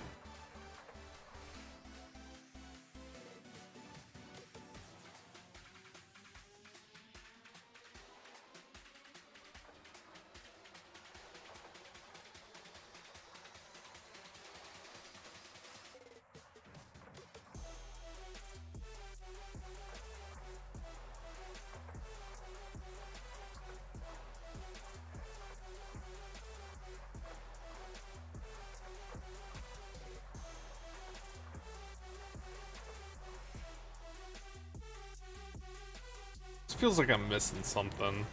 This feels like I'm missing something.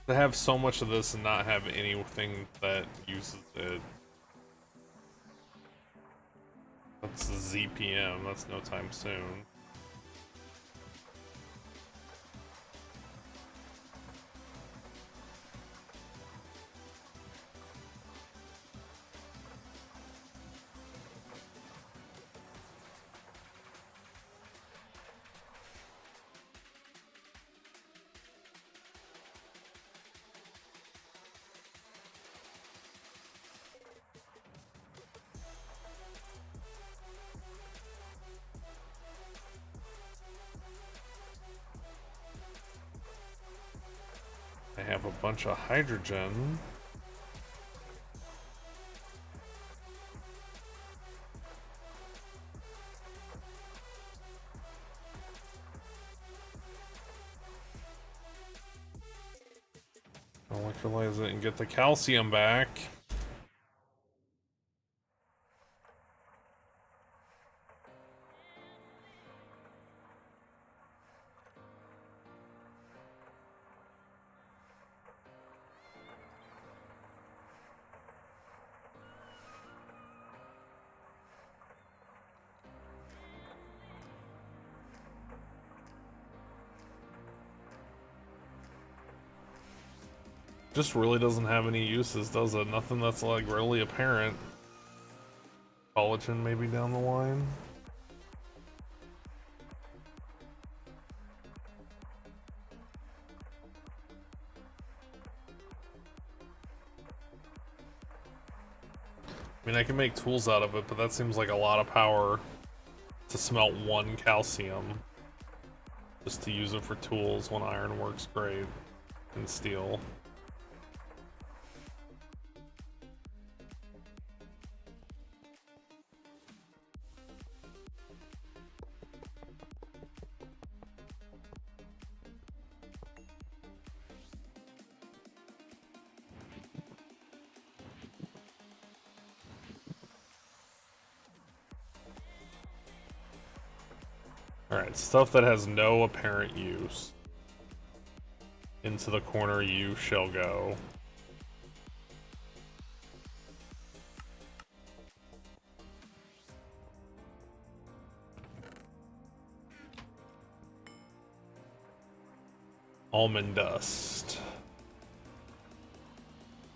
To have so much of this and not have anything that uses it. That's ZPM, that's no time soon. I have a bunch of hydrogen. Electrolyze it and get the calcium back. Just really doesn't have any uses, does it? Nothing that's like really apparent. Collagen maybe down the line. I mean, I can make tools out of it, but that seems like a lot of power to smelt one calcium. Just to use it for tools when iron works great. And steel. Alright, stuff that has no apparent use. Into the corner you shall go. Almond dust.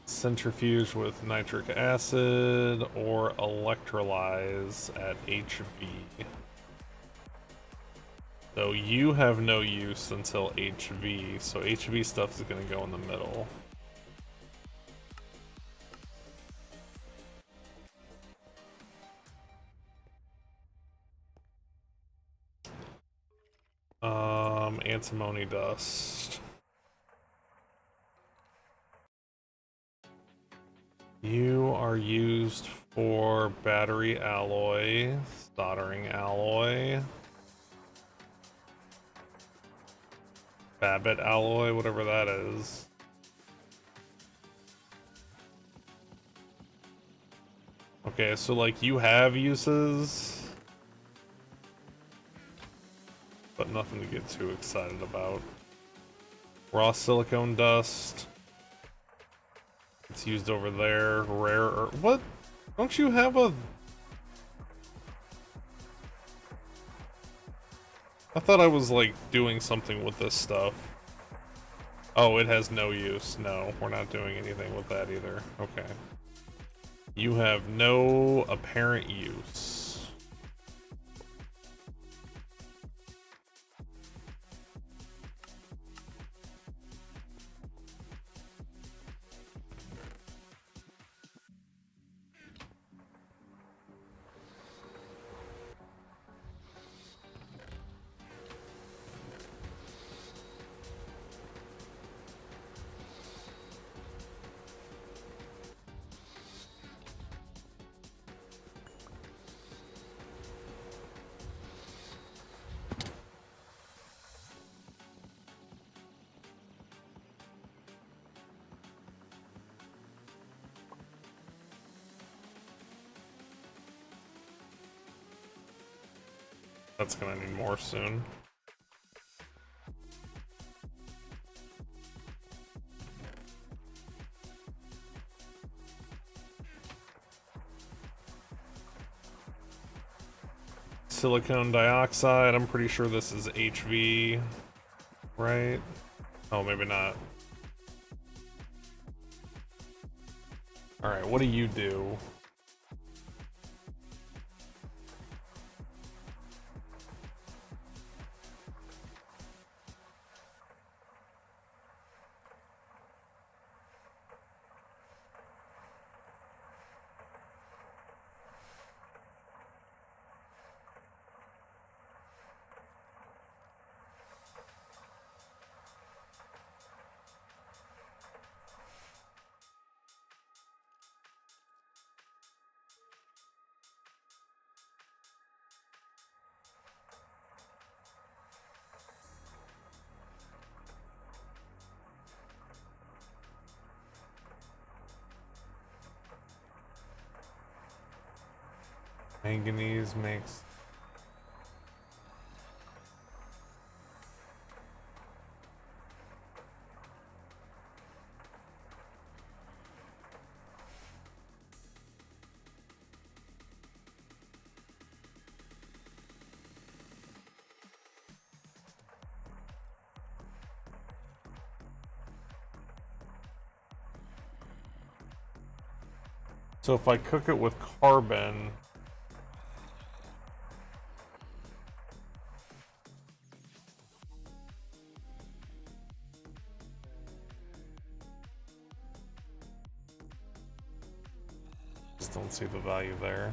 Centrifuge with nitric acid or electrolyze at HV. So you have no use until HV, so HV stuff is going to go in the middle. Antimony dust. You are used for battery alloy, soldering alloy, Babbitt alloy, whatever that is. Okay, so like you have uses, but nothing to get too excited about. Raw silicone dust. It's used over there. Rare earth. What? Don't you have a... I thought I was like doing something with this stuff. Oh, it has no use. No, we're not doing anything with that either. Okay. You have no apparent use. That's gonna need more soon. silicone dioxide. I'm pretty sure this is HV, right? Oh, maybe not. Alright, what do you do? Manganese makes... So if I cook it with carbon... Just don't see the value there.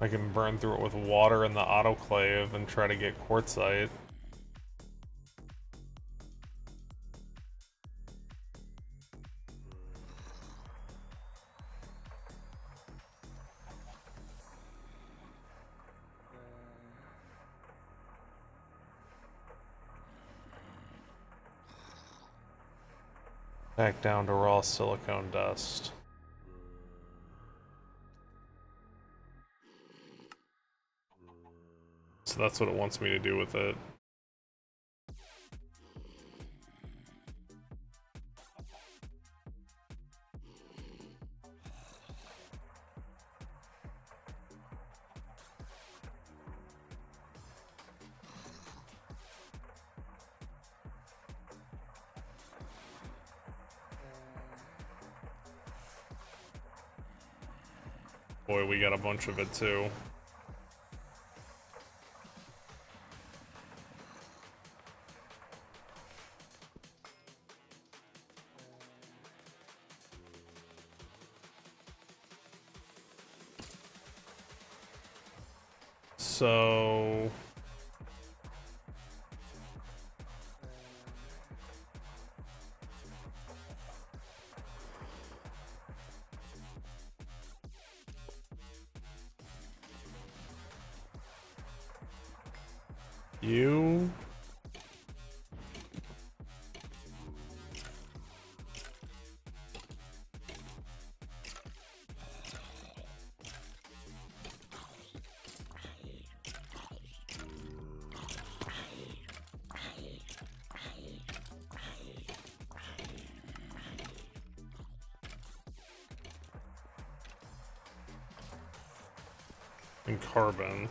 I can burn through it with water in the autoclave and try to get quartzite. Back down to raw silicone dust. So that's what it wants me to do with it. Boy, we got a bunch of it too. So... You... and carbon.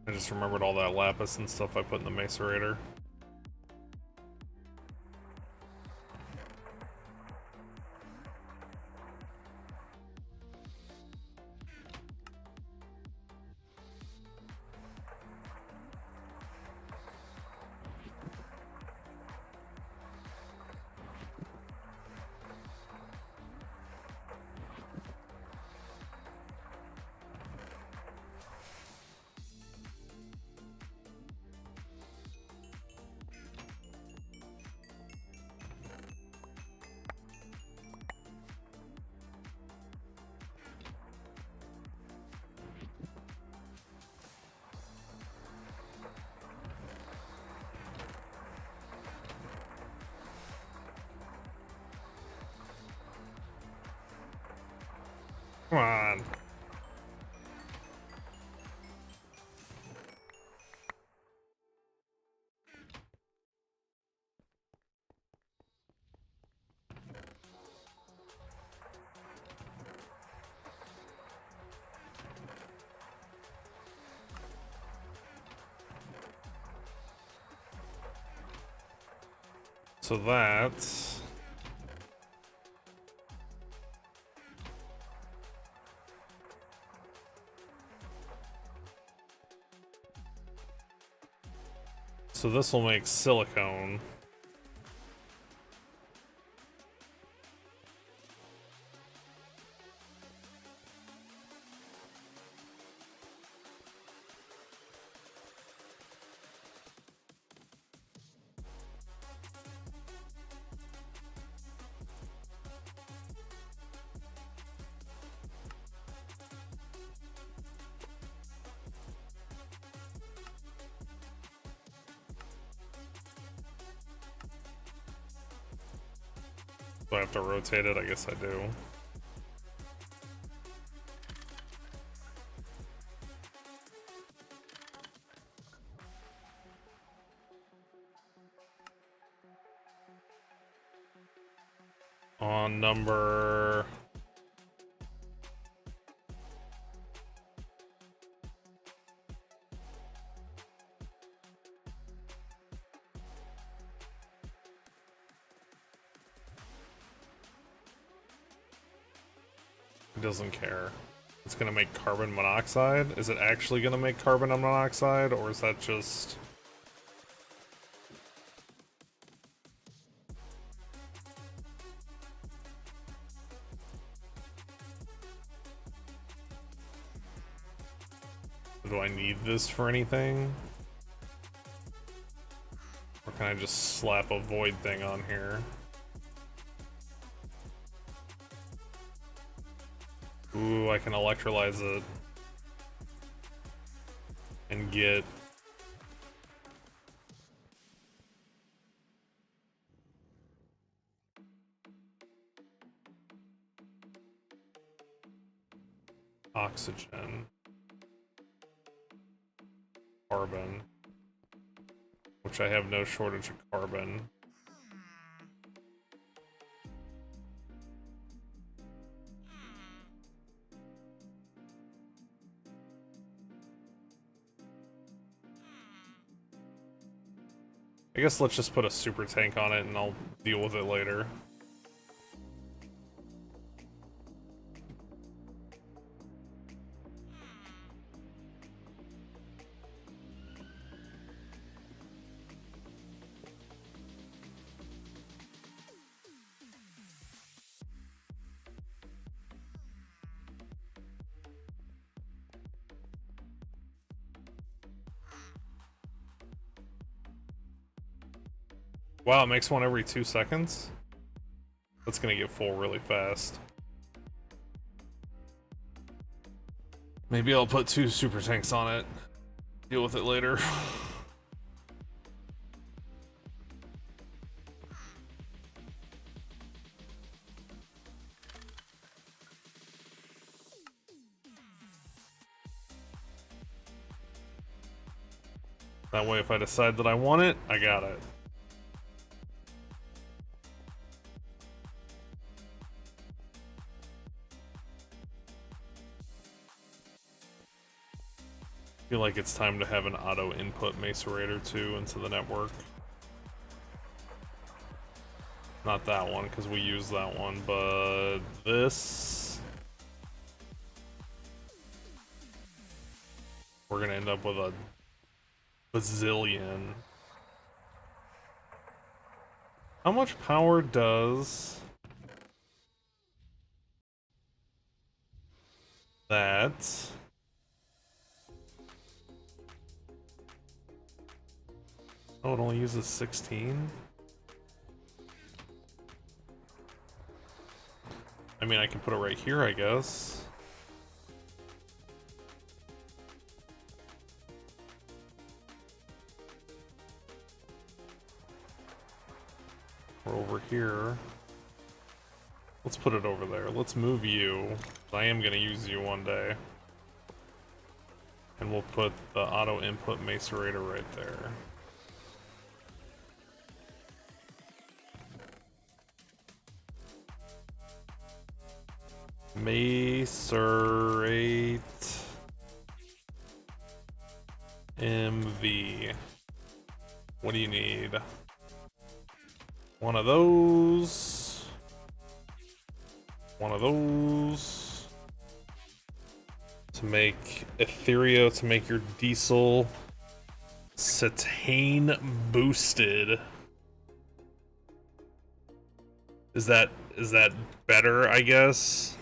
I just remembered all that lapis and stuff I put in the macerator. Come on. So that's... So this will make silicone. Do I have to rotate it? I guess I do. On number... It doesn't care. It's gonna make carbon monoxide? Is it actually gonna make carbon monoxide, or is that just... Do I need this for anything? Or can I just slap a void thing on here? Ooh, I can electrolyze it. And get... oxygen. Carbon. Which I have no shortage of carbon. I guess let's just put a super tank on it and I'll deal with it later. Wow, it makes one every 2 seconds? That's gonna get full really fast. Maybe I'll put 2 super tanks on it. Deal with it later. That way if I decide that I want it, I got it. I feel like it's time to have an auto input macerator too into the network. Not that one, because we use that one, but this... We're gonna end up with a bazillion. How much power does that... Oh, it only uses 16? I mean, I can put it right here, I guess. Or over here. Let's put it over there. Let's move you. I am gonna use you one day. And we'll put the auto input macerator right there. Macerate MV. What do you need? One of those. One of those. To make Ethereal, to make your diesel cetane boosted. Is that better, I guess?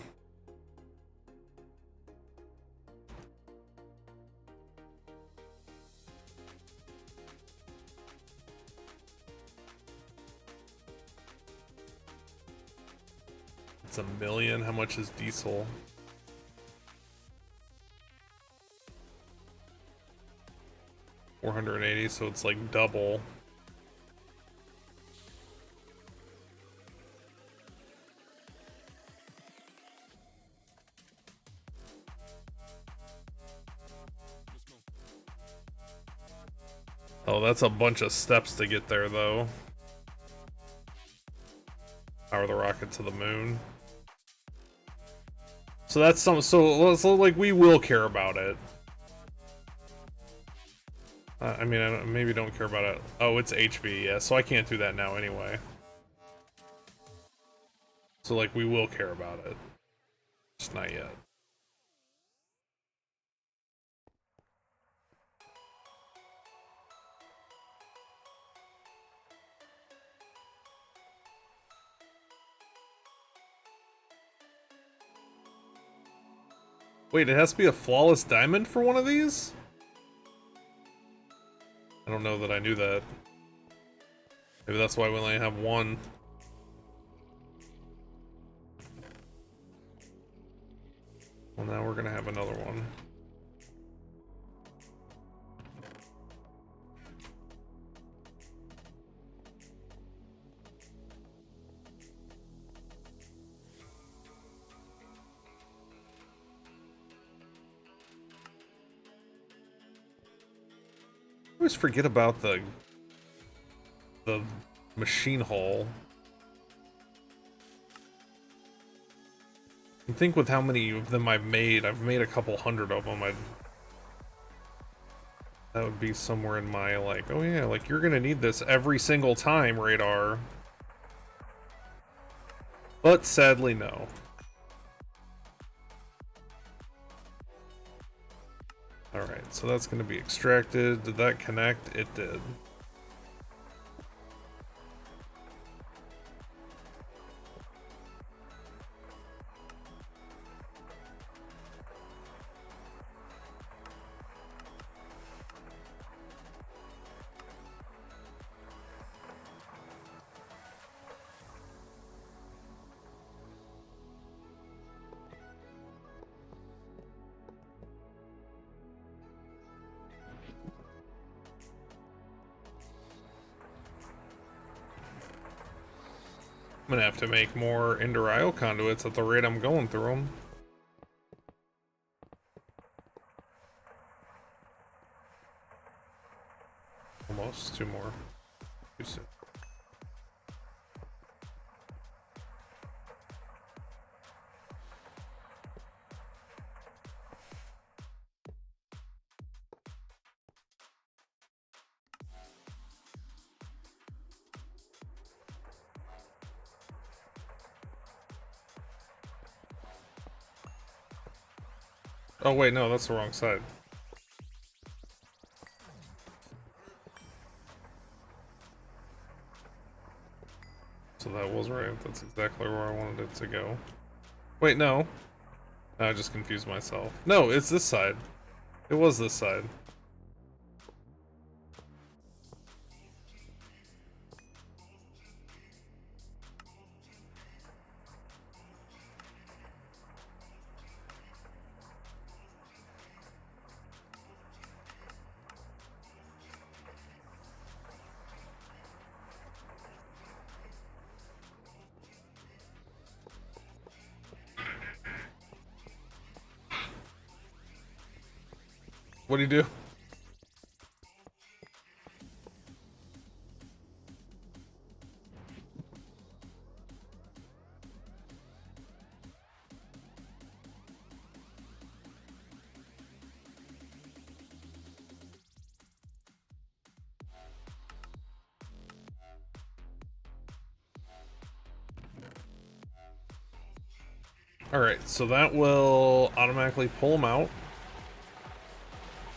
It's 1 million. How much is diesel? $480, so it's like double. Oh, that's a bunch of steps to get there, though. Power the rocket to the moon. So that's some. So like we will care about it. I mean, I maybe don't care about it. Oh, it's HV, yeah. So I can't do that now anyway. So like we will care about it, just not yet. Wait, it has to be a flawless diamond for one of these? I don't know that I knew that. Maybe that's why we only have one. Well, now we're gonna have another one. I always forget about the machine hull. I think with how many of them I've made a couple hundred of them. That would be somewhere in my like, oh yeah, like you're gonna need this every single time, radar. But sadly, no. Alright, so that's gonna be extracted. Did that connect? It did. I'm gonna have to make more Indurail conduits at the rate I'm going through them. Almost, 2 more. Too soon. Oh wait, no, that's the wrong side. So that was right. That's exactly where I wanted it to go. Wait, no. I just confused myself. No, it's this side. It was this side. What do you do? Alright, so that will automatically pull them out,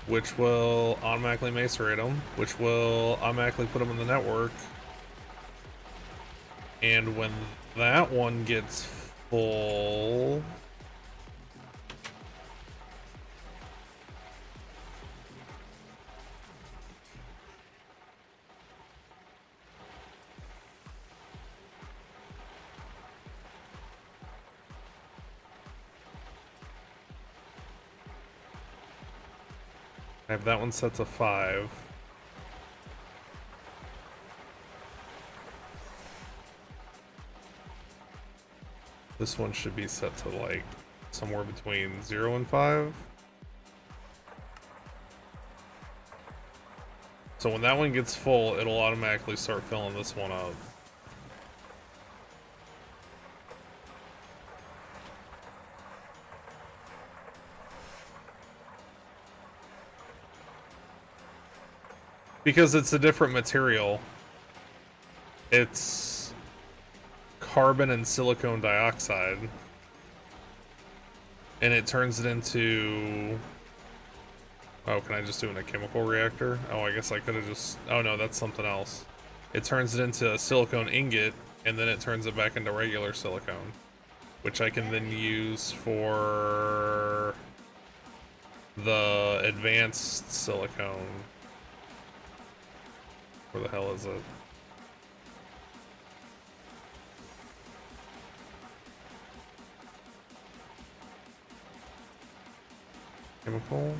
which will automatically macerate them, which will automatically put them in the network. And when that one gets full... I have that one set to 5. This one should be set to like somewhere between 0 and 5. So when that one gets full, it'll automatically start filling this one up. Because it's a different material. It's carbon and silicon dioxide. And it turns it into... Oh, can I just do it in a chemical reactor? Oh, I guess I could have just... Oh no, that's something else. It turns it into a silicone ingot, and then it turns it back into regular silicone. Which I can then use for... the advanced silicone. Where the hell is it? Chemical?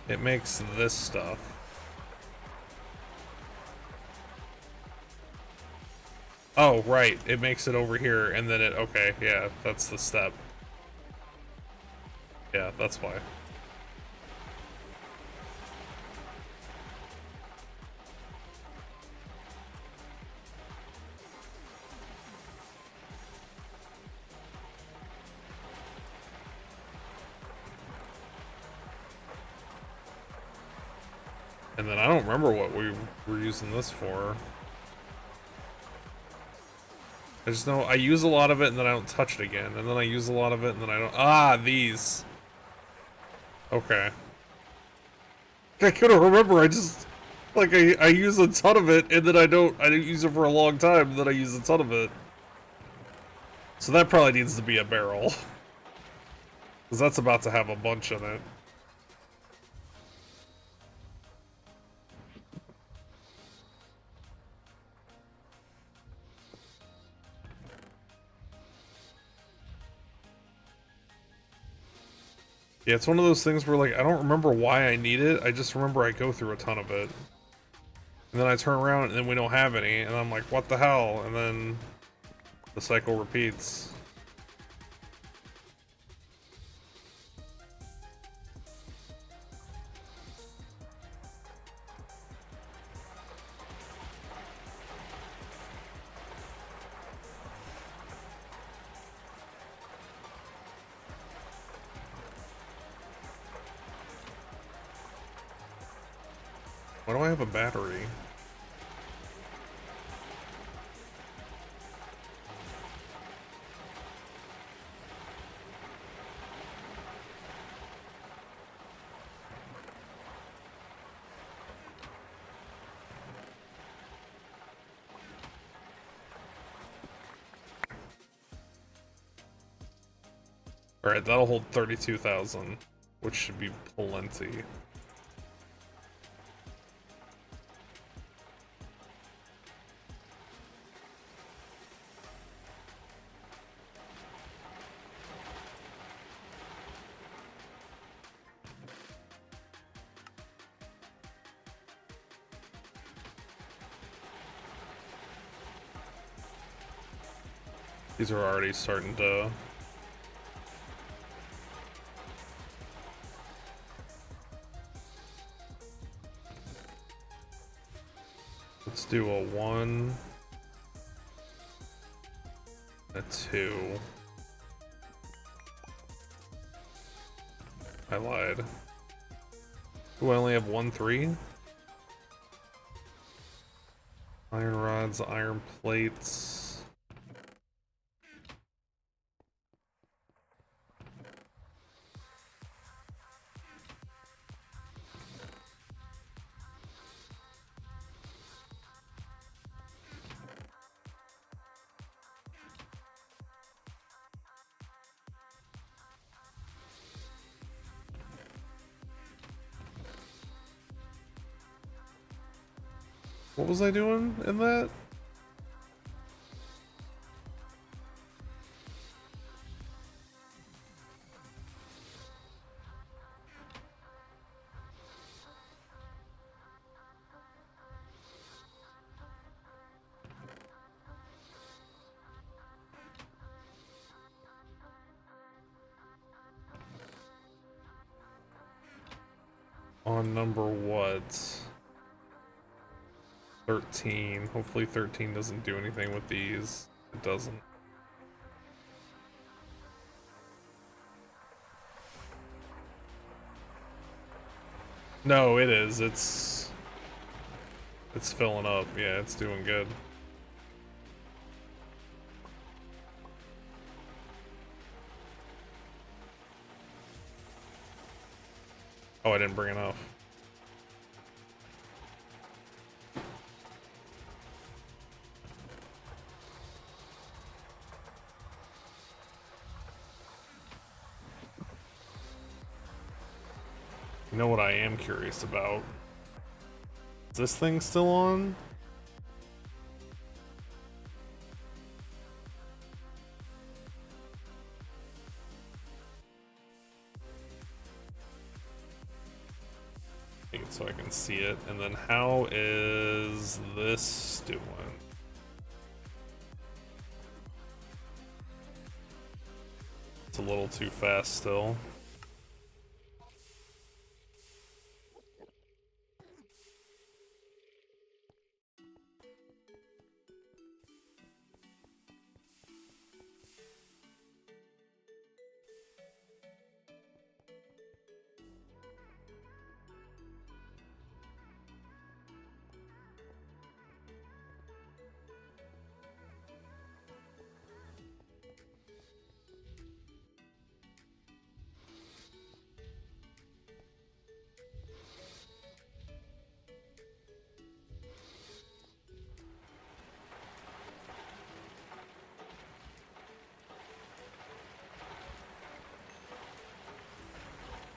It makes this stuff. Oh, right. It makes it over here, and then it... Okay, yeah, that's the step. Yeah, that's why. And then I don't remember what we were using this for. I just know I use a lot of it and then I don't touch it again. And then I use a lot of it and then I don't... Ah, these. Okay. I couldn't remember. I just... Like, I use a ton of it and then I don't use it for a long time and then I use a ton of it. So that probably needs to be a barrel. Because that's about to have a bunch in it. Yeah, it's one of those things where, like, I don't remember why I need it. I just remember I go through a ton of it. And then I turn around and then we don't have any. And I'm like, what the hell? And then the cycle repeats. Why do I have a battery? Alright, that'll hold 32,000, which should be plenty. These are already starting to... Let's do a 1, a 2. I lied. Do I only have 1 3? Iron rods, iron plates. What was I doing in that? On number what? 13. Hopefully 13 doesn't do anything with these. It doesn't. No, it is. It's filling up. Yeah, it's doing good. Oh, I didn't bring enough. You know what I am curious about? Is this thing still on? Make it so I can see it. And then how is this doing? It's a little too fast still.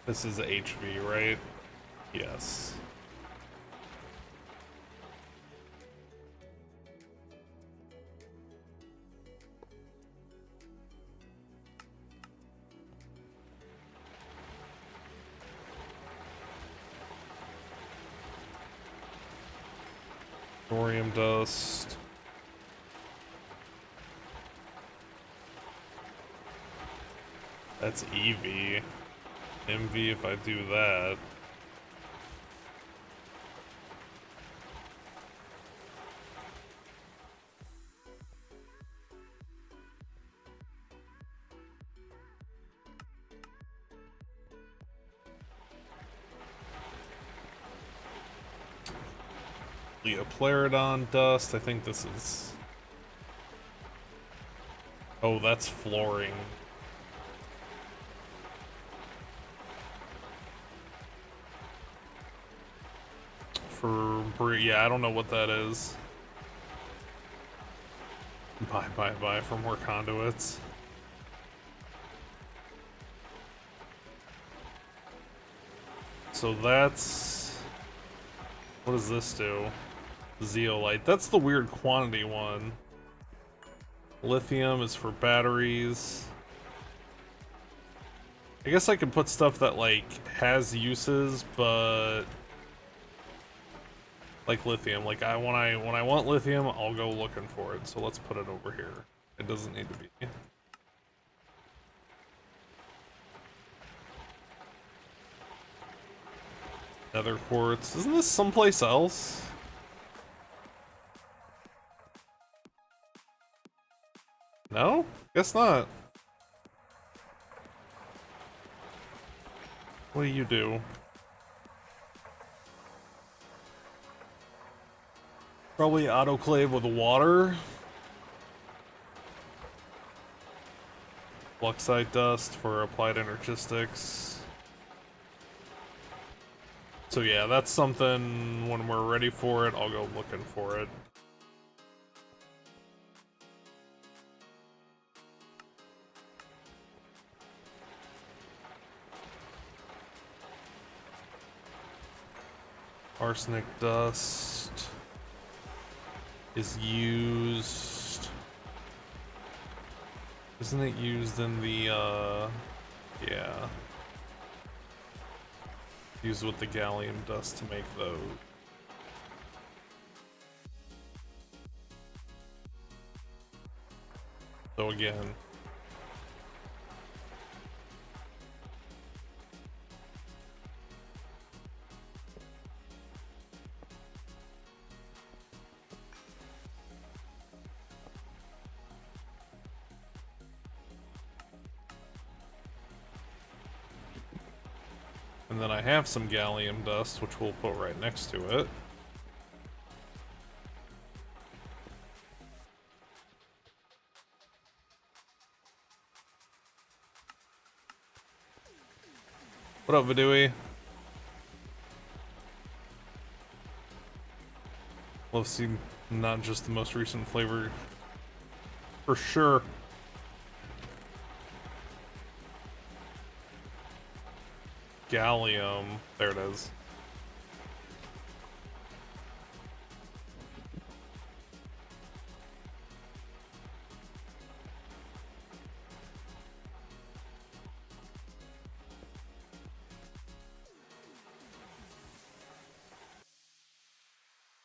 This is HV, right? Yes. Thorium dust. That's EV. MV if I do that. Leoplaridon dust. I think this is... Oh, that's flooring. Yeah, I don't know what that is. Buy for more conduits. So that's... What does this do? Zeolite. That's the weird quantity one. Lithium is for batteries. I guess I could put stuff that, like, has uses, but... Like lithium. Like, when I want lithium, I'll go looking for it. So let's put it over here. It doesn't need to be. Nether quartz. Isn't this someplace else? No? Guess not. What do you do? Probably autoclave with water. Fluxite dust for applied energistics. So yeah, that's something, when we're ready for it, I'll go looking for it. Arsenic dust is used. Isn't it used in the, yeah. Used with the gallium dust to make those. So again. And then I have some gallium dust, which we'll put right next to it. What up, Vidui? Love seeing not just the most recent flavor. For sure. Gallium. There it is.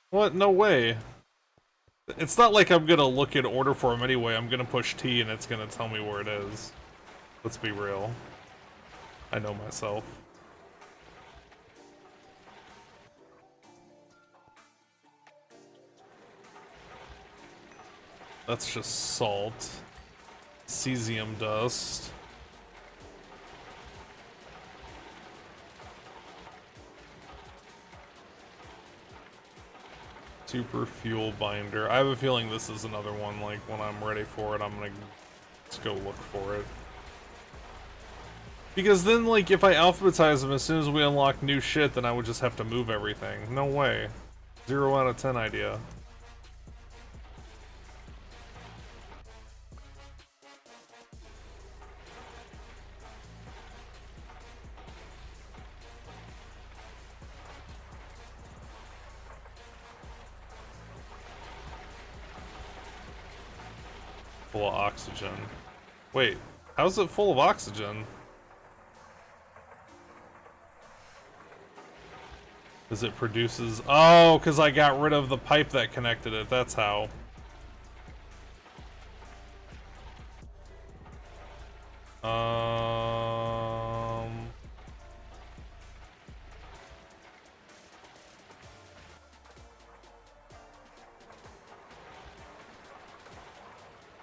What? No way. It's not like I'm gonna look at order form anyway. I'm gonna push T and it's gonna tell me where it is. Let's be real. I know myself. That's just salt. Cesium dust. Super fuel binder. I have a feeling this is another one, like, when I'm ready for it, I'm gonna just go look for it. Because then, like, if I alphabetize them, as soon as we unlock new shit, then I would just have to move everything. No way. 0 out of 10 idea. Full of oxygen. Wait, how's it full of oxygen? Because it produces... Oh, because I got rid of the pipe that connected it, that's how.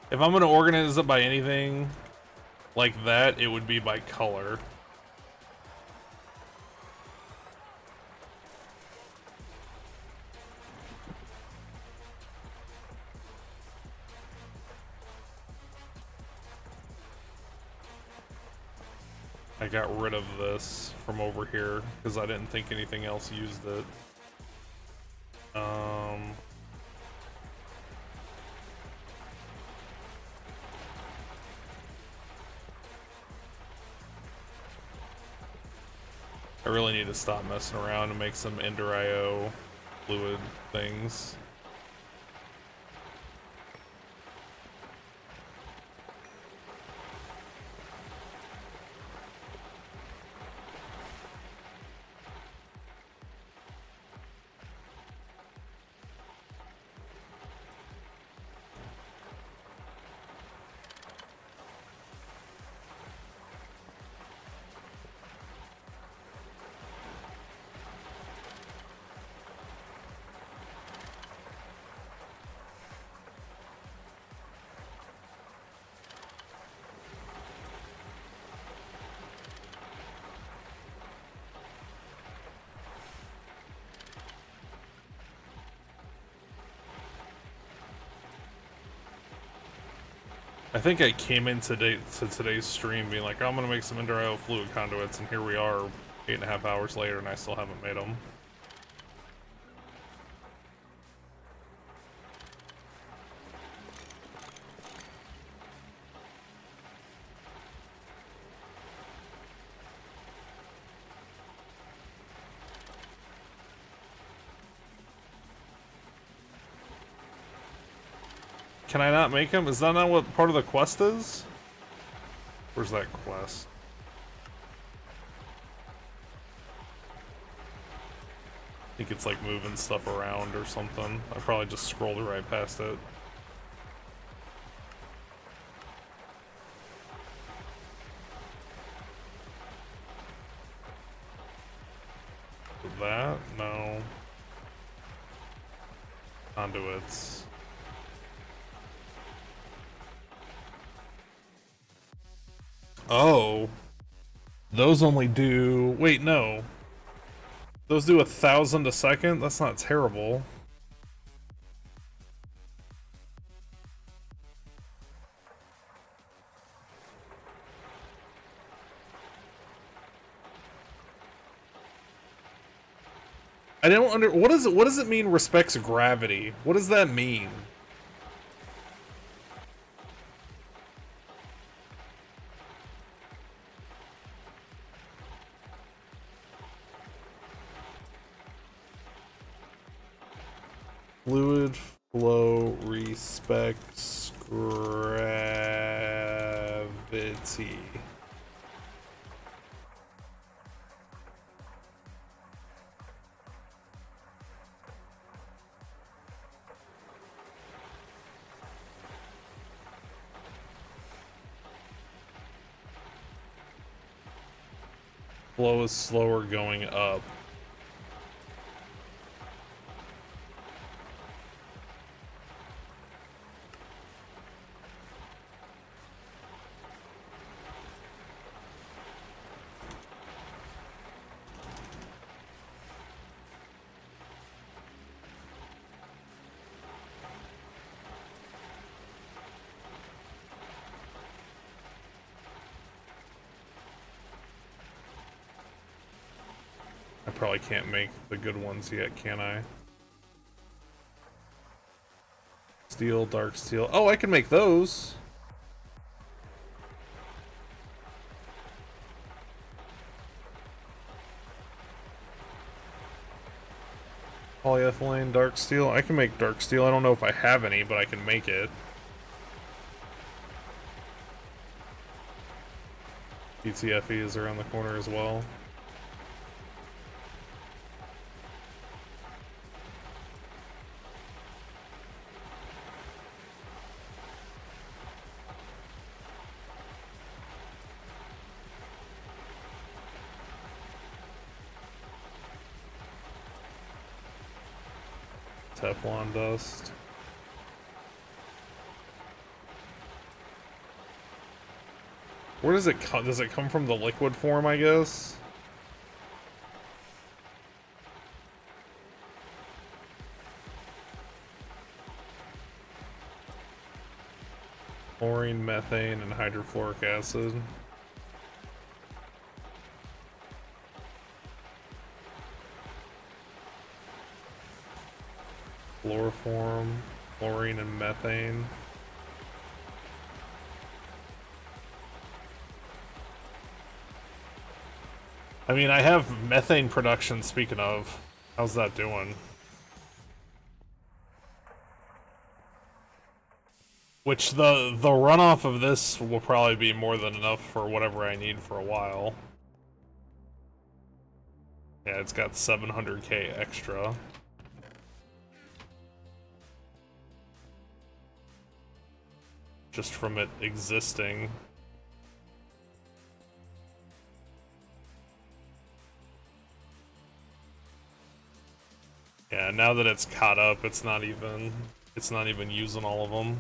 If I'm gonna organize it by anything like that, it would be by color. I got rid of this from over here because I didn't think anything else used it. I really need to stop messing around and make some Ender IO fluid things. I think I came in today's stream being like, oh, I'm gonna make some Ender IO fluid conduits, and here we are 8.5 hours later and I still haven't made them. Can I not make them? Is that not what part of the quest is? Where's that quest? I think it's like moving stuff around or something. I probably just scrolled right past it. That? No. Conduits. Oh. Those only do... Wait, no. Those do 1,000 a second? That's not terrible. I don't what does it mean respects gravity? What does that mean? Fluid flow respects gravity. Flow is slower going up. I probably can't make the good ones yet, can I? Steel, dark steel. Oh, I can make those. Polyethylene, dark steel. I can make dark steel. I don't know if I have any, but I can make it. GTFE is around the corner as well. Teflon dust. Where does it come? Does it come from the liquid form, I guess? Chlorine, methane, and hydrofluoric acid. chloroform, chlorine, and methane. I mean, I have methane production, speaking of. How's that doing? Which the runoff of this will probably be more than enough for whatever I need for a while. Yeah, it's got 700k extra. Just from it existing. Yeah, now that it's caught up, it's not even using all of them.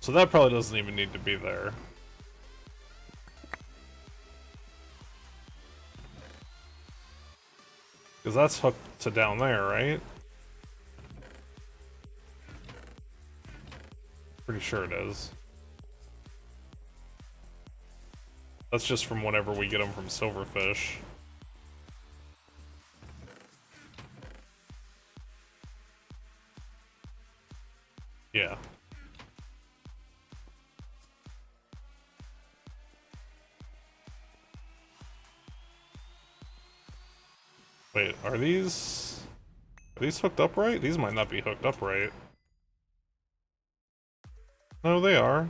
So that probably doesn't even need to be there. Because that's hooked to down there, right? Pretty sure it is. That's just from whenever we get them from Silverfish. Yeah. Wait, are these hooked up right? These might not be hooked up right. No, they are.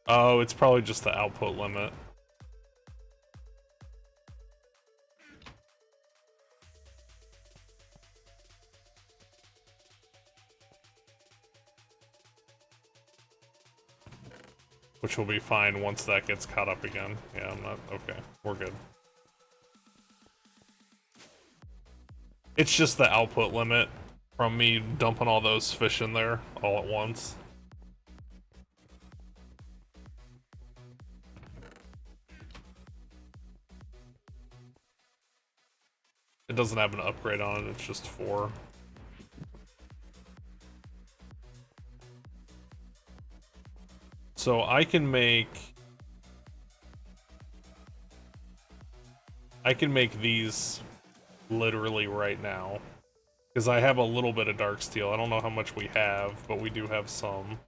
Oh, it's probably just the output limit. Which will be fine once that gets caught up again. Yeah, I'm not... Okay, we're good. It's just the output limit from me dumping all those fish in there all at once. It doesn't have an upgrade on it, it's just 4. So I can make these literally right now. Because I have a little bit of dark steel. I don't know how much we have, but we do have some.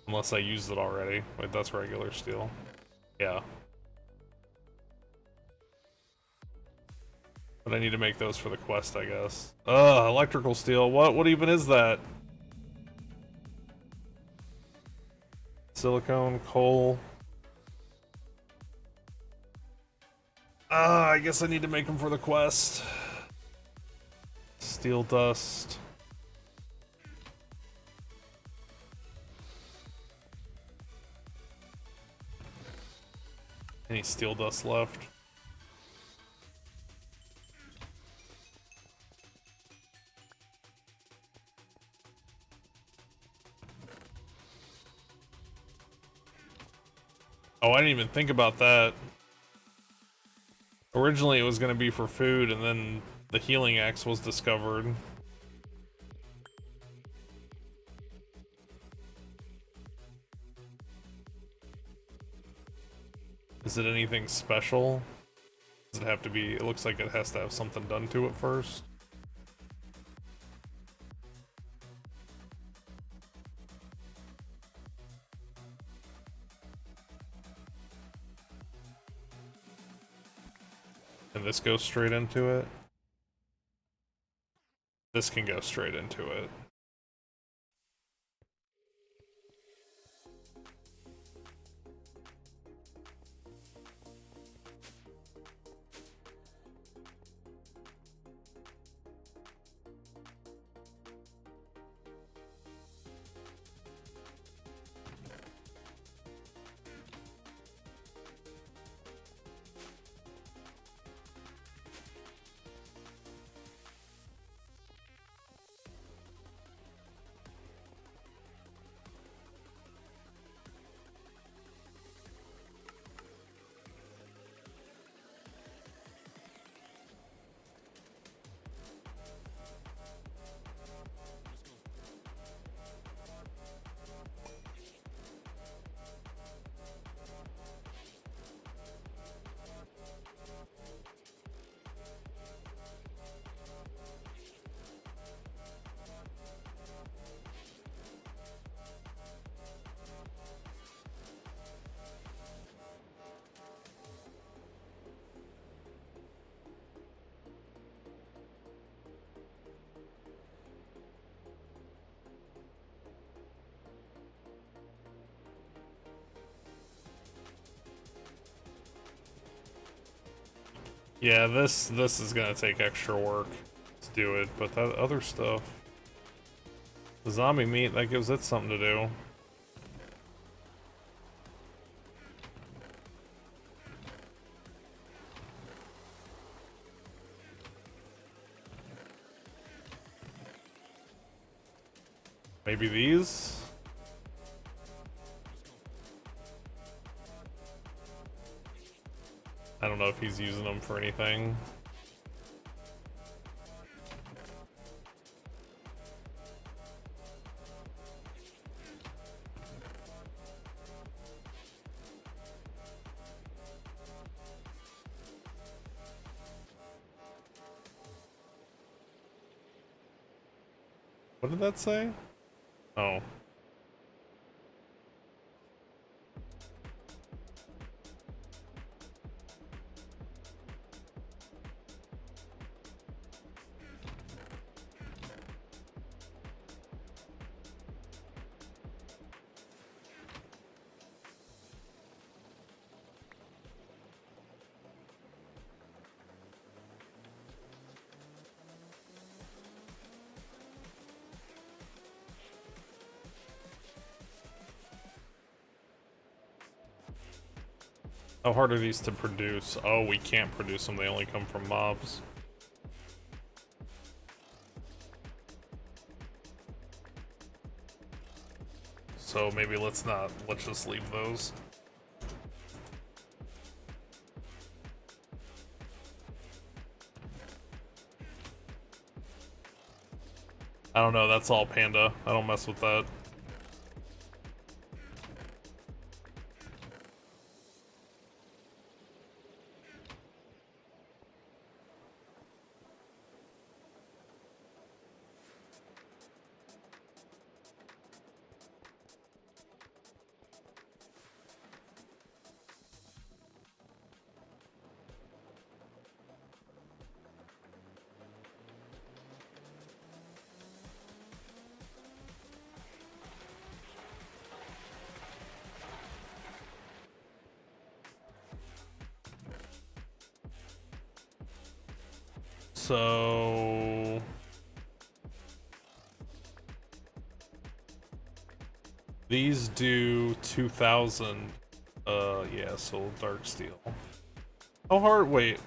Unless I used it already. Wait, that's regular steel. Yeah. But I need to make those for the quest, I guess. Ugh, electrical steel. What even is that? Silicone, coal. I guess I need to make them for the quest. Steel dust. Any steel dust left? Oh, I didn't even think about that. Originally it was going to be for food, and then the healing axe was discovered. Is it anything special? Does it have to be... It looks like it has to have something done to it first. Can this go straight into it? This can go straight into it. Yeah, this is gonna take extra work to do it, but that other stuff, the zombie meat, that gives it something to do. Maybe these? I don't know if he's using them for anything. What did that say? Oh. How hard are these to produce? Oh, we can't produce them, they only come from mobs. So maybe let's just leave those. I don't know, that's all panda. I don't mess with that. So these do 2,000. Yeah, so dark steel. How hard? Wait.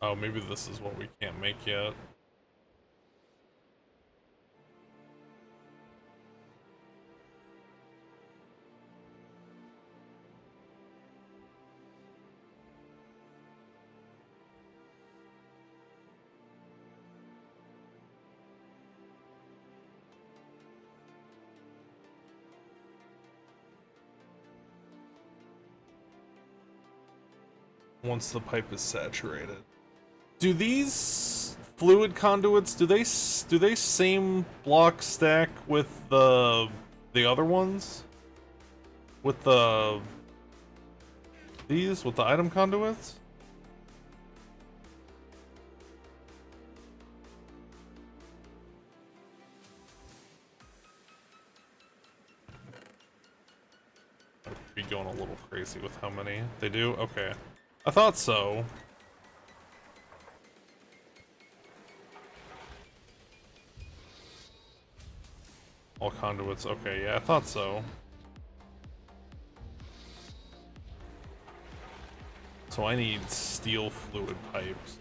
Oh, maybe this is what we can't make yet. Once the pipe is saturated. Do these fluid conduits, do they same block stack with the other ones? With these with the item conduits? I'd be going a little crazy with how many they do. Okay. I thought so. All conduits. Okay, yeah, I thought so. So I need steel fluid pipes.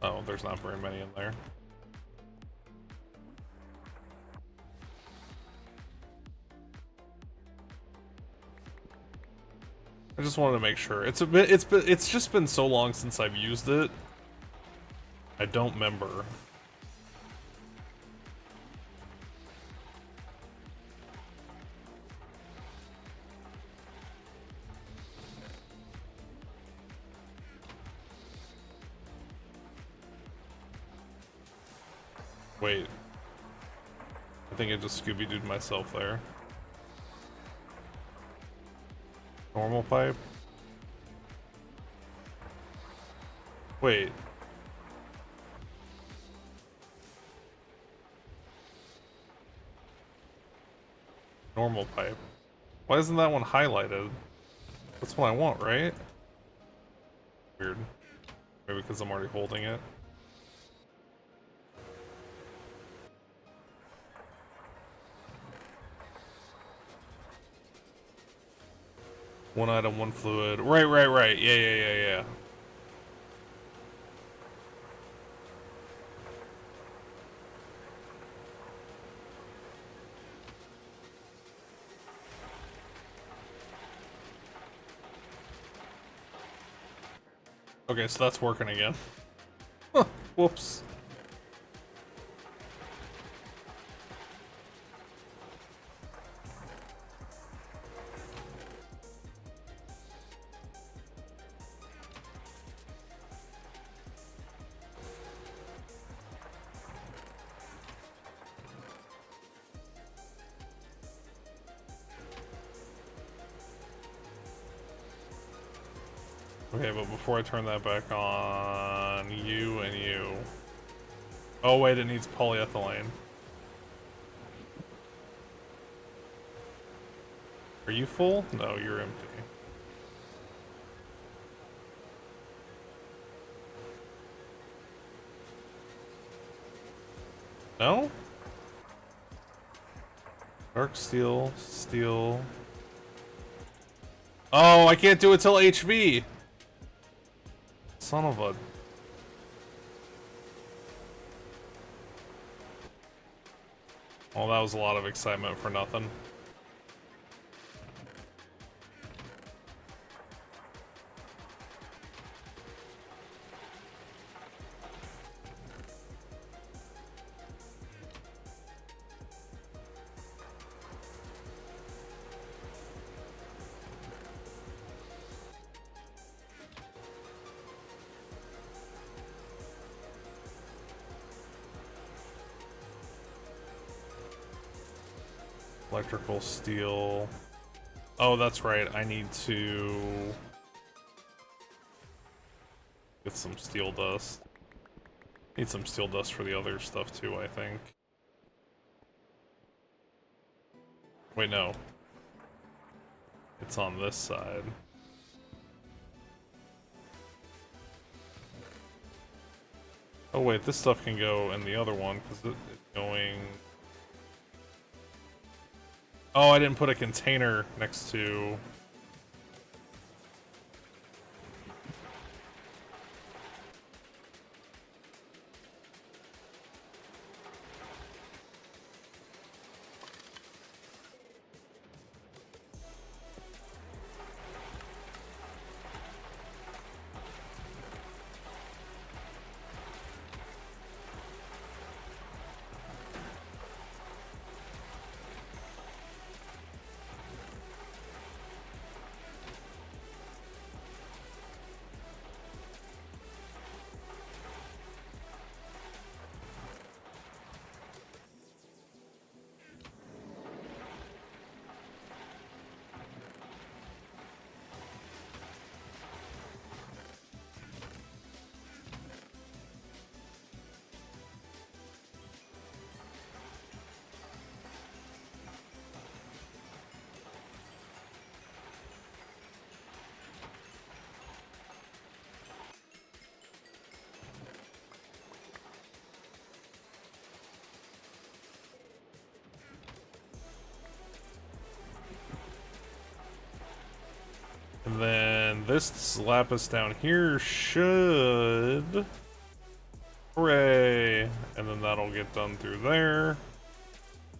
Oh, there's not very many in there. I just wanted to make sure. It's just been so long since I've used it. I don't remember. Wait. think I just Scooby-Dooed myself there. Normal pipe? Wait. Normal pipe. Why isn't that one highlighted? That's what I want, right? Weird. Maybe because I'm already holding it. One item, one fluid. Right. Yeah. Okay, so that's working again. Whoops. Okay, but before I turn that back on, you and you. Oh wait, it needs polyethylene. Are you full? No, you're empty. No? Dark steel, steel. Oh, I can't do it till HV! Son of a... Well, that was a lot of excitement for nothing. Electrical steel. Oh, that's right. I need to get some steel dust. Need some steel dust for the other stuff too, I think. Wait, no. It's on this side. Oh wait, this stuff can go in the other one because it's going... Oh, I didn't put a container next to... And then this lapis down here should... Hooray! And then that'll get done through there.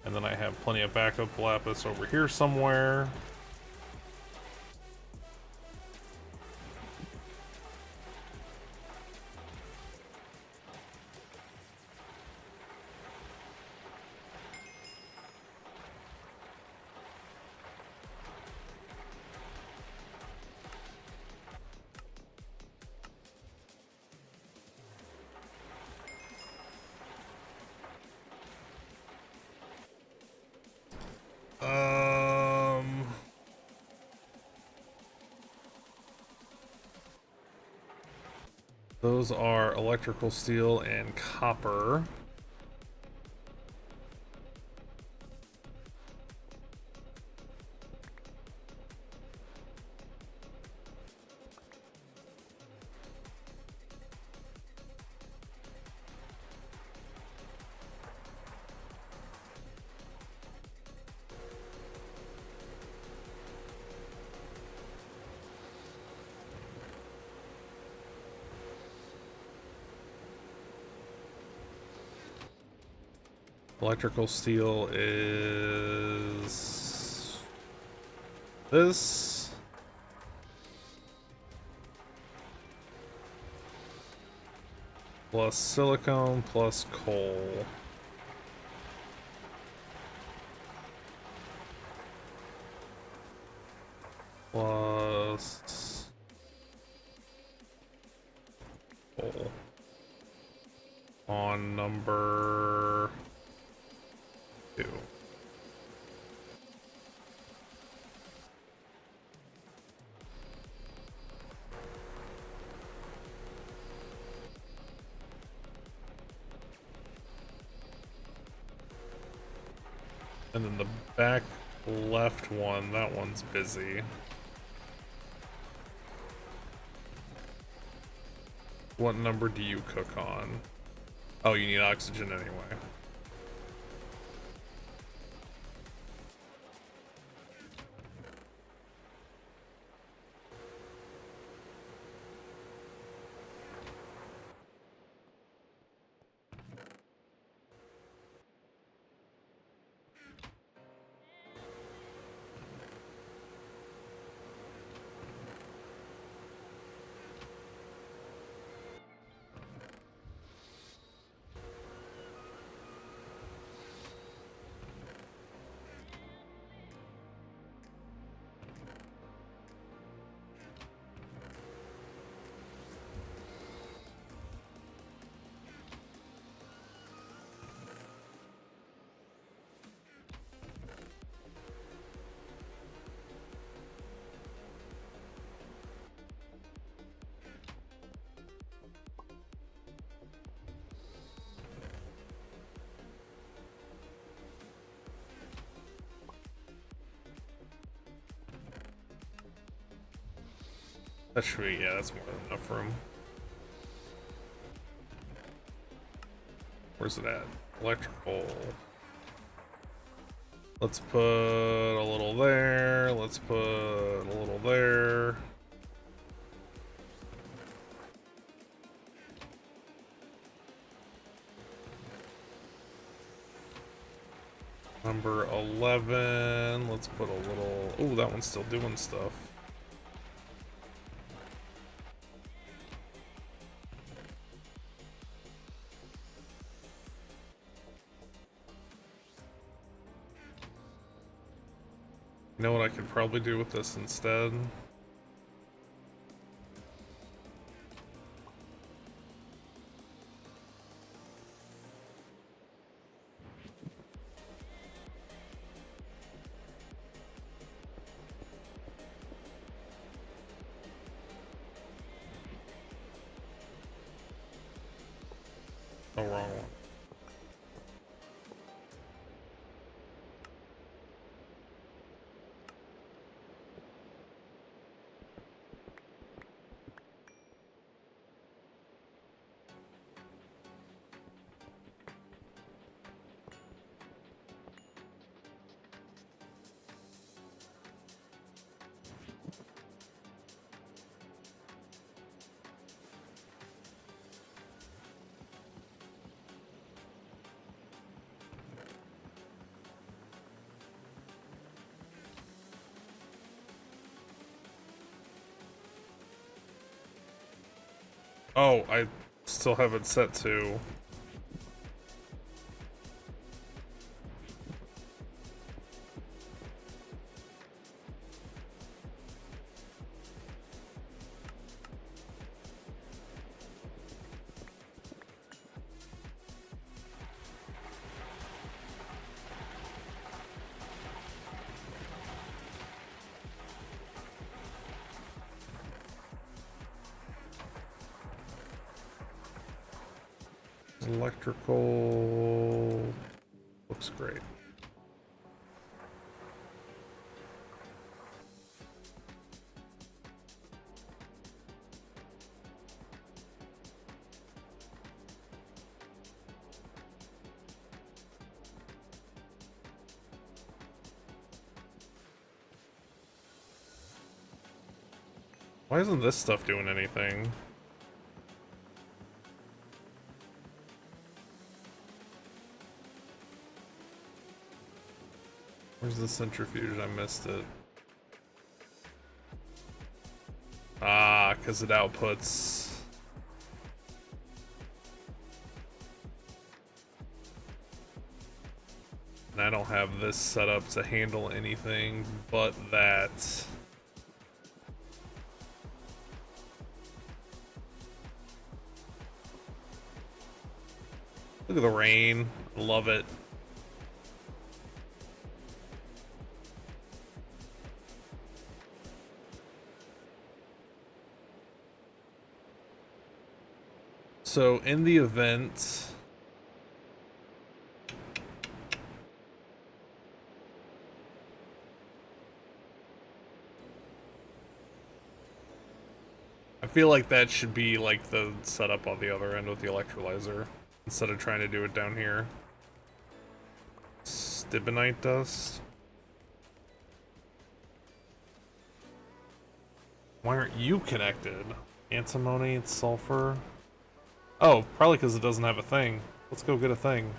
And then I have plenty of backup lapis over here somewhere. Those are electrical steel and copper. Electrical steel is this. Plus silicone plus coal. Plus coal. On number 2. And then the back left one, that one's busy. What number do you cook on? Oh, you need oxygen anyway. That should be, yeah, that's more than enough room. Where's it at? Electrical. Let's put a little there. Let's put a little there. Number 11. Let's put a little... Oh, that one's still doing stuff. You know what I could probably do with this instead? Oh, wrong one. Oh, I still have it set to... Electrical looks great. Why isn't this stuff doing anything? Where's the centrifuge? I missed it. Ah, because it outputs. And I don't have this set up to handle anything but that. Look at the rain. Love it. So in the event, I feel like that should be like the setup on the other end with the electrolyzer instead of trying to do it down here. Stibnite dust. Why aren't you connected? Antimony, sulfur. Oh, probably because it doesn't have a thing. Let's go get a thing.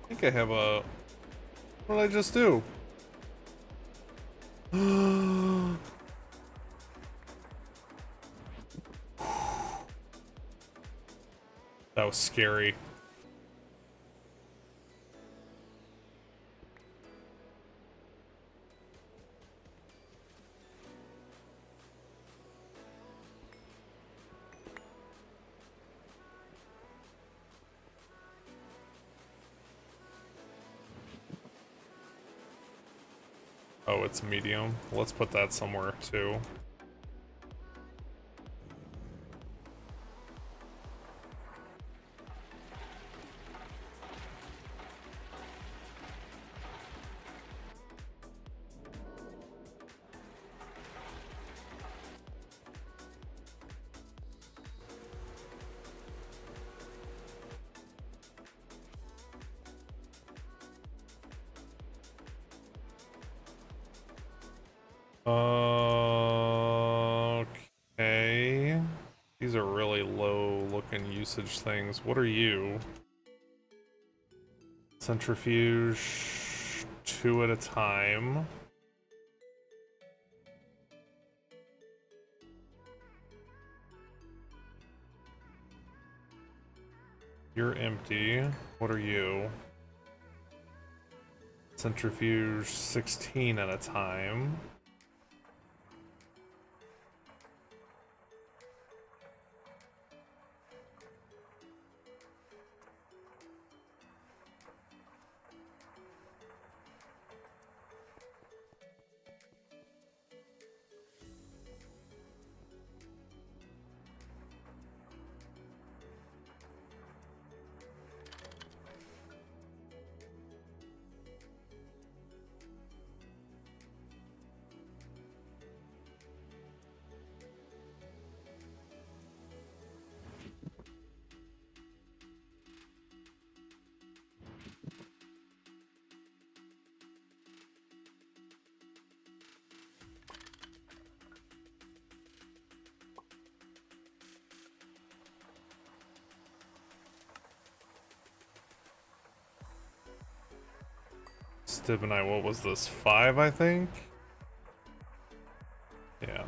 I think I have a... What did I just do? That was scary. Oh, it's medium. Let's put that somewhere too. Okay. These are really low looking usage things. What are you? Centrifuge, 2 at a time. You're empty. What are you? Centrifuge, 16 at a time. Stibnite, what was this? 5, I think? Yeah.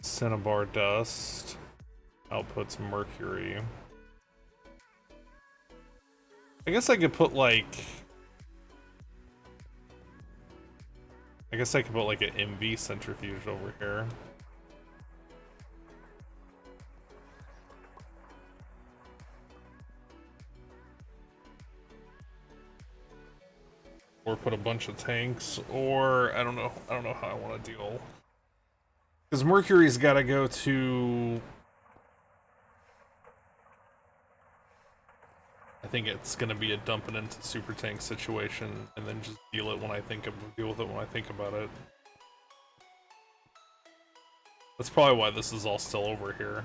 Cinnabar dust. Outputs mercury. I guess I could put like... I guess I could put like an MV centrifuge over here. Or put a bunch of tanks, or I don't know how I want to deal. Because mercury's got to go to... I think it's gonna be a dump it into super tank situation, and then just deal with it when I think about it. That's probably why this is all still over here.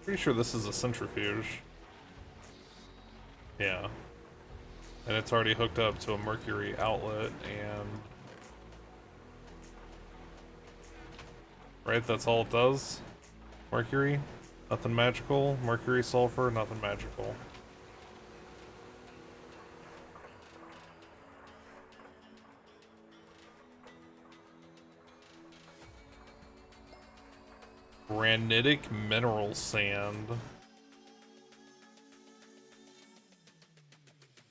Pretty sure this is a centrifuge. Yeah. And it's already hooked up to a mercury outlet, and... Right, that's all it does? Mercury? Nothing magical. Mercury, sulfur, nothing magical. Granitic mineral sand.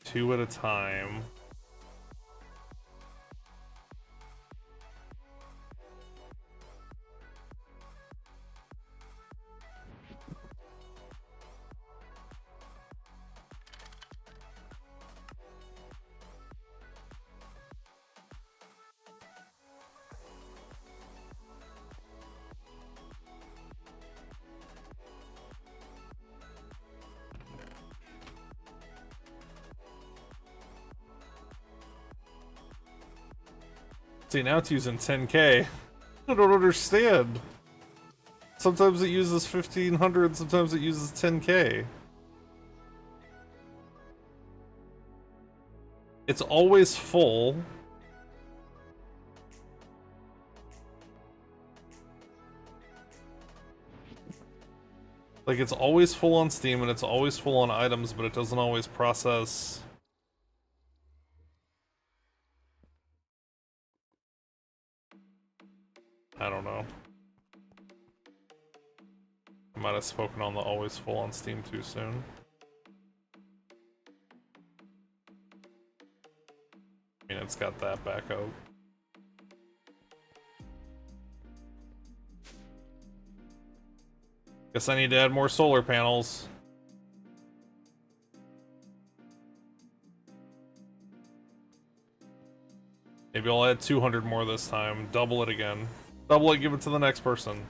2 at a time. See, now it's using 10k. I don't understand. Sometimes it uses 1500, sometimes it uses 10k. It's always full. Like, it's always full on Steam and it's always full on items, but it doesn't always process... I don't know. I might have spoken on the always full on Steam too soon. I mean, it's got that backup. Guess I need to add more solar panels. Maybe I'll add 200 more this time. Double it again. Double it, give it to the next person.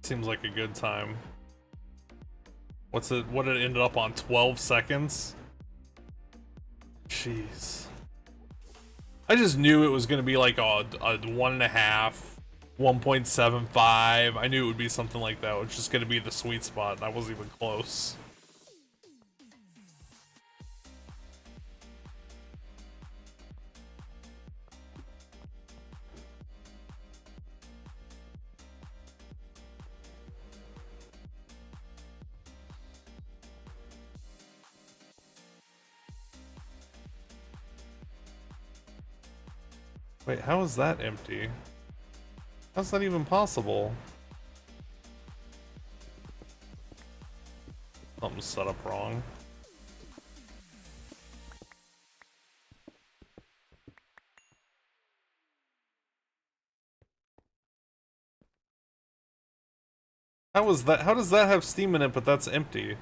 Seems like a good time. What did it end up on? 12 seconds? Jeez. I just knew it was gonna be like a 1.5, 1.75. I knew it would be something like that. It was just gonna be the sweet spot, and I wasn't even close. Wait, how is that empty? How's that even possible? Something's set up wrong. How is that? How does that have steam in it, but that's empty?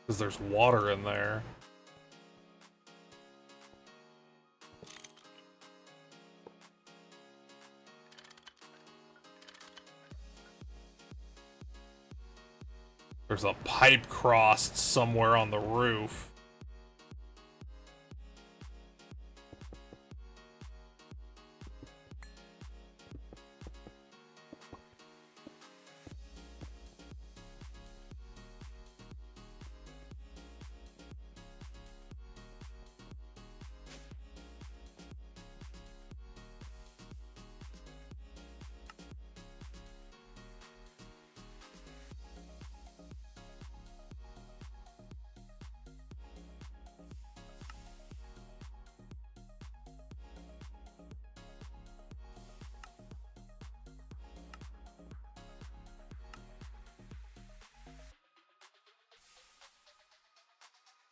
Because there's water in there. There's a pipe crossed somewhere on the roof.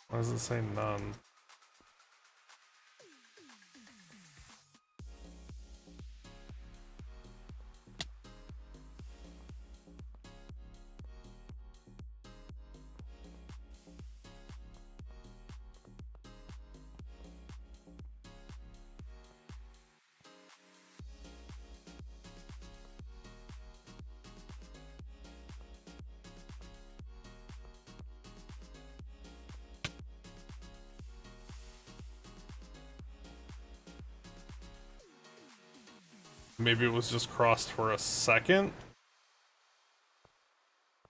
Why does it say none? Maybe it was just crossed for a second?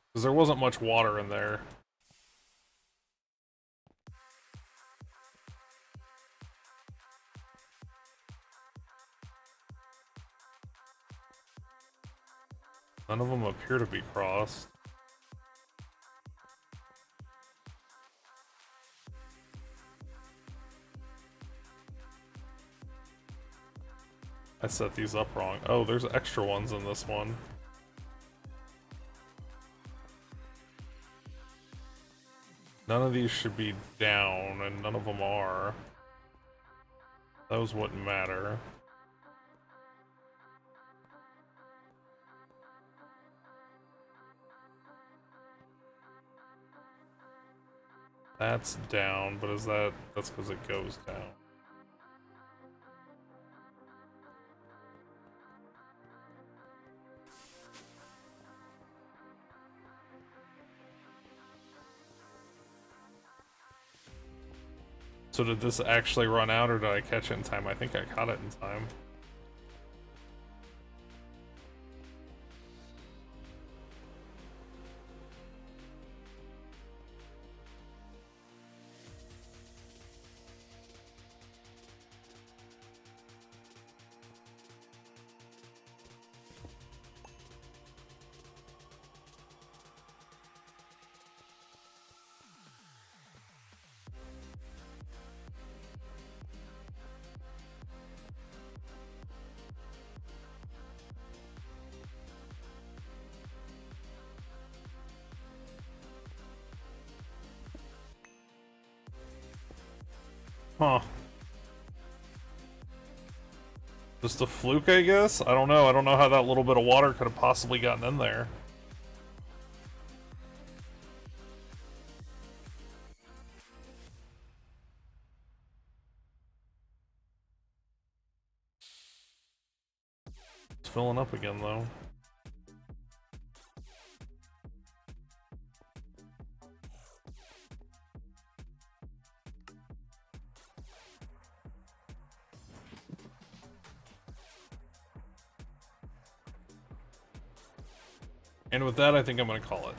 Because there wasn't much water in there. None of them appear to be crossed. I set these up wrong. Oh, there's extra ones in this one. None of these should be down, and none of them are. Those wouldn't matter. That's down, but is that... that's because it goes down. So did this actually run out, or did I catch it in time? I think I caught it in time. Huh. Just a fluke, I guess? I don't know. I don't know how that little bit of water could have possibly gotten in there. It's filling up again, though. And with that, I think I'm gonna call it.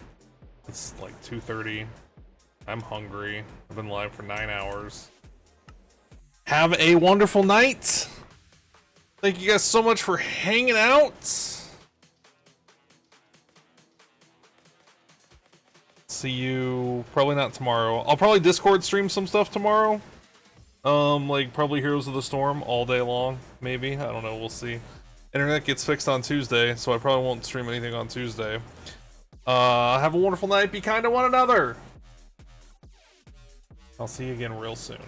It's like 2:30. I'm hungry. I've been live for 9 hours. Have a wonderful night. Thank you guys so much for hanging out. See you probably not tomorrow. I'll probably Discord stream some stuff tomorrow. Like probably Heroes of the Storm all day long, maybe. I don't know, we'll see. Internet gets fixed on Tuesday, so I probably won't stream anything on Tuesday. Have a wonderful night. Be kind to one another. I'll see you again real soon.